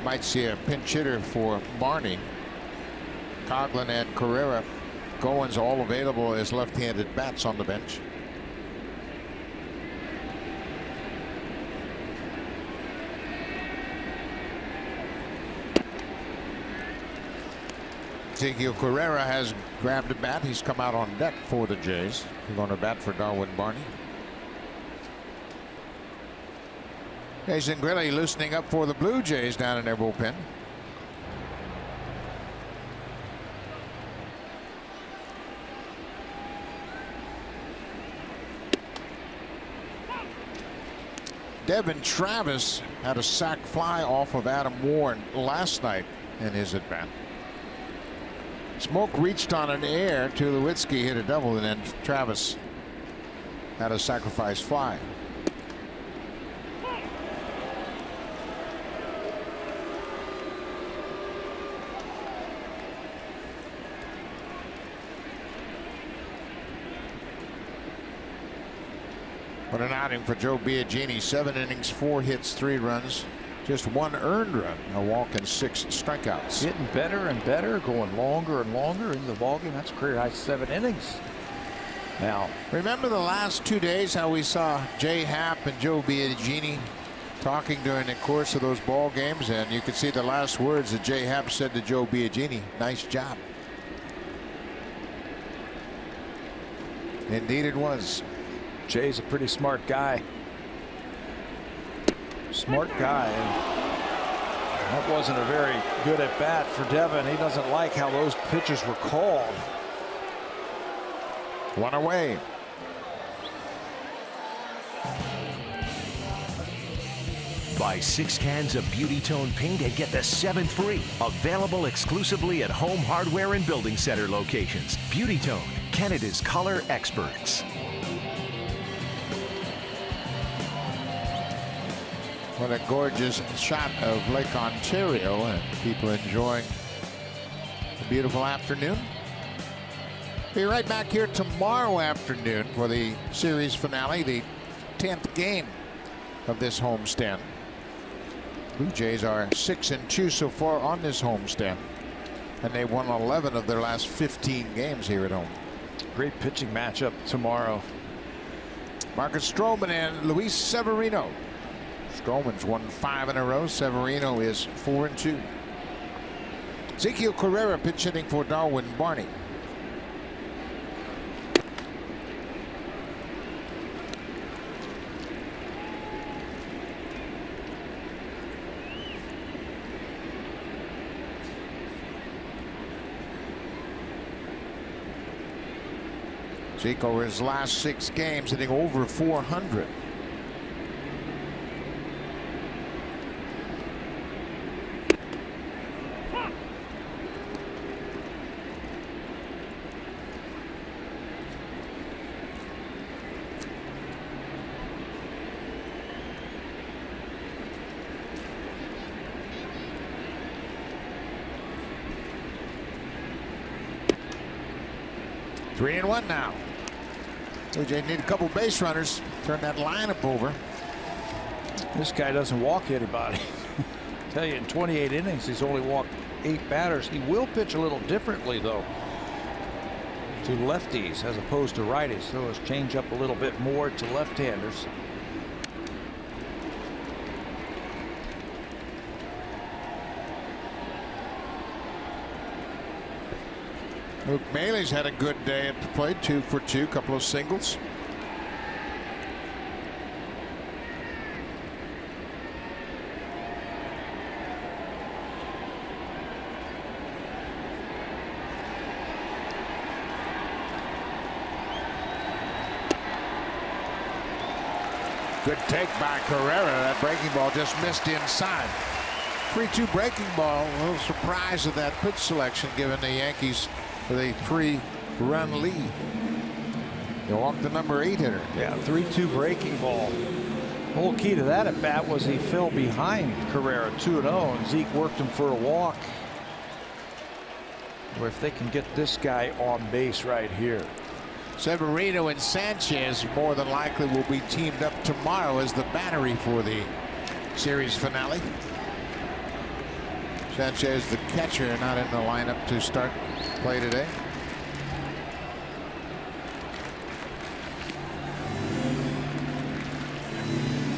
Might see a pinch hitter for Barney. Coughlin and Carrera. Goins all available as left-handed bats on the bench. Ezequiel Carrera has grabbed a bat. He's come out on deck for the Jays. He's going to bat for Darwin Barney. Jason Grilli loosening up for the Blue Jays down in their bullpen. Devin Travis had a sac fly off of Adam Warren last night in his at bat. Smoke reached on an air. Tulowitzki hit a double, and then Travis had a sacrifice fly. What an outing for Joe Biagini. 7 innings, 4 hits, 3 runs, just 1 earned run, a walk, and 6 strikeouts. Getting better and better, going longer and longer into the ballgame. That's a career high 7 innings. Now, remember the last 2 days how we saw Jay Happ and Joe Biagini talking during the course of those ball games, and you could see the last words that Jay Happ said to Joe Biagini. Nice job. Indeed it was. Jay's a pretty smart guy. Smart guy. And that wasn't a very good at bat for Devin. He doesn't like how those pitches were called. 1 away. Buy 6 cans of Beauty Tone paint and get the 7th free. Available exclusively at Home Hardware and Building Center locations. Beauty Tone, Canada's color experts. What a gorgeous shot of Lake Ontario, and people enjoying a beautiful afternoon. Be right back here tomorrow afternoon for the series finale, the 10th game of this homestand. Blue Jays are 6-2 so far on this homestand, and they won 11 of their last 15 games here at home. Great pitching matchup tomorrow. Marcus Stroman and Luis Severino. Stroman's won 5 in a row. Severino is 4-2. Ezequiel Carrera pitch hitting for Darwin Barney. Zeke over his last 6 games hitting over 400. Three and 1 now. Blue Jays need a couple base runners. Turn that lineup over. This guy doesn't walk anybody. I tell you, in 28 innings, he's only walked 8 batters. He will pitch a little differently, though, to lefties as opposed to righties. So his change up a little bit more to left-handers. Luke Mailey's had a good day at the plate, 2 for 2, couple of singles. Good take by Carrera. That breaking ball just missed inside. 3-2 breaking ball. A little surprise of that pitch selection given the Yankees with a 3-run lead. They walked the number 8 hitter. Yeah, 3-2 breaking ball. The whole key to that at bat was he fell behind Carrera 2-0, and Zeke worked him for a walk. Or if they can get this guy on base right here. Severino and Sanchez more than likely will be teamed up tomorrow as the battery for the series finale. Sanchez, the catcher, not in the lineup to start play today.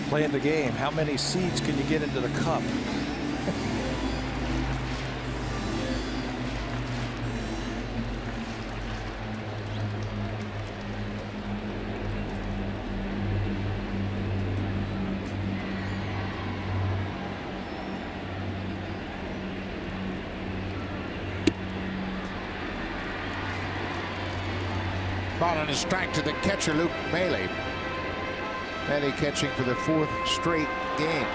Playing the game. How many seeds can you get into the cup? Ball and a strike to the catcher, Luke Mailey. Mailey catching for the 4th straight game.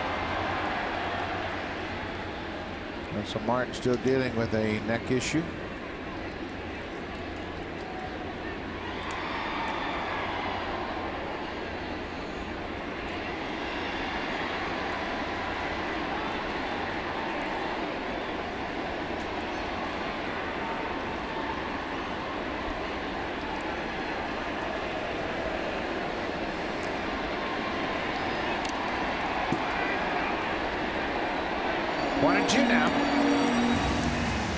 And so Martin still dealing with a neck issue. One and two now.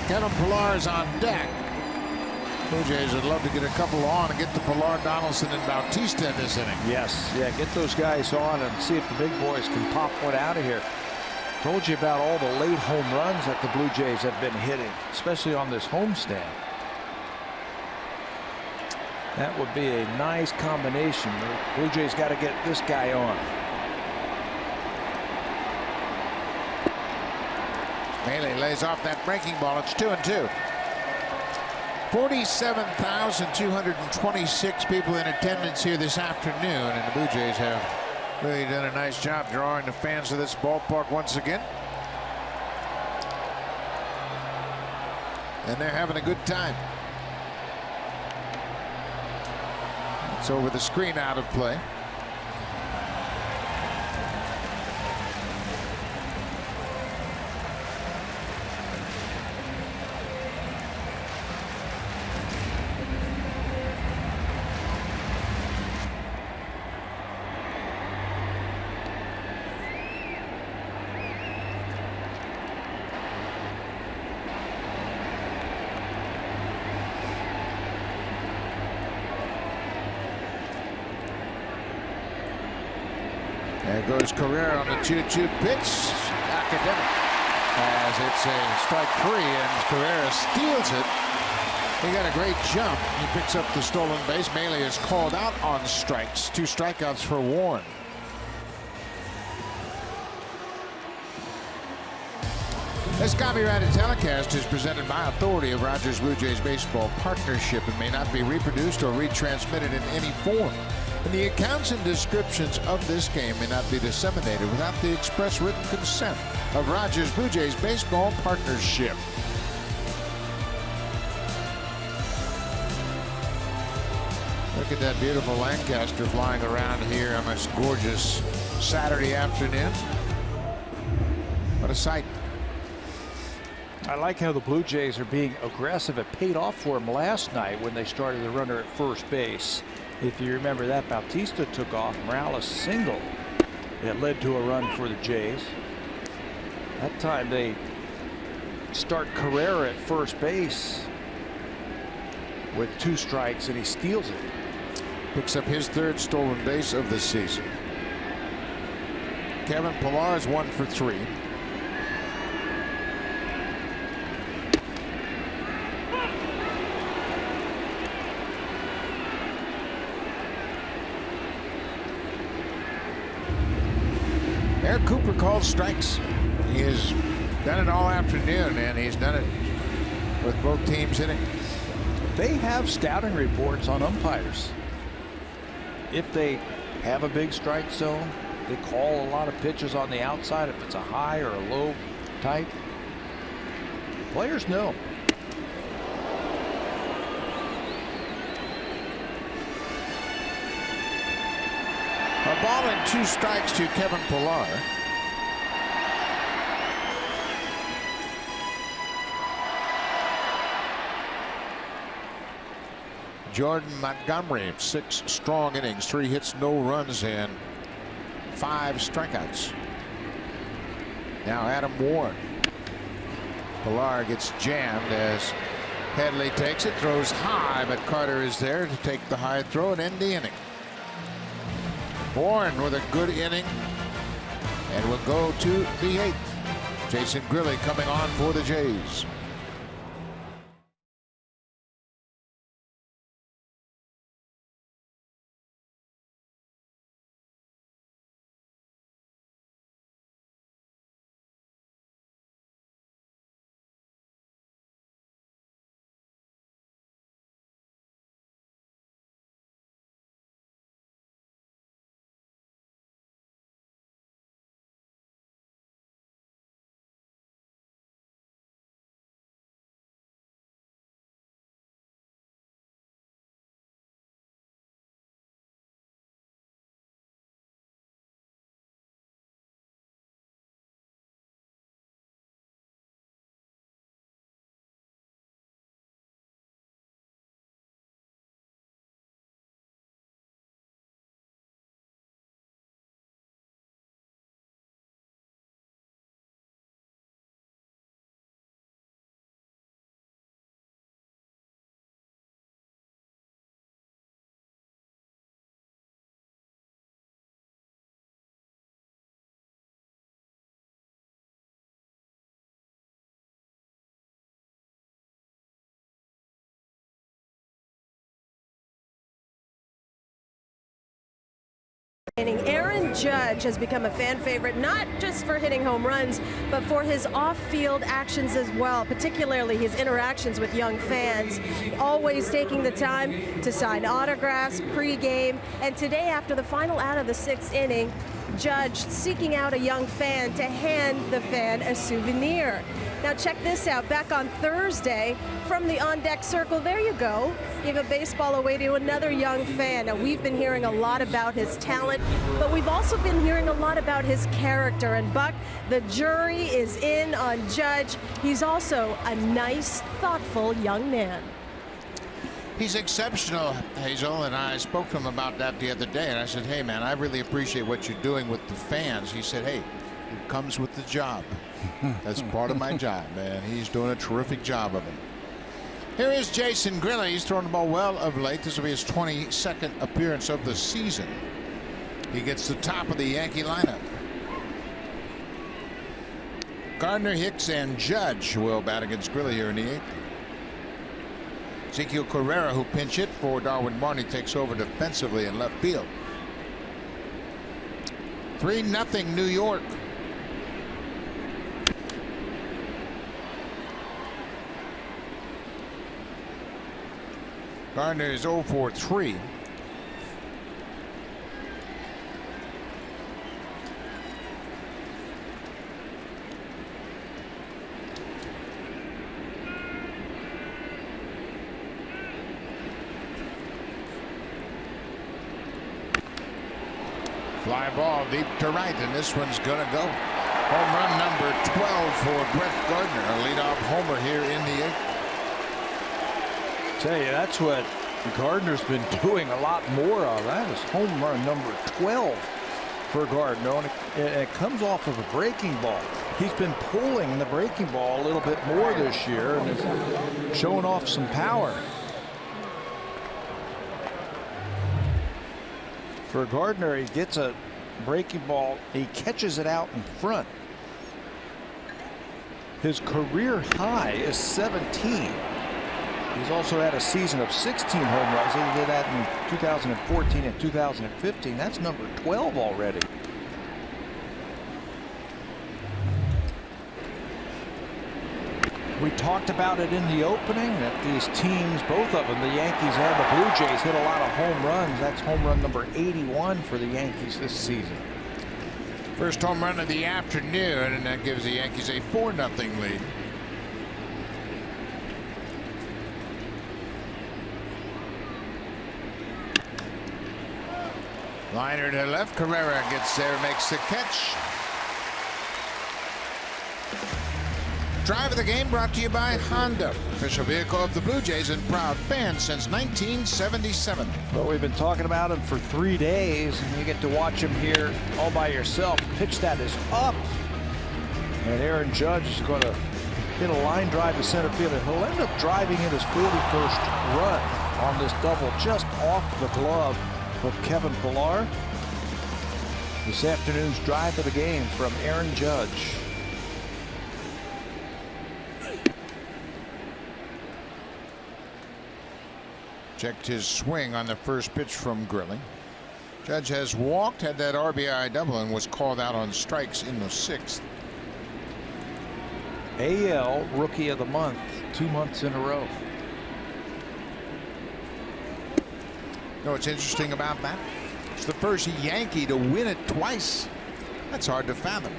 Kevin Pillar's on deck. Blue Jays would love to get a couple on and get to Pillar, Donaldson, and Bautista in this inning. Yes, yeah, get those guys on and see if the big boys can pop one out of here. Told you about all the late home runs that the Blue Jays have been hitting, especially on this homestand. That would be a nice combination. The Blue Jays got to get this guy on. Mailey lays off that breaking ball. It's 2-2. 47,226 people in attendance here this afternoon, and the Blue Jays have really done a nice job drawing the fans of this ballpark once again. And they're having a good time. It's over the screen, out of play. There goes Carrera on the 2-2 pitch. Academic, as it's a strike 3, and Carrera steals it. He got a great jump. He picks up the stolen base. Mailey is called out on strikes. 2 strikeouts for Warren. This copyrighted telecast is presented by authority of Rogers Blue Jays Baseball Partnership and may not be reproduced or retransmitted in any form. And the accounts and descriptions of this game may not be disseminated without the express written consent of Rogers Blue Jays Baseball Partnership. Look at that beautiful Lancaster flying around here on this gorgeous Saturday afternoon. What a sight. I like how the Blue Jays are being aggressive. It paid off for them last night when they started the runner at first base. If you remember that, Bautista took off. Morales single. It led to a run for the Jays. That time they start Carrera at first base with 2 strikes, and he steals it. Picks up his 3rd stolen base of the season. Kevin Pillar is 1 for 3. Cooper called strikes. He has done it all afternoon, and he's done it with both teams hitting. They have scouting reports on umpires. If they have a big strike zone, they call a lot of pitches on the outside. If it's a high or a low type, players know. A ball and 2 strikes to Kevin Pillar. Jordan Montgomery, 6 strong innings, 3 hits, no runs, and 5 strikeouts. Now Adam Warren. Pillar gets jammed as Headley takes it, throws high, but Carter is there to take the high throw and end the inning. Warren with a good inning, and we'll go to the 8th. Jason Grilli coming on for the Jays. Aaron Judge has become a fan favorite, not just for hitting home runs, but for his off-field actions as well, particularly his interactions with young fans, always taking the time to sign autographs pre-game. And today, after the final out of the 6th inning, Judge seeking out a young fan to hand the fan a souvenir. Now check this out, back on Thursday from the on-deck circle, there you go, gave a baseball away to another young fan. Now we've been hearing a lot about his talent, but we've also been hearing a lot about his character. And Buck, the jury is in on Judge. He's also a nice, thoughtful young man. He's exceptional, Hazel, and I spoke to him about that the other day, and I said, hey man, I really appreciate what you're doing with the fans. He said, hey, it comes with the job. That's part of my job, man. He's doing a terrific job of it. Here is Jason Grilli. He's thrown the ball well of late. This will be his 22nd appearance of the season. He gets the top of the Yankee lineup. Gardner, Hicks, and Judge will bat against Grilli here in the 8th. Ezekiel Carrera, who pinch hit for Darwin Barney, takes over defensively in left field. 3-0 New York. Gardner is 0 for 3. Fly ball deep to right, and this one's gonna go. Home run number 12 for Brett Gardner, a leadoff homer here in the 8th. Tell you, that's what Gardner's been doing a lot more of. That is home run number 12 for Gardner, and it comes off of a breaking ball. He's been pulling the breaking ball a little bit more this year and is showing off some power. For Gardner, he gets a breaking ball, he catches it out in front. His career high is 17. He's also had a season of 16 home runs. He did that in 2014 and 2015. That's number 12 already. We talked about it in the opening that these teams, both of them, the Yankees and the Blue Jays, hit a lot of home runs. That's home run number 81 for the Yankees this season. First home run of the afternoon, and that gives the Yankees a 4-0 lead. Liner to left. Carrera gets there, makes the catch. Drive of the game brought to you by Honda, official vehicle of the Blue Jays and proud fan since 1977. Well, we've been talking about him for 3 days, and you get to watch him here all by yourself. Pitch that is up, and Aaron Judge is going to hit a line drive to center field, and he'll end up driving in his 41st run on this double, just off the glove of Kevin Pillar. This afternoon's drive of the game from Aaron Judge. Checked his swing on the first pitch from Grilling. Judge has walked, had that RBI double, and was called out on strikes in the 6th. AL Rookie of the Month, 2 months in a row. You know what's interesting about that? It's the first Yankee to win it twice. That's hard to fathom.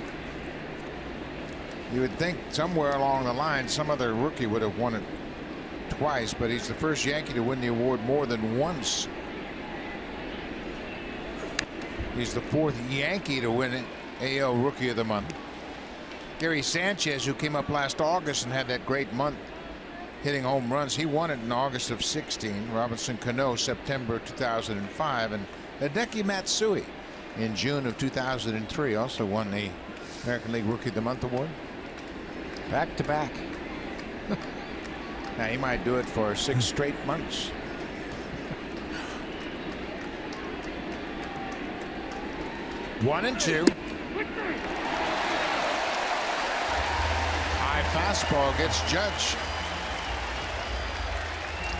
You would think somewhere along the line some other rookie would have won it twice, but he's the first Yankee to win the award more than once. He's the 4th Yankee to win it, AL Rookie of the Month. Gary Sanchez, who came up last August and had that great month hitting home runs, he won it in August of 16. Robinson Cano, September 2005, and Hideki Matsui in June of 2003 also won the American League Rookie of the Month award. Back to back. Now he might do it for 6 straight months. One and two. High fastball gets Judge.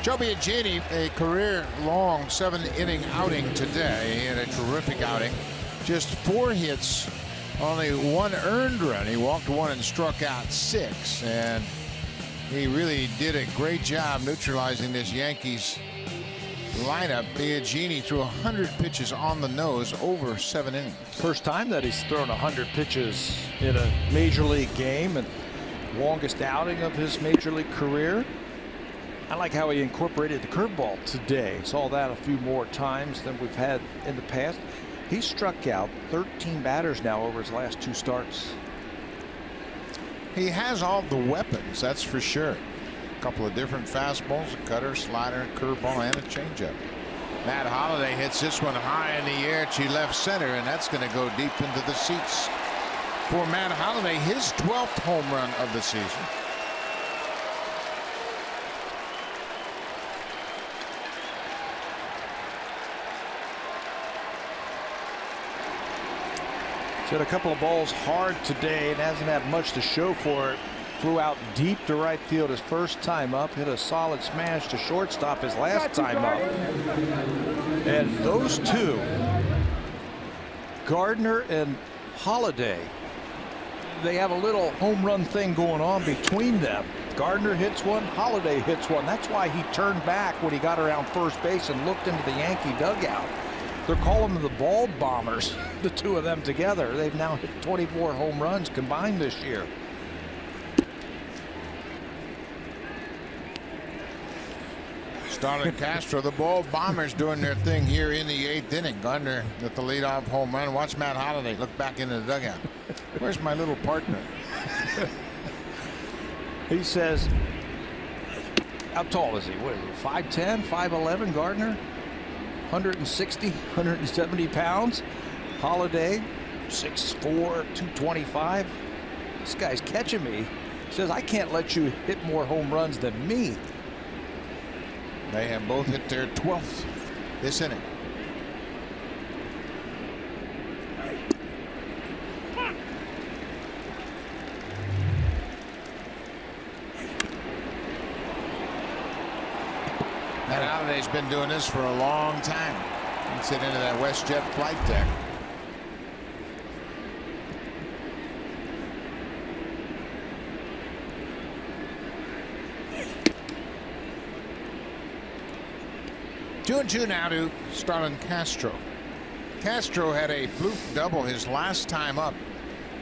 Joe Biagini, a career-long 7-inning outing today. He had a terrific outing. Just 4 hits, only 1 earned run. He walked 1 and struck out 6. And he really did a great job neutralizing this Yankees lineup. Biagini threw 100 pitches on the nose over 7 innings. First time that he's thrown 100 pitches in a major league game, and longest outing of his major league career. I like how he incorporated the curveball today. Saw that a few more times than we've had in the past. He struck out 13 batters now over his last 2 starts. He has all the weapons, that's for sure. A couple of different fastballs, a cutter, slider, curveball, and a changeup. Matt Holliday hits this one high in the air to left center, and that's going to go deep into the seats for Matt Holliday, his 12th home run of the season. Hit a couple of balls hard today and hasn't had much to show for it. Flew out deep to right field his first time up. Hit a solid smash to shortstop his last time up. And those two, Gardner and Holliday, they have a little home run thing going on between them. Gardner hits one, Holliday hits one. That's why he turned back when he got around first base and looked into the Yankee dugout. They're calling them the ball bombers, the two of them together. They've now hit 24 home runs combined this year. Starlin Castro, the ball bombers doing their thing here in the 8th inning. Gardner with the leadoff home run. Watch Matt Holliday look back into the dugout. Where's my little partner? He says, how tall is he? What is he, 5'10", 5'11", Gardner? 160, 170 pounds. Holliday, 6'4", 225. This guy's catching me. He says, I can't let you hit more home runs than me. They have both hit their 12th this inning. And Holliday's been doing this for a long time. He's sitting into that WestJet flight deck. 2-2 now to Starlin Castro. Castro had a fluke double his last time up.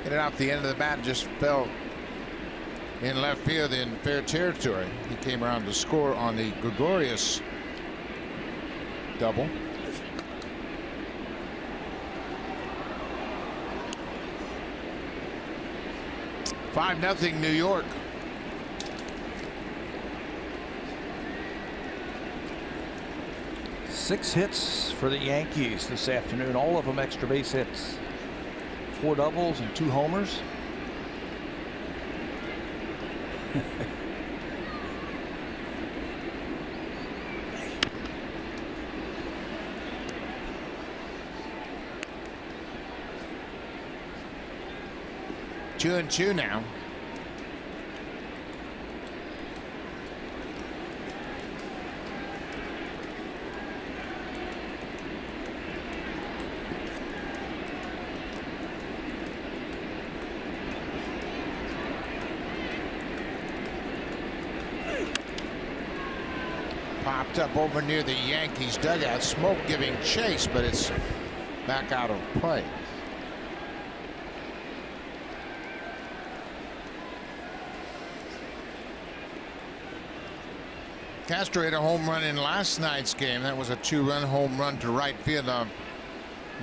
Hit it out the end of the bat and just fell in left field in fair territory. He came around to score on the Gregorius double. Five nothing New York. Six hits for the Yankees this afternoon, all of them extra base hits. 4 doubles and 2 homers. Two and two now. Popped up over near the Yankees dugout. Smoke giving chase, but it's back out of play. Castro hit a home run in last night's game. That was a 2-run home run to right field of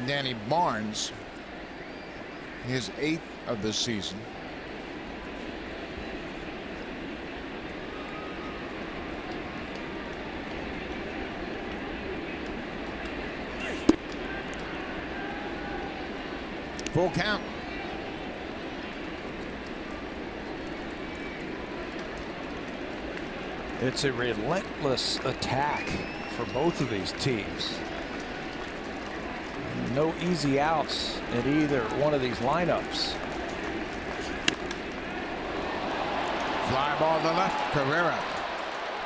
Danny Barnes. His 8th of the season. Full count. It's a relentless attack for both of these teams. No easy outs in either one of these lineups. Fly ball to the left. Carrera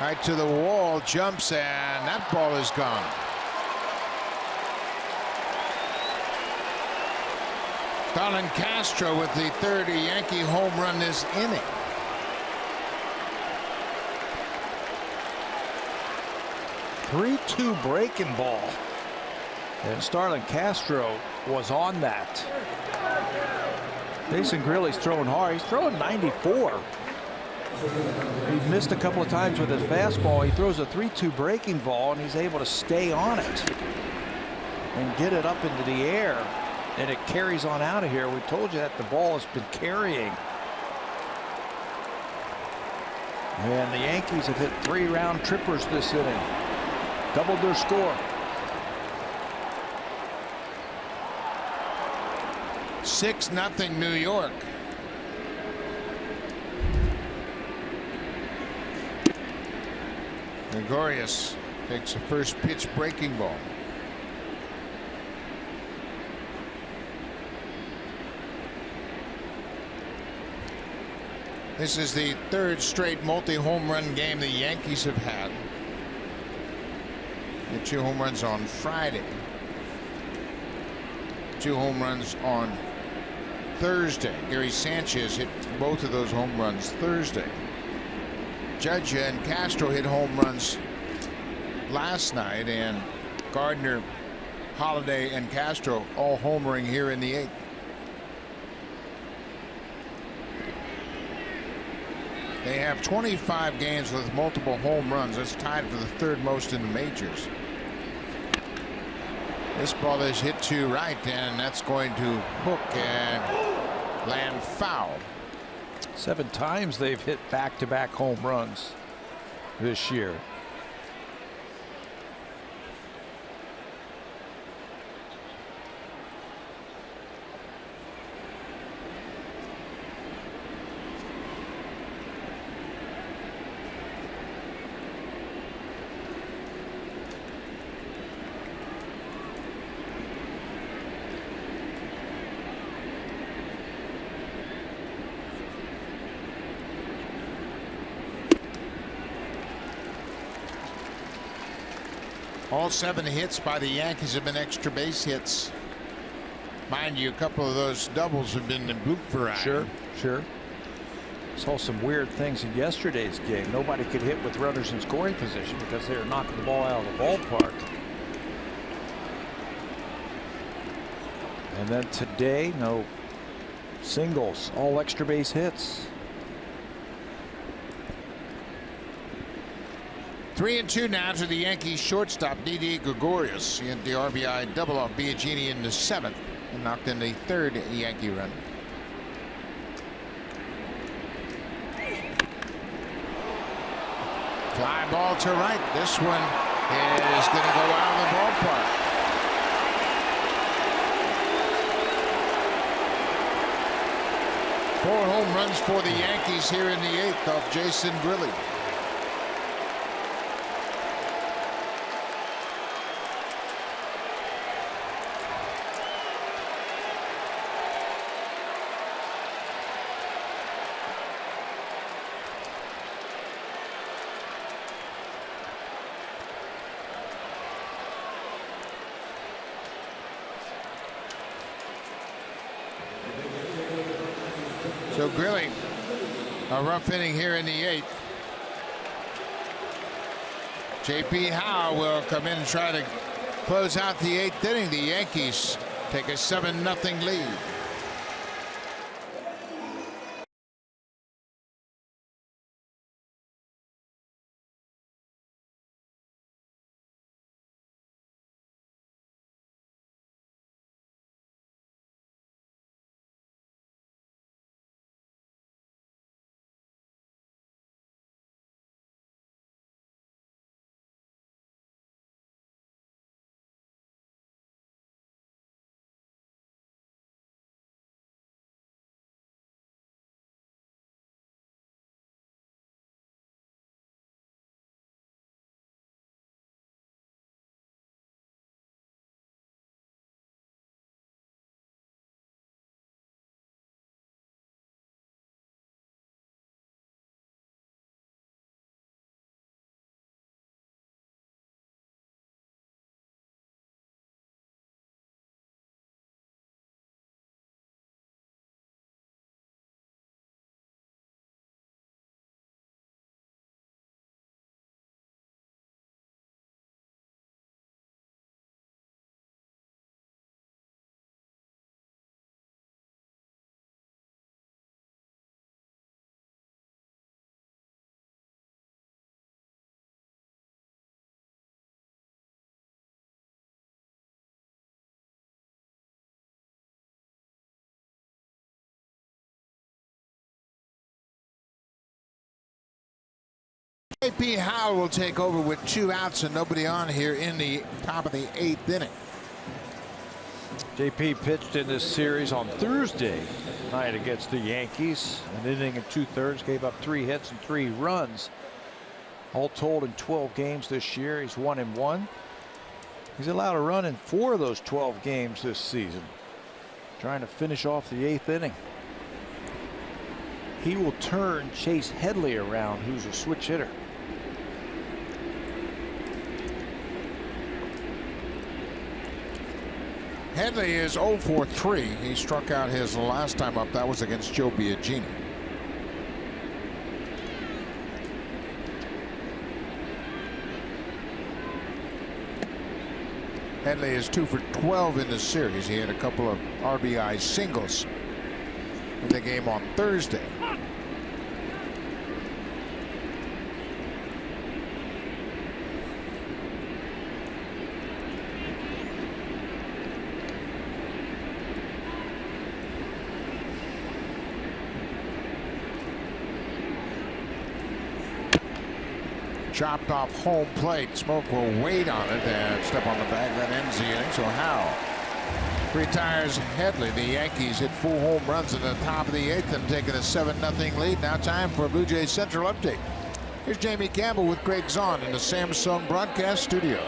right to the wall, jumps, and that ball is gone. Starlin Castro with the 3rd Yankee home run this inning. Three-two breaking ball, and Starlin Castro was on that. Jason Grilli's throwing hard. He's throwing 94. He missed a couple of times with his fastball. He throws a 3-2 breaking ball, and he's able to stay on it and get it up into the air, and it carries on out of here. We told you that the ball has been carrying. And the Yankees have hit 3 round trippers this inning. Doubled their score. 6-0 New York. Gregorius takes the first pitch breaking ball. This is the 3rd straight multi-home run game the Yankees have had. The 2 home runs on Friday. 2 home runs on Thursday. Gary Sanchez hit both of those home runs Thursday. Judge and Castro hit home runs last night, and Gardner, Holiday, and Castro all homering here in the 8th. They have 25 games with multiple home runs. That's tied for the 3rd most in the majors. This ball is hit to right, and that's going to hook and land foul. 7 times they've hit back-to-back home runs this year. All 7 hits by the Yankees have been extra base hits. Mind you, a couple of those doubles have been the bloop variety. Sure. Saw some weird things in yesterday's game. Nobody could hit with runners in scoring position because they were knocking the ball out of the ballpark. And then today, no singles, all extra base hits. 3-2 now to the Yankees shortstop Didi Gregorius. He had the RBI double off Biagini in the 7th and knocked in the 3rd Yankee run. Fly ball to right. This one is going to go out of the ballpark. Four home runs for the Yankees here in the 8th off Jason Grilli. So Grilli, a rough inning here in the 8th. J.P. Howe will come in and try to close out the 8th inning. The Yankees take a 7-0 lead. J.P. Howe will take over with 2 outs and nobody on here in the top of the 8th inning. JP pitched in this series on Thursday night against the Yankees. An inning and 2/3, gave up 3 hits and 3 runs. All told in 12 games this year, he's 1-1. He's allowed a run in 4 of those 12 games this season. Trying to finish off the 8th inning. He will turn Chase Headley around, who's a switch hitter. Headley is 0 for 3. He struck out his last time up. That was against Joe Biagini. Headley is 2 for 12 in the series. He had a couple of RBI singles in the game on Thursday. Chopped off home plate. Smoke will wait on it and step on the bag. That ends the inning. So Howe retires Headley. The Yankees hit 4 home runs in the top of the 8th and taking a 7-0 lead. Now time for a Blue Jays Central update. Here's Jamie Campbell with Greg Zahn in the Samsung broadcast studio.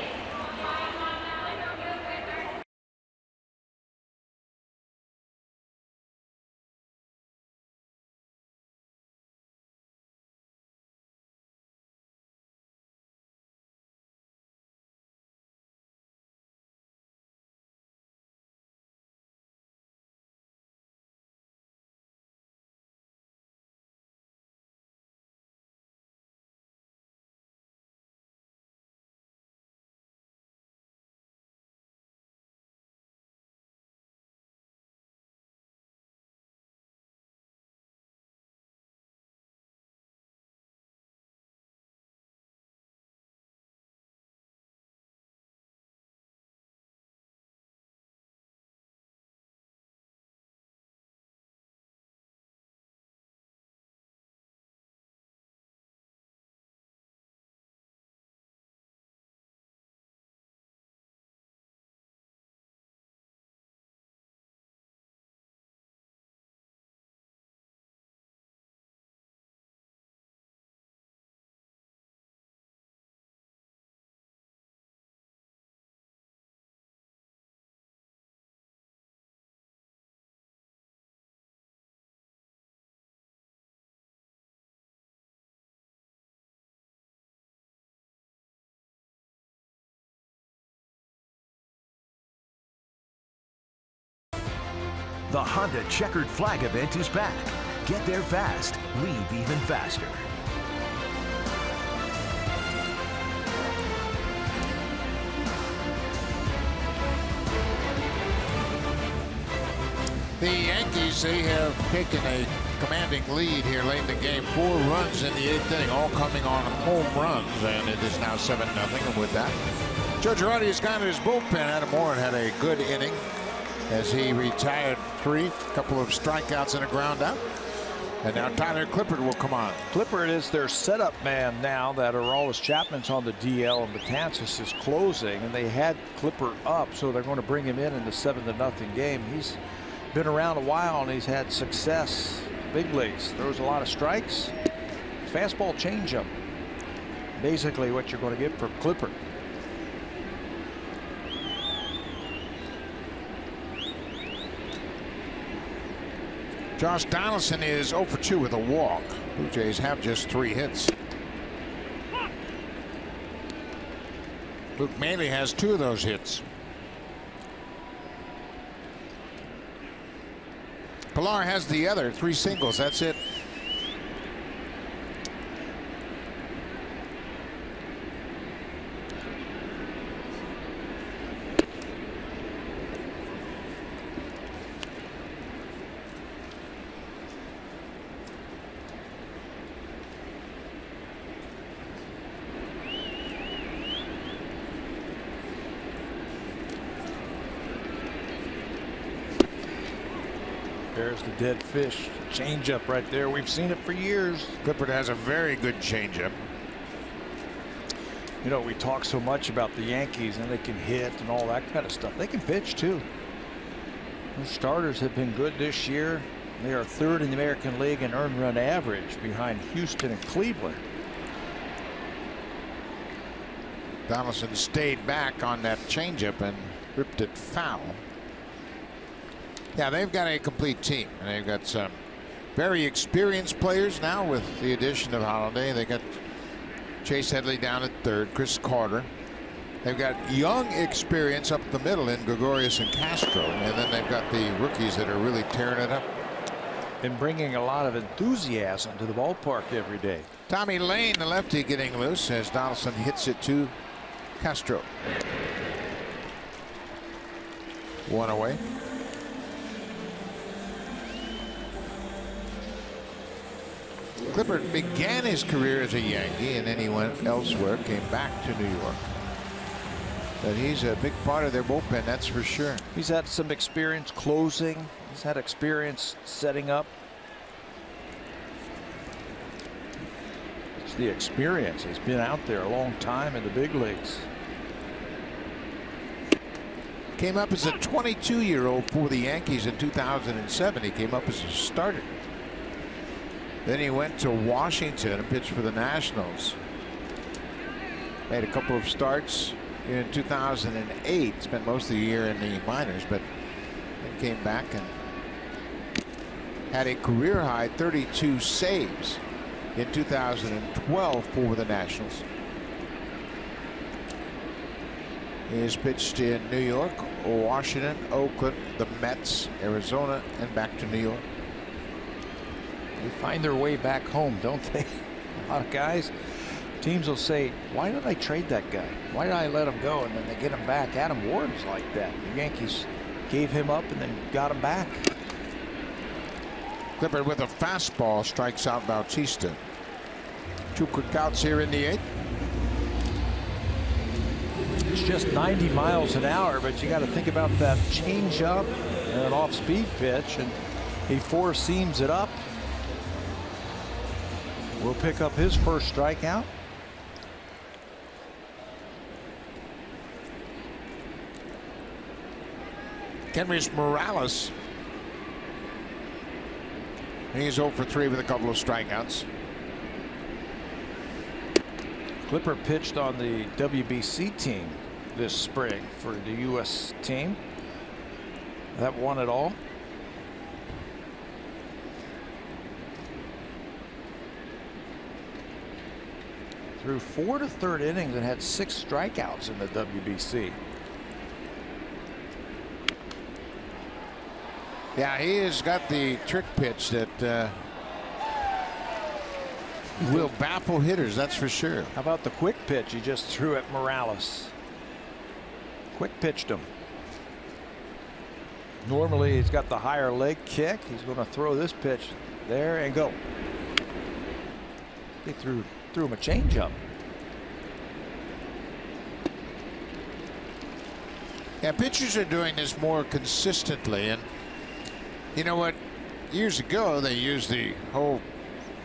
The Honda Checkered Flag event is back. Get there fast, leave even faster. The Yankees, they have taken a commanding lead here late in the game. 4 runs in the 8th inning, all coming on home runs, and it is now 7-0. And with that, Joe Girardi has gone to his bullpen. Adam Warren had a good inning as he retired 3, couple of strikeouts and a ground out. And now Tyler Clippard will come on. Clippard is their setup man now that Aroldis Chapman's on the DL and Betances is closing, and they had Clippard up, so they're going to bring him in the 7-0 game. He's been around a while and he's had success big leagues. Throws a lot of strikes, fastball, changeup, basically what you're going to get from Clippard. Josh Donaldson is 0 for 2 with a walk. Blue Jays have just 3 hits. Luke Maile has 2 of those hits. Pilar has the other 3 singles. That's it. There's the dead fish changeup right there. We've seen it for years. Clippard has a very good changeup. You know, we talk so much about the Yankees and they can hit and all that kind of stuff. They can pitch too. The starters have been good this year. They are 3rd in the American League in earned run average behind Houston and Cleveland. Donaldson stayed back on that changeup and ripped it foul. Yeah, they've got a complete team, and they've got some very experienced players now with the addition of Holiday. They got Chase Headley down at 3rd, Chris Carter. They've got young experience up the middle in Gregorius and Castro, and then they've got the rookies that are really tearing it up. And bringing a lot of enthusiasm to the ballpark every day. Tommy Lane, the lefty, getting loose as Donaldson hits it to Castro. 1 away. Clippard began his career as a Yankee, and then he went elsewhere, came back to New York. But he's a big part of their bullpen, that's for sure. He's had some experience closing. He's had experience setting up. It's the experience. He's been out there a long time in the big leagues. Came up as a 22-year-old for the Yankees in 2007. He came up as a starter. Then he went to Washington and pitched for the Nationals. Made a couple of starts in 2008. Spent most of the year in the minors, but then came back and had a career high 32 saves in 2012 for the Nationals. He has pitched in New York, Washington, Oakland, the Mets, Arizona, and back to New York. They find their way back home, don't they? A lot of guys, teams will say, why did I trade that guy? Why did I let him go? And then they get him back. Adam Warren's like that. The Yankees gave him up and then got him back. Clippard with a fastball strikes out Bautista. 2 quick outs here in the 8th. It's just 90 miles an hour, but you got to think about that changeup and an off-speed pitch, and he 4-seams it up. Will pick up his first strikeout. Kenrys Morales. He's 0 for 3 with a couple of strikeouts. Clippard pitched on the WBC team this spring for the U.S. team. That won it all. Threw 4 to 3rd innings and had 6 strikeouts in the WBC. Yeah, he has got the trick pitch that will baffle hitters, that's for sure. How about the quick pitch he just threw at Morales? Quick pitched him. Normally he's got the higher leg kick. He's going to throw this pitch there and go. He threw him a changeup. Yeah, pitchers are doing this more consistently, and you know what? Years ago they used the whole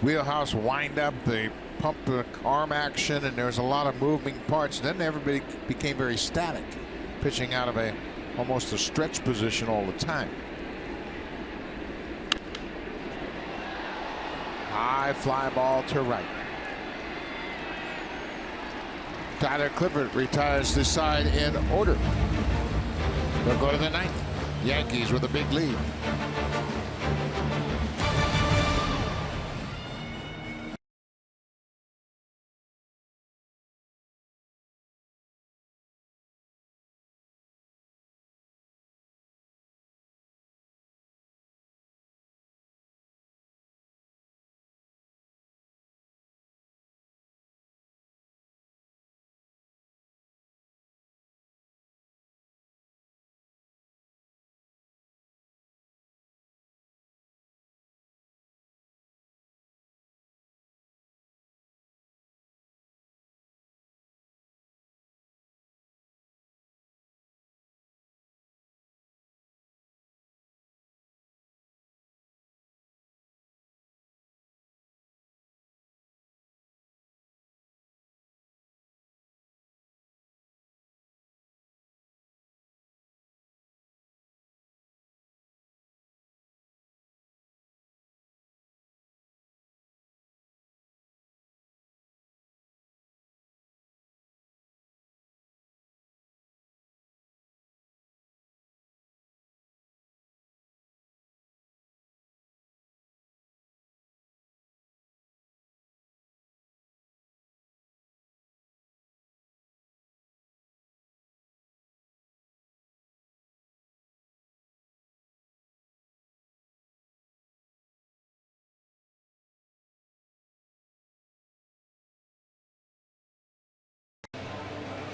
wheelhouse windup, they pumped the arm action, and there was a lot of moving parts. Then everybody became very static, pitching out of almost a stretch position all the time. High fly ball to right. Tyler Clippard retires this side in order. They'll go to the ninth. Yankees with a big lead.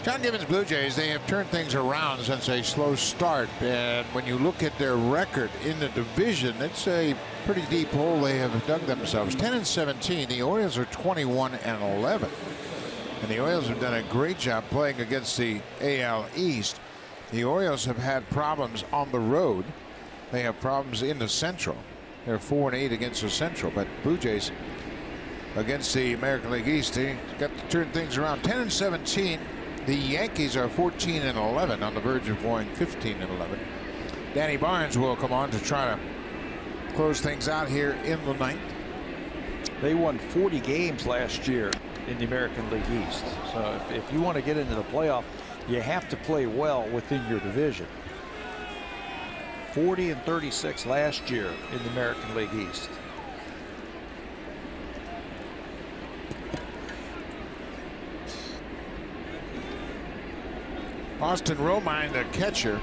John Gibbons Blue Jays, they have turned things around since a slow start, and when you look at their record in the division, it's a pretty deep hole they have dug themselves. 10-17. The Orioles are 21-11, and the Orioles have done a great job playing against the AL East. The Orioles have had problems on the road. They have problems in the Central. They're 4-8 against the Central, but Blue Jays against the American League East, they got to turn things around. 10-17. The Yankees are 14-11, on the verge of going 15-11. Danny Barnes will come on to try to close things out here in the ninth. They won 40 games last year in the American League East. So if you want to get into the playoff, you have to play well within your division. 40-36 last year in the American League East. Austin Romine, the catcher,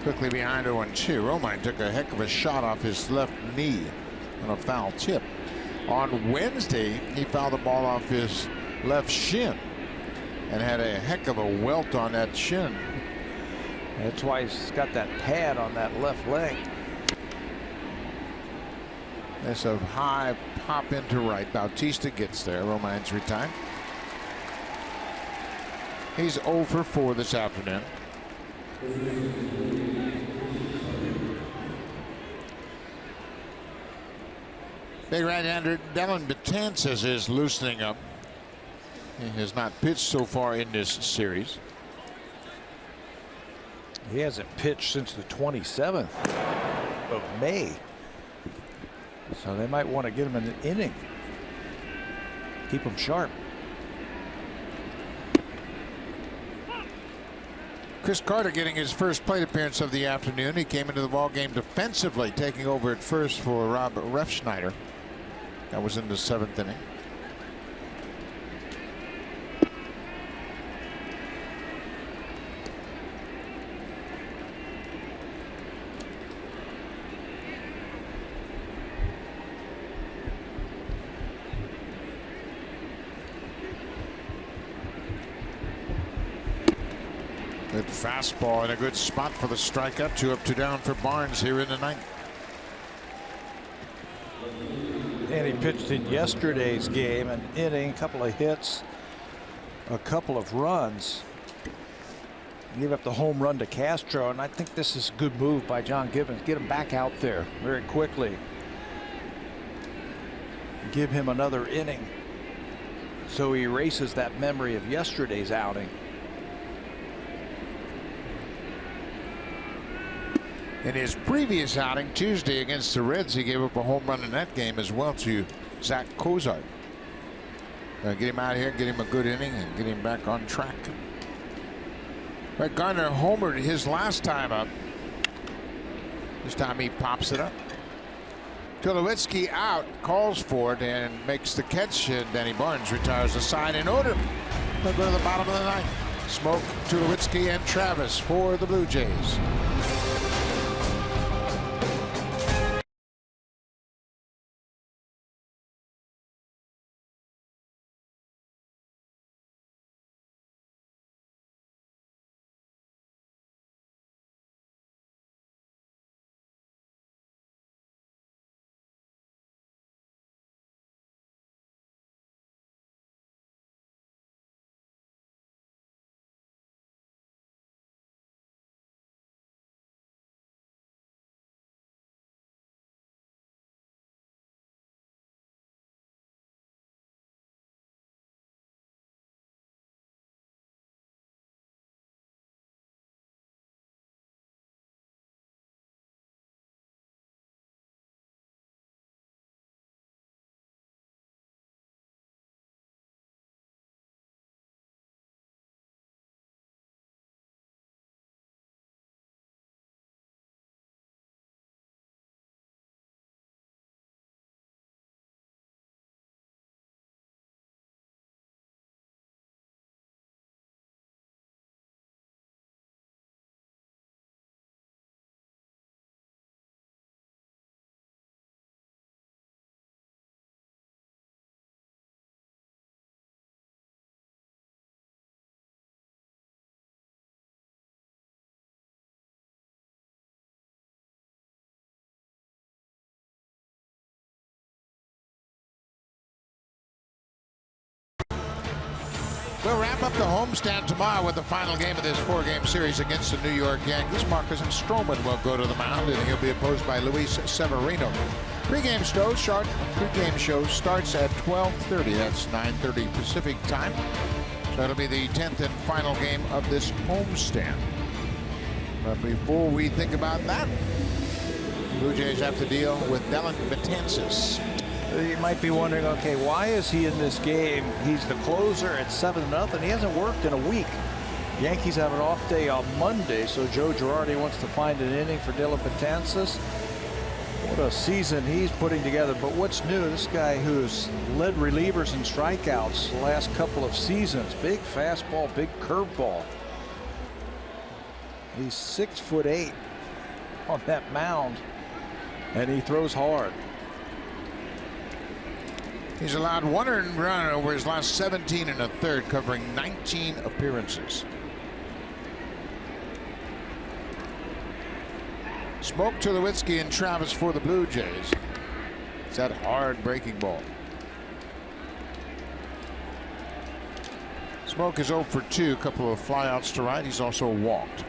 quickly behind 0-2. Romine took a heck of a shot off his left knee on a foul tip. On Wednesday, he fouled the ball off his left shin and had a heck of a welt on that shin. That's why he's got that pad on that left leg. That's a high pop into right. Bautista gets there. Romine's retired. He's 0 for 4 this afternoon. Big right-hander Dylan Betances is loosening up. He has not pitched so far in this series. He hasn't pitched since the 27th of May. So they might want to get him an inning. Keep him sharp. Chris Carter getting his first plate appearance of the afternoon. He came into the ball game defensively, taking over at first for Rob Refsnyder. That was in the 7th inning. fastball in a good spot for the strikeout. 2 up, 2 down for Barnes here in the ninth. And he pitched in yesterday's game, an inning, a couple of hits, a couple of runs. He gave up the home run to Castro, and I think this is a good move by John Gibbons. Get him back out there very quickly. Give him another inning so he erases that memory of yesterday's outing. In his previous outing Tuesday against the Reds, he gave up a home run in that game as well to Zach Cozart. Get him out here, get him a good inning, and get him back on track. But Garner homered his last time up. This time he pops it up. Tulowitzki out, calls for it, and makes the catch. And Danny Barnes retires the side in order. They'll go to the bottom of the ninth. Smoke, Tulowitzki, and Travis for the Blue Jays. We'll wrap up the homestand tomorrow with the final game of this 4-game series against the New York Yankees. Marcus Stroman will go to the mound, and he'll be opposed by Luis Severino. Pregame show starts at 12:30. That's 9:30 Pacific time. So it'll be the 10th and final game of this homestand. But before we think about that, Blue Jays have to deal with Dellin Betances. You might be wondering, okay, why is he in this game? He's the closer at 7-0. He hasn't worked in a week. Yankees have an off day on Monday, so Joe Girardi wants to find an inning for Dellin Betances. What a season he's putting together. But what's new, this guy who's led relievers in strikeouts the last couple of seasons. Big fastball, big curveball. He's 6'8" on that mound, and he throws hard. He's allowed 1 earned run over his last 17 1/3, covering 19 appearances. Smoke, Tulowitzki, and Travis for the Blue Jays. It's that hard breaking ball. Smoke is 0 for 2, a couple of flyouts to right. He's also walked.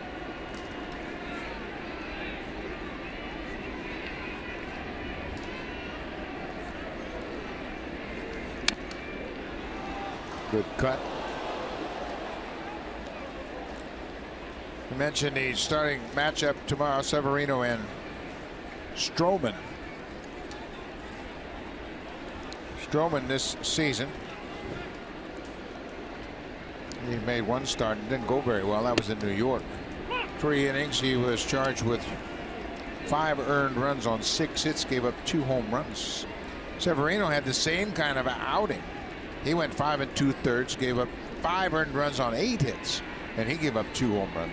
Good cut. I mentioned the starting matchup tomorrow, Severino and Stroman. Stroman this season, he made 1 start and didn't go very well. That was in New York. 3 innings. He was charged with 5 earned runs on 6 hits, gave up 2 home runs. Severino had the same kind of outing. He went 5 2/3, gave up 5 earned runs on 8 hits, and he gave up 2 home runs.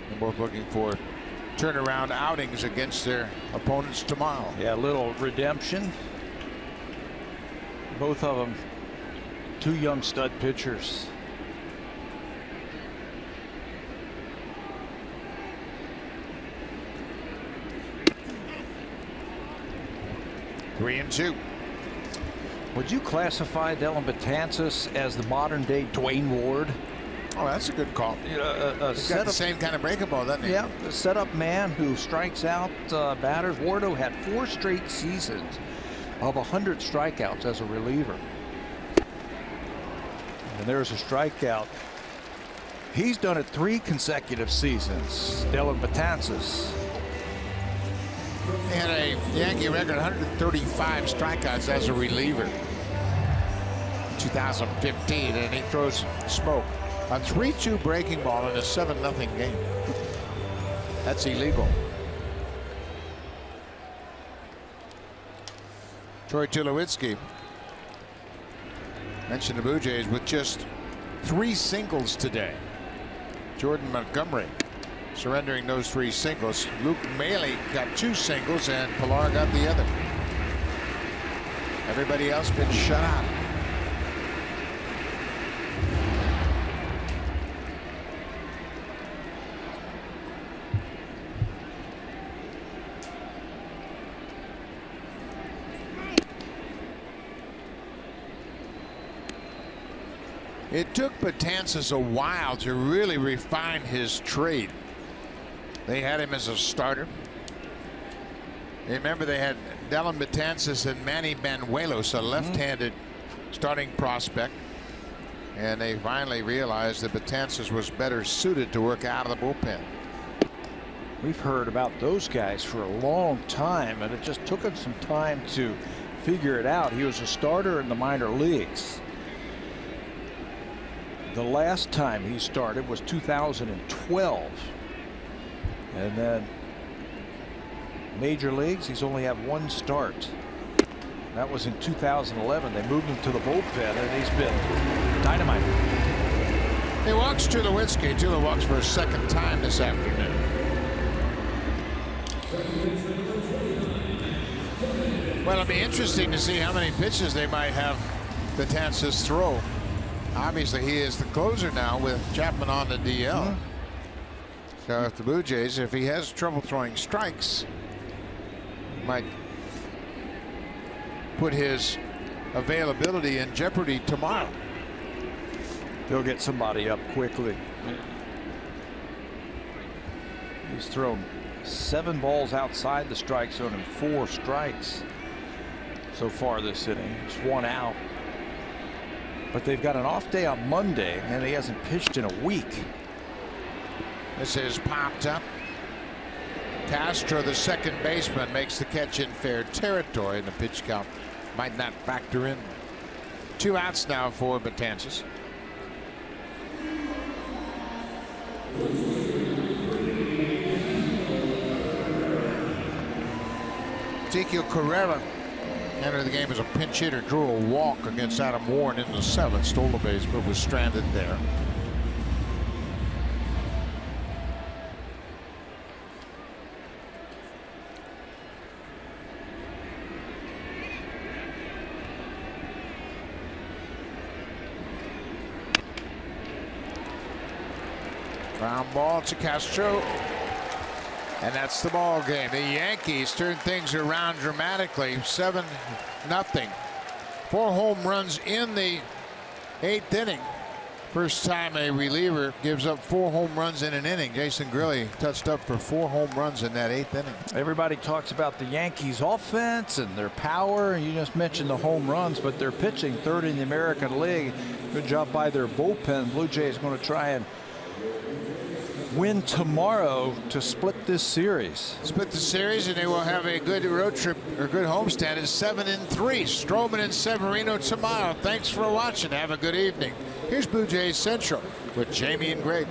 They're both looking for turnaround outings against their opponents tomorrow. Yeah, a little redemption. Both of them 2 young stud pitchers. 3-2. Would you classify Dellin Betances as the modern day Dwayne Ward? Oh, that's a good call. He's got the same kind of breaking ball, doesn't he? Yeah, a setup man who strikes out batters. Wardo had 4 straight seasons of 100 strikeouts as a reliever. And there's a strikeout. He's done it 3 consecutive seasons. Dellin Betances. He had a Yankee record 135 strikeouts as a reliever in 2015, and he throws smoke. A 3-2 breaking ball in a 7-0 game. That's illegal. Troy Tulowitzki mentioned the Blue Jays with just 3 singles today. Jordan Montgomery surrendering those 3 singles. Luke Maile got 2 singles, and Pilar got the other. Everybody else been shut out. It took Betances a while to really refine his trade. They had him as a starter. Remember, they had Dellin Betances and Manny Banuelos, a left-handed starting prospect. And they finally realized that Betances was better suited to work out of the bullpen. We've heard about those guys for a long time, and it just took him some time to figure it out. He was a starter in the minor leagues. The last time he started was 2012. And then major leagues, he's only had 1 start. That was in 2011. They moved him to the bullpen, and he's been dynamite. He walks Tulowitzki. Tula walks for a 2nd time this afternoon. Well, it'll be interesting to see how many pitches they might have Betances throw. Obviously, he is the closer now with Chapman on the DL. So if the Blue Jays, if he has trouble throwing strikes, might put his availability in jeopardy tomorrow. They'll get somebody up quickly. He's thrown 7 balls outside the strike zone and 4 strikes so far this inning. It's 1 out. But they've got an off day on Monday, and he hasn't pitched in a week. This is popped up. Castro, the second baseman, makes the catch in fair territory, and the pitch count might not factor in. 2 outs now for Betances. Ezequiel Carrera entered the game as a pinch hitter, drew a walk against Adam Warren in the 7th, stole the base, but was stranded there. Ground ball to Castro. And that's the ball game. The Yankees turned things around dramatically. 7-0. 4 home runs in the 8th inning. First time a reliever gives up 4 home runs in an inning. Jason Grilli touched up for 4 home runs in that 8th inning. Everybody talks about the Yankees offense and their power. You just mentioned the home runs, but they're pitching 3rd in the American League. Good job by their bullpen. Blue Jays going to try and win tomorrow to split this series. Split the series, and they will have a good road trip or good homestand at 7-3. Stroman and Severino tomorrow. Thanks for watching. Have a good evening. Here's Blue Jays Central with Jamie and Greg.